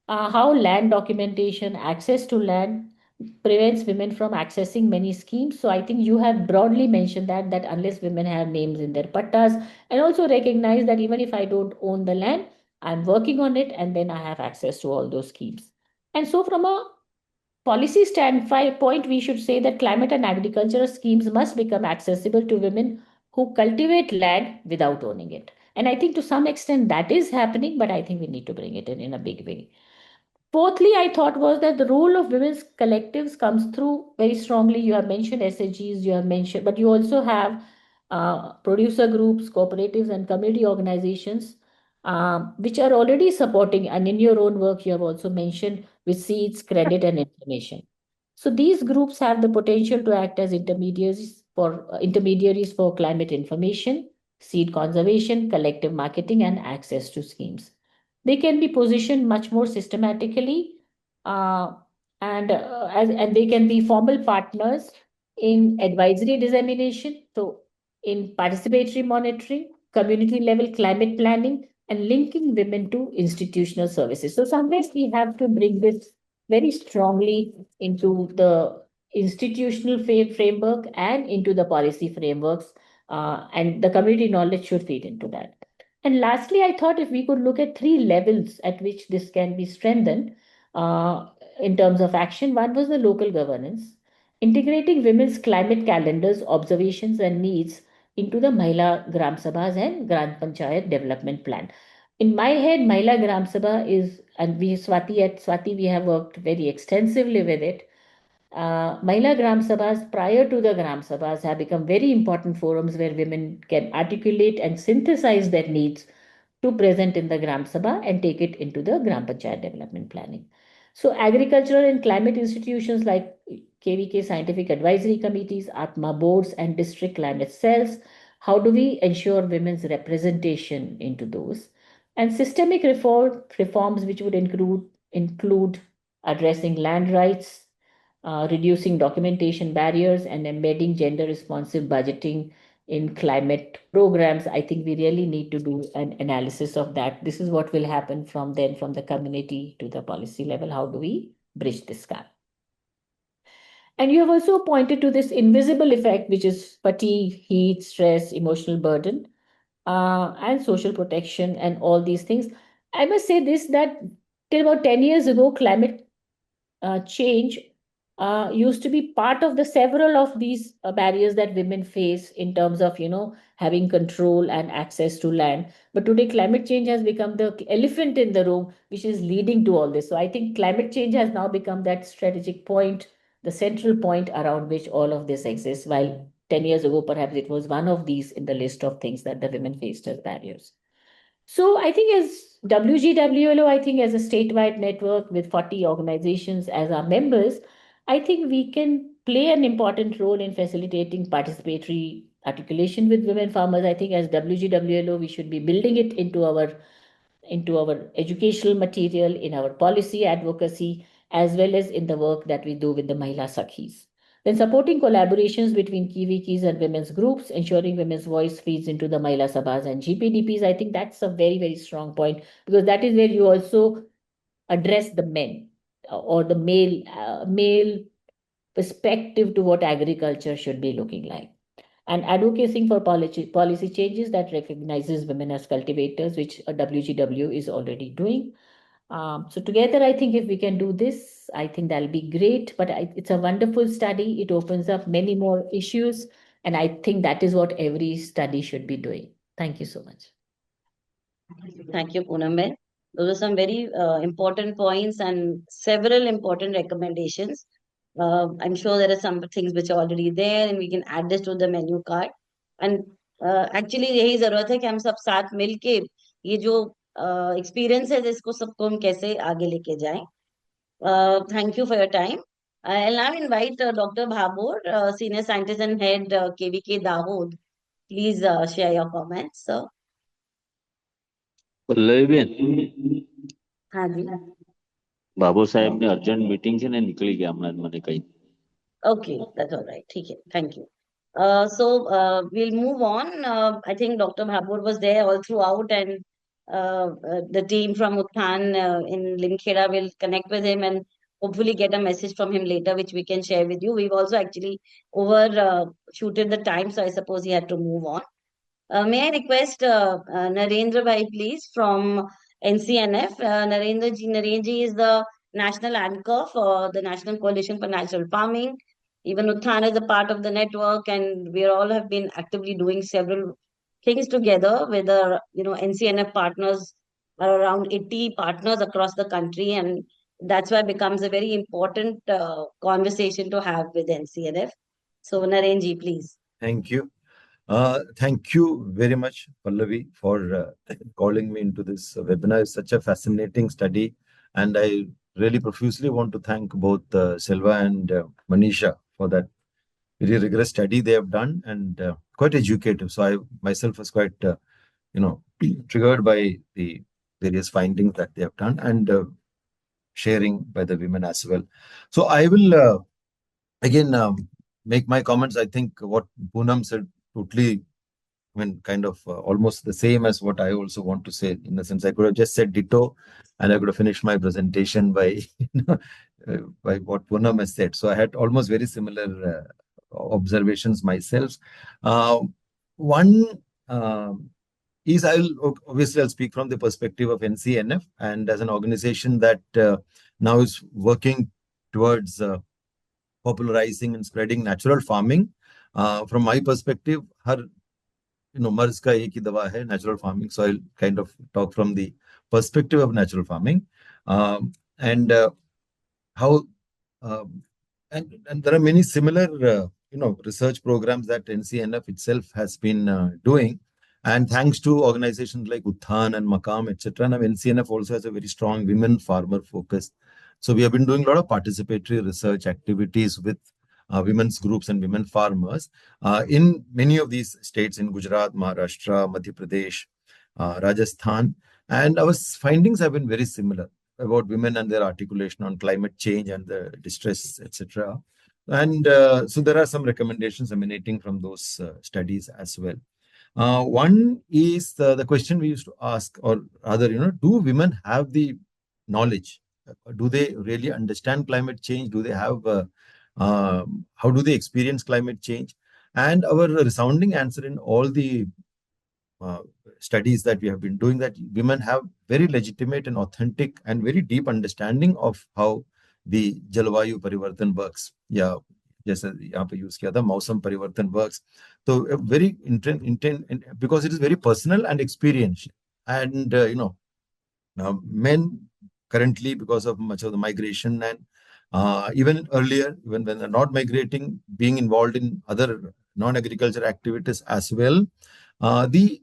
how land documentation, access to land, prevents women from accessing many schemes. So I think you have broadly mentioned that unless women have names in their pattas, and also recognize that even if I don't own the land, I'm working on it, and then I have access to all those schemes. And so from a policy standpoint, we should say that climate and agricultural schemes must become accessible to women who cultivate land without owning it. And I think to some extent that is happening, but I think we need to bring it in a big way. Fourthly, I thought was that the role of women's collectives comes through very strongly. You have mentioned SHGs, you have mentioned, but you also have producer groups, cooperatives, and community organizations which are already supporting. And in your own work, you have also mentioned with seeds, credit, and information. So these groups have the potential to act as intermediaries for climate information, seed conservation, collective marketing, and access to schemes. They can be positioned much more systematically, and they can be formal partners in advisory dissemination, so in participatory monitoring, community level climate planning, and linking women to institutional services. So somewhere we have to bring this very strongly into the institutional framework and into the policy frameworks, and the community knowledge should feed into that. And lastly, I thought if we could look at three levels at which this can be strengthened in terms of action. One was the local governance, integrating women's climate calendars, observations, and needs into the Mahila Gram Sabhas and Gram Panchayat development plan. In my head, Mahila Gram Sabha is, and we at Swati, we have worked very extensively with it. Mahila Gram Sabhas prior to the Gram Sabhas have become very important forums where women can articulate and synthesize their needs to present in the Gram Sabha and take it into the Gram Panchayat development planning. So agricultural and climate institutions like KVK scientific advisory committees, Atma boards and district climate cells, how do we ensure women's representation into those? And systemic reforms which would include addressing land rights, reducing documentation barriers, and embedding gender responsive budgeting in climate programs. I think we really need to do an analysis of that. This is what will happen from then, from the community to the policy level. How do we bridge this gap? And you have also pointed to this invisible effect, which is fatigue, heat, stress, emotional burden, and social protection, and all these things. I must say this, that till about 10 years ago, climate change used to be part of the several of these barriers that women face in terms of, having control and access to land. But today, climate change has become the elephant in the room, which is leading to all this. So I think climate change has now become that strategic point, the central point around which all of this exists, while 10 years ago, perhaps it was one of these in the list of things that the women faced as barriers. So I think as WGWLO, I think as a statewide network with 40 organizations as our members, I think we can play an important role in facilitating participatory articulation with women farmers. I think as WGWLO, we should be building it into our educational material, in our policy advocacy, as well as in the work that we do with the Mahila Sakhis. Then supporting collaborations between KVKs and women's groups, ensuring women's voice feeds into the Mahila Sabhas and GPDPs. I think that's a very, very strong point, because that is where you also address the men or the male perspective to what agriculture should be looking like. And advocating for policy changes that recognizes women as cultivators, which WGW is already doing. So together, I think if we can do this, I think that'll be great. But it's a wonderful study. It opens up many more issues. And I think that is what every study should be doing. Thank you so much. Thank you, Poonam. Those are some very important points and several important recommendations. I'm sure there are some things which are already there and we can add this to the menu card. And actually यही जरूरत है कि हम सब साथ मिलके ये जो experience है जिसको सबको हम कैसे आगे लेके जाएं. Thank you for your time. I'll now invite Dr. Bhabur, Senior Scientist and Head KVK Dahod. Please share your comments, sir. हाँ जी. बाबू साहेब ने अर्जेंट मीटिंग છે ને નીકળી ગયા હમણાં મને કહી. Okay, that's all right. ठीक है, thank you. So we'll move on. I think Dr. Bhabur was there all throughout, and the team from Utthan in Limkheda will connect with him and hopefully get a message from him later, which we can share with you. We've also actually shooted the time, so I suppose he had to move on. May I request Narendra Bhai, please, from NCNF. Narendra ji is the national anchor for the National Coalition for Natural Farming. Even Utthan is a part of the network, and we all have been actively doing several things together with the NCNF partners. Are around 80 partners across the country, and that's why it becomes a very important conversation to have with NCNF. So Narendra ji, please. Thank you. Thank you very much, Pallavi, for calling me into this webinar. It's such a fascinating study, and I really profusely want to thank both Selva and Manisha for that very rigorous study they have done, and quite educative. So I myself was quite, triggered by the various findings that they have done, and sharing by the women as well. So I will again make my comments. I think what Poonam said totally, I mean, kind of almost the same as what I also want to say. In the sense, I could have just said ditto, and I could have finished my presentation by, by what Poonam has said. So I had almost very similar observations myself. One is I'll speak from the perspective of NCNF, and as an organization that now is working towards popularizing and spreading natural farming. From my perspective, मर्ज का एक ही दवा है, natural farming. So I'll kind of talk from the perspective of natural farming, and how and there are many similar research programs that NCNF itself has been doing, and thanks to organizations like Utthan and Maqam, etc. Now NCNF also has a very strong women farmer focus. So we have been doing a lot of participatory research activities with women's groups and women farmers in many of these states in Gujarat, Maharashtra, Madhya Pradesh, Rajasthan. And our findings have been very similar about women and their articulation on climate change and the distress, etc. And so there are some recommendations emanating from those studies as well. One is the question we used to ask, or rather, do women have the knowledge? Do they really understand climate change? Do they have how do they experience climate change? And our resounding answer in all the studies that we have been doing, that women have very legitimate and authentic and very deep understanding of how the Jalvayu Parivartan works. Yeah, जैसे यहाँ पे use किया था मौसम परिवर्तन works. So very because it is very personal and experiential. And men currently, because of much of the migration and even earlier, even when they're not migrating, being involved in other non-agriculture activities as well, the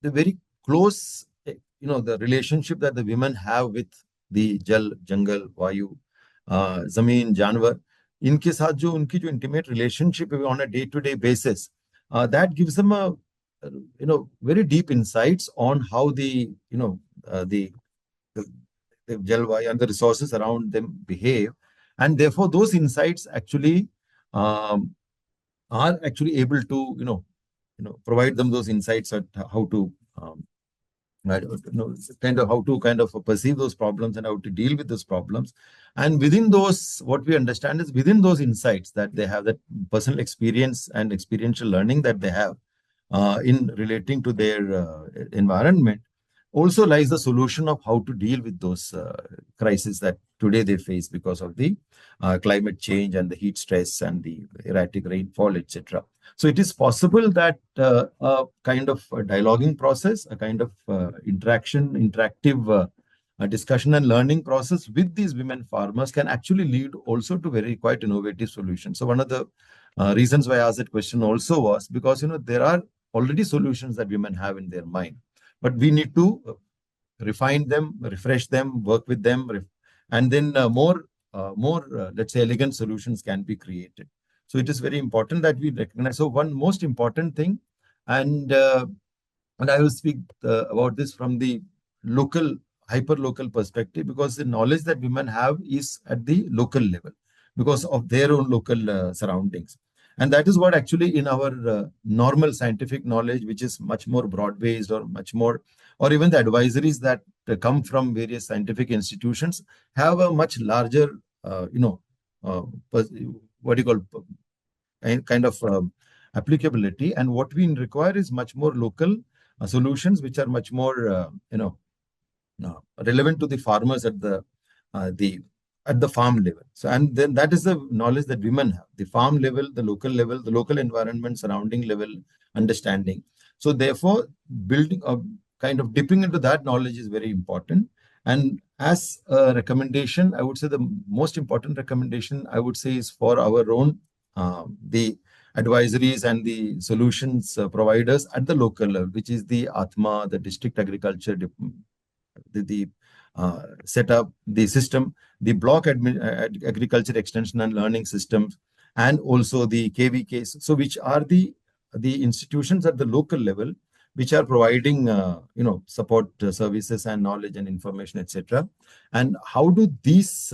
very close, the relationship that the women have with the jal, jungle, vayu, zameen, janwar, इनके साथ जो उनकी जो intimate relationship on a day-to-day basis, that gives them a very deep insights on how the Jalvayu and the resources around them behave, and therefore those insights actually are actually able to provide them those insights at how to kind of perceive those problems and how to deal with those problems. And within those, what we understand is within those insights that they have, that personal experience and experiential learning that they have in relating to their environment, also lies the solution of how to deal with those crises that today they face because of the climate change and the heat stress and the erratic rainfall, etc. So it is possible that a kind of a dialoguing process, a kind of interactive discussion and learning process with these women farmers can actually lead also to very quite innovative solutions. So one of the reasons why I asked that question also was because there are already solutions that women have in their mind, but we need to refine them, refresh them, work with them, and then more let's say elegant solutions can be created. So it is very important that we recognize. So one most important thing, and I will speak about this from the local, hyper-local perspective, because the knowledge that women have is at the local level because of their own local surroundings. And that is what actually in our normal scientific knowledge, which is much more broad-based or much more, or even the advisories that come from various scientific institutions have a much larger, what do you call, kind of applicability. And what we require is much more local solutions, which are much more, relevant to the farmers at the farm level. So, and then that is the knowledge that women have, the farm level, the local environment, surrounding level understanding. So therefore, building a kind of dipping into that knowledge is very important. And as a recommendation, I would say the most important recommendation I would say is for our own, the advisories and the solutions providers at the local level, which is the Atma, the district agriculture, the setup, the system, the block agriculture extension and learning systems, and also the KVKs. So which are the institutions at the local level which are providing support services and knowledge and information, etc. And how do these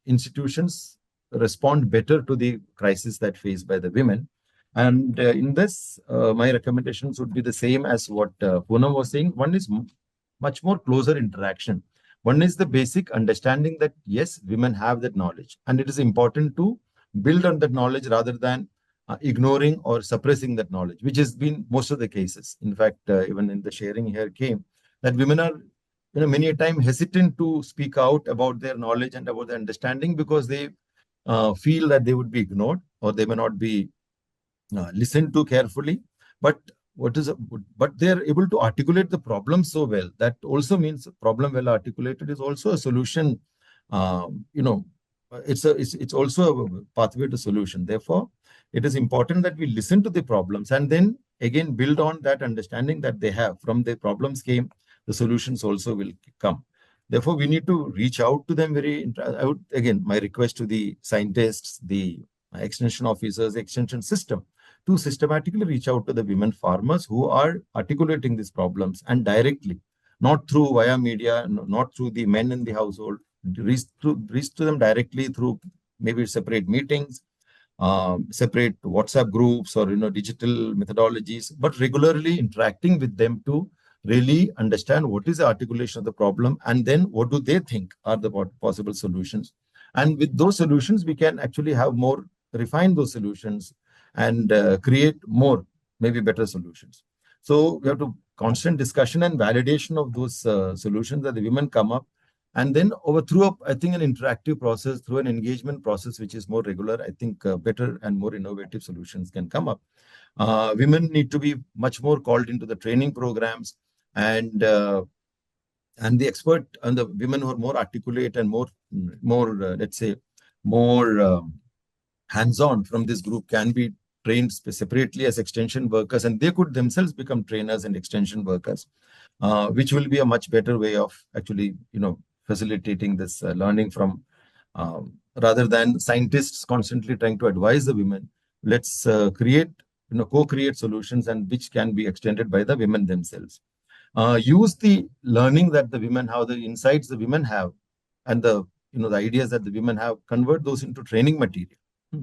institutions respond better to the crisis that faced by the women. And in this, my recommendations would be the same as what Poonam was saying. One is much more closer interaction. One is the basic understanding that yes, women have that knowledge, and it is important to build on that knowledge rather than ignoring or suppressing that knowledge, which has been most of the cases. In fact, even in the sharing here came that women are, many a time hesitant to speak out about their knowledge and about their understanding because they feel that they would be ignored or they may not be listened to carefully. But but they are able to articulate the problem so well. That also means problem well articulated is also a solution. It's also a pathway to solution. Therefore, it is important that we listen to the problems and then again build on that understanding that they have. From the problems came, the solutions also will come. Therefore, we need to reach out to them I would, again, my request to the scientists, the extension officers, the extension system, to systematically reach out to the women farmers who are articulating these problems and directly, not through via media, not through the men in the household, reach to them directly through maybe separate meetings, separate WhatsApp groups or digital methodologies, but regularly interacting with them to really understand what is the articulation of the problem and then what do they think are the possible solutions. And with those solutions, we can actually have more, refine those solutions and create more, maybe better solutions. So we have to constant discussion and validation of those solutions that the women come up. And then through, I think, an interactive process, through an engagement process, which is more regular, I think better and more innovative solutions can come up. Women need to be much more called into the training programs, and the expert and the women who are more articulate and more let's say, more hands-on from this group can be trained separately as extension workers, and they could themselves become trainers and extension workers, which will be a much better way of actually, facilitating this learning from, rather than scientists constantly trying to advise the women. Let's co-create solutions and which can be extended by the women themselves. Use the learning that the women have, the insights the women have, and the ideas that the women have, convert those into training material.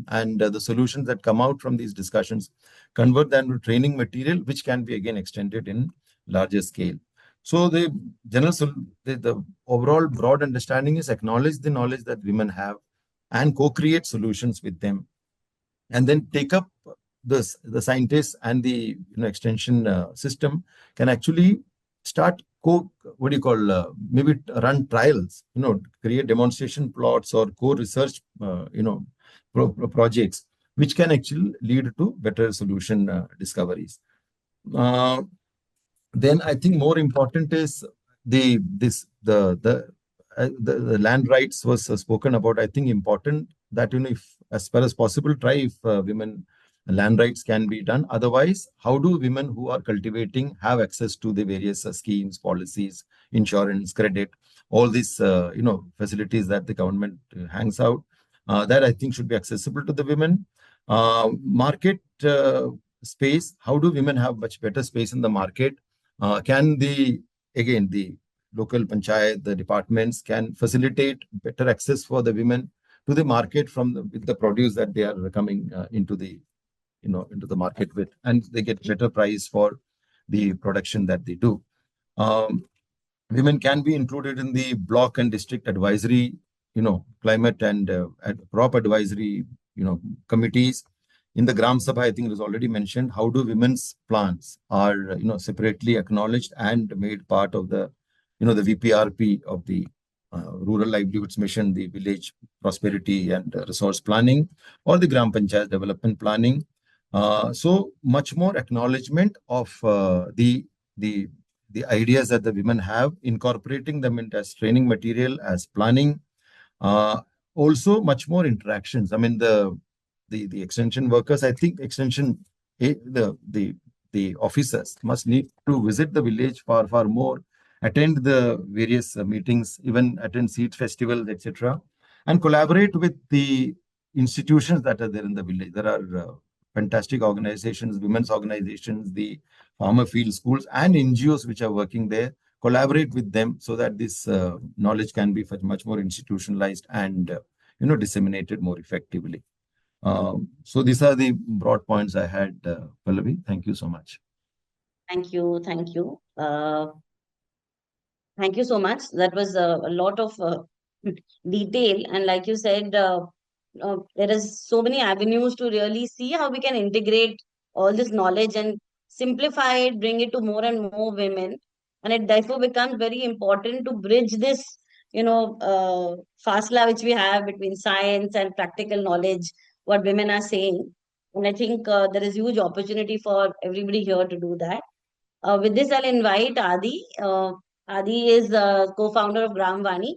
And the solutions that come out from these discussions, convert them to training material, which can be again extended in larger scale. So the overall broad understanding is acknowledge the knowledge that women have and co-create solutions with them, and then take up the scientists and the extension system can actually start maybe run trials, create demonstration plots or co-research, projects, which can actually lead to better solution discoveries. Then I think more important is the land rights was spoken about. I think important that if as far as possible try if women land rights can be done. Otherwise, how do women who are cultivating have access to the various schemes, policies, insurance, credit, all these facilities that the government hangs out? That I think should be accessible to the women. Market space, how do women have much better space in the market? Can the local panchayat, the departments can facilitate better access for the women to the market with the produce that they are coming into the market with, and they get better price for the production that they do. Women can be included in the block and district advisory, climate and crop advisory, committees. In the Gram Sabha, I think it was already mentioned, how do women's plans are, separately acknowledged and made part of the, the VPRP of the Rural Livelihoods Mission, the Village Prosperity and Resource Planning, or the Gram Panchayat Development Planning. So much more acknowledgement of the ideas that the women have, incorporating them into as training material, as planning. Also, much more interactions. I mean, the extension workers, I think the officers must need to visit the village far more, attend the various meetings, even attend seed festivals, etc., and collaborate with the institutions that are there in the village. There are fantastic organizations, women's organizations, the farmer field schools, and NGOs which are working there. Collaborate with them so that this knowledge can be much more institutionalized and disseminated more effectively. So these are the broad points I had, Pallavi. Thank you so much. Thank you. Thank you. Thank you so much. That was a lot of detail. And like you said, there is so many avenues to really see how we can integrate all this knowledge and simplify it, bring it to more and more women. And it therefore becomes very important to bridge this, fasla which we have between science and practical knowledge, what women are saying. And I think there is huge opportunity for everybody here to do that. With this, I'll invite Adi. Adi is co-founder of Gramvani,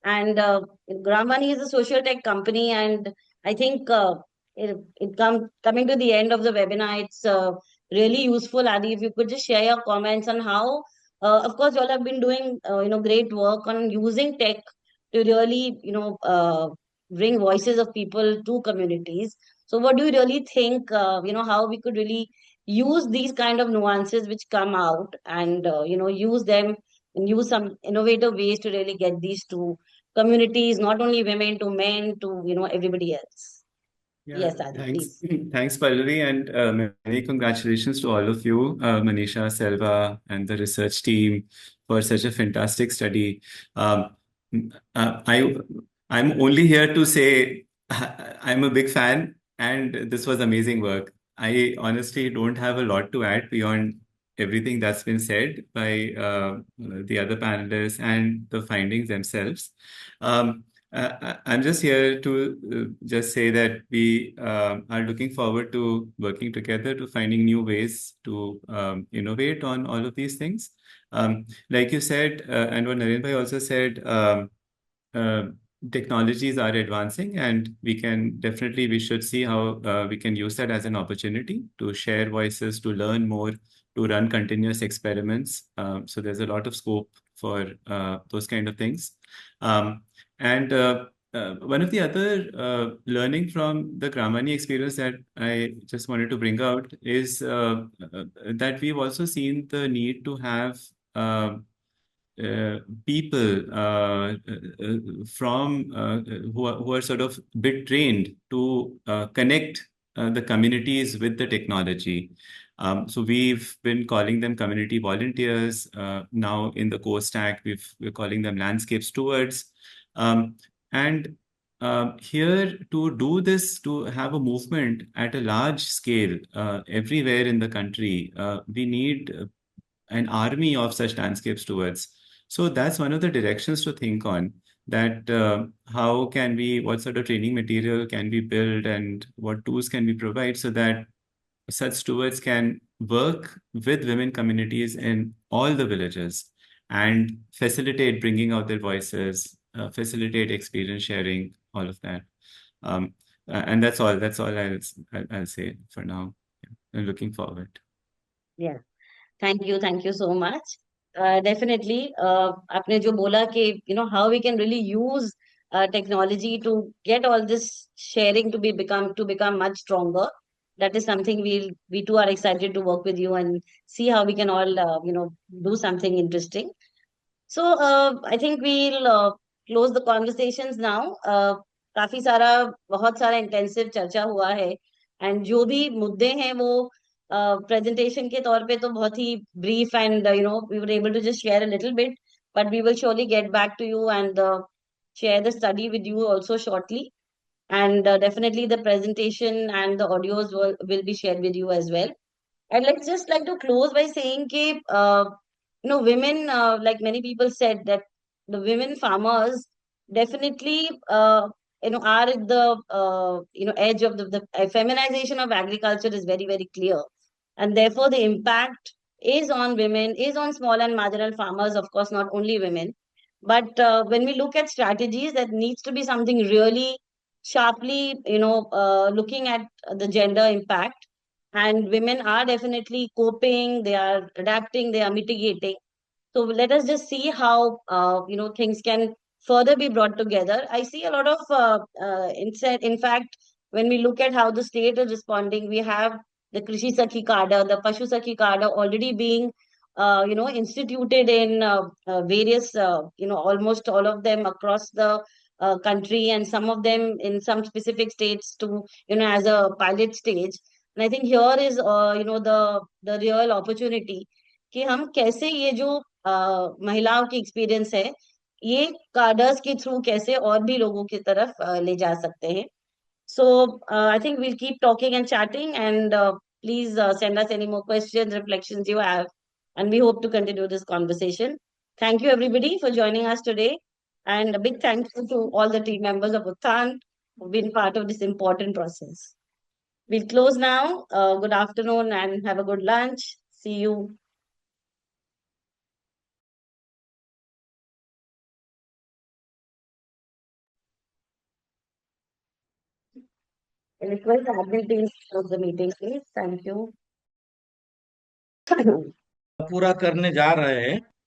and Gramvani is a social tech company. And I think coming to the end of the webinar, it's really useful. Adi, if you could just share your comments on how, of course, you all have been doing great work on using tech to really bring voices of people to communities. So, what do you really think? How we could really use these kind of nuances which come out and use them and use some innovative ways to really get these to communities, not only women, to men, to everybody else. Yeah, Yes, Adi, thanks. please. Thanks, Pallavi, and many congratulations to all of you, Manisha, Selva, and the research team for such a fantastic study. Um, I'm only here to say I'm a big fan, and this was amazing work. I honestly don't have a lot to add beyond everything that's been said by the other panelists and the findings themselves. I'm just here to just say that we are looking forward to working together to finding new ways to innovate on all of these things. Like you said, and what Naren bhai also said, uh, technologies are advancing, and we should see how we can use that as an opportunity to share voices, to learn more, to run continuous experiments. So there's a lot of scope for those kind of things. And one of the other learning from the Gramani experience that I just wanted to bring out is that we've also seen the need to have people from who are sort of bit trained to connect the communities with the technology. So we've been calling them community volunteers. Now in the core stack, we're calling them landscape stewards. And here to do this, to have a movement at a large scale everywhere in the country, we need an army of such landscape stewards. So that's one of the directions to think on, that how can we, what sort of training material can we build and what tools can we provide so that such stewards can work with women communities in all the villages and facilitate bringing out their voices, facilitate experience sharing, all of that. And that's all I'll say for now. I'm looking forward. Yeah. Thank you so much. Definitely, आपने जो बोला कि how we can really use technology to get all this sharing to become much stronger. That is something we too are excited to work with you and see how we can all do something interesting. So I think we'll close the conversations now. काफी सारा बहुत सारा intensive चर्चा हुआ है and जो भी मुद्दे हैं वो प्रेजेंटेशन के तौर पे तो बहुत ही brief and we were able to just share a little bit, but we will surely get back to you and share the study with you also shortly. And definitely the presentation and the audios will be shared with you as well. And let's just like to close by saying that women, like many people said, that the women farmers definitely are at the edge of the feminization of agriculture is very, very clear. And therefore the impact is on women, is on small and marginal farmers, of course, not only women. But when we look at strategies, that needs to be something really sharply, looking at the gender impact. And women are definitely coping, they are adapting, they are mitigating. So let us just see how things can further be brought together. I see a lot of in fact, when we look at how the state is responding, we have the Krushi Sakhi Kada, the Pashu Sakhi Kada already being instituted in various almost all of them across the country, and some of them in some specific states to, as a pilot stage. And I think here is, the real opportunity कि हम कैसे ये जो महिलाओं की experience है, ये cadres के थ्रू कैसे और भी लोगों की तरफ ले जा सकते हैं. So I think we'll keep talking and chatting, and please send us any more questions, reflections you have, and we hope to continue this conversation. Thank you everybody for joining us today, and a big thank you to all the team members of Utthan who've been part of this important process. We'll close now. Good afternoon and have a good lunch. See you. I request the admin team to close the meeting, please. Thank you. पूरा करने जा रहे हैं.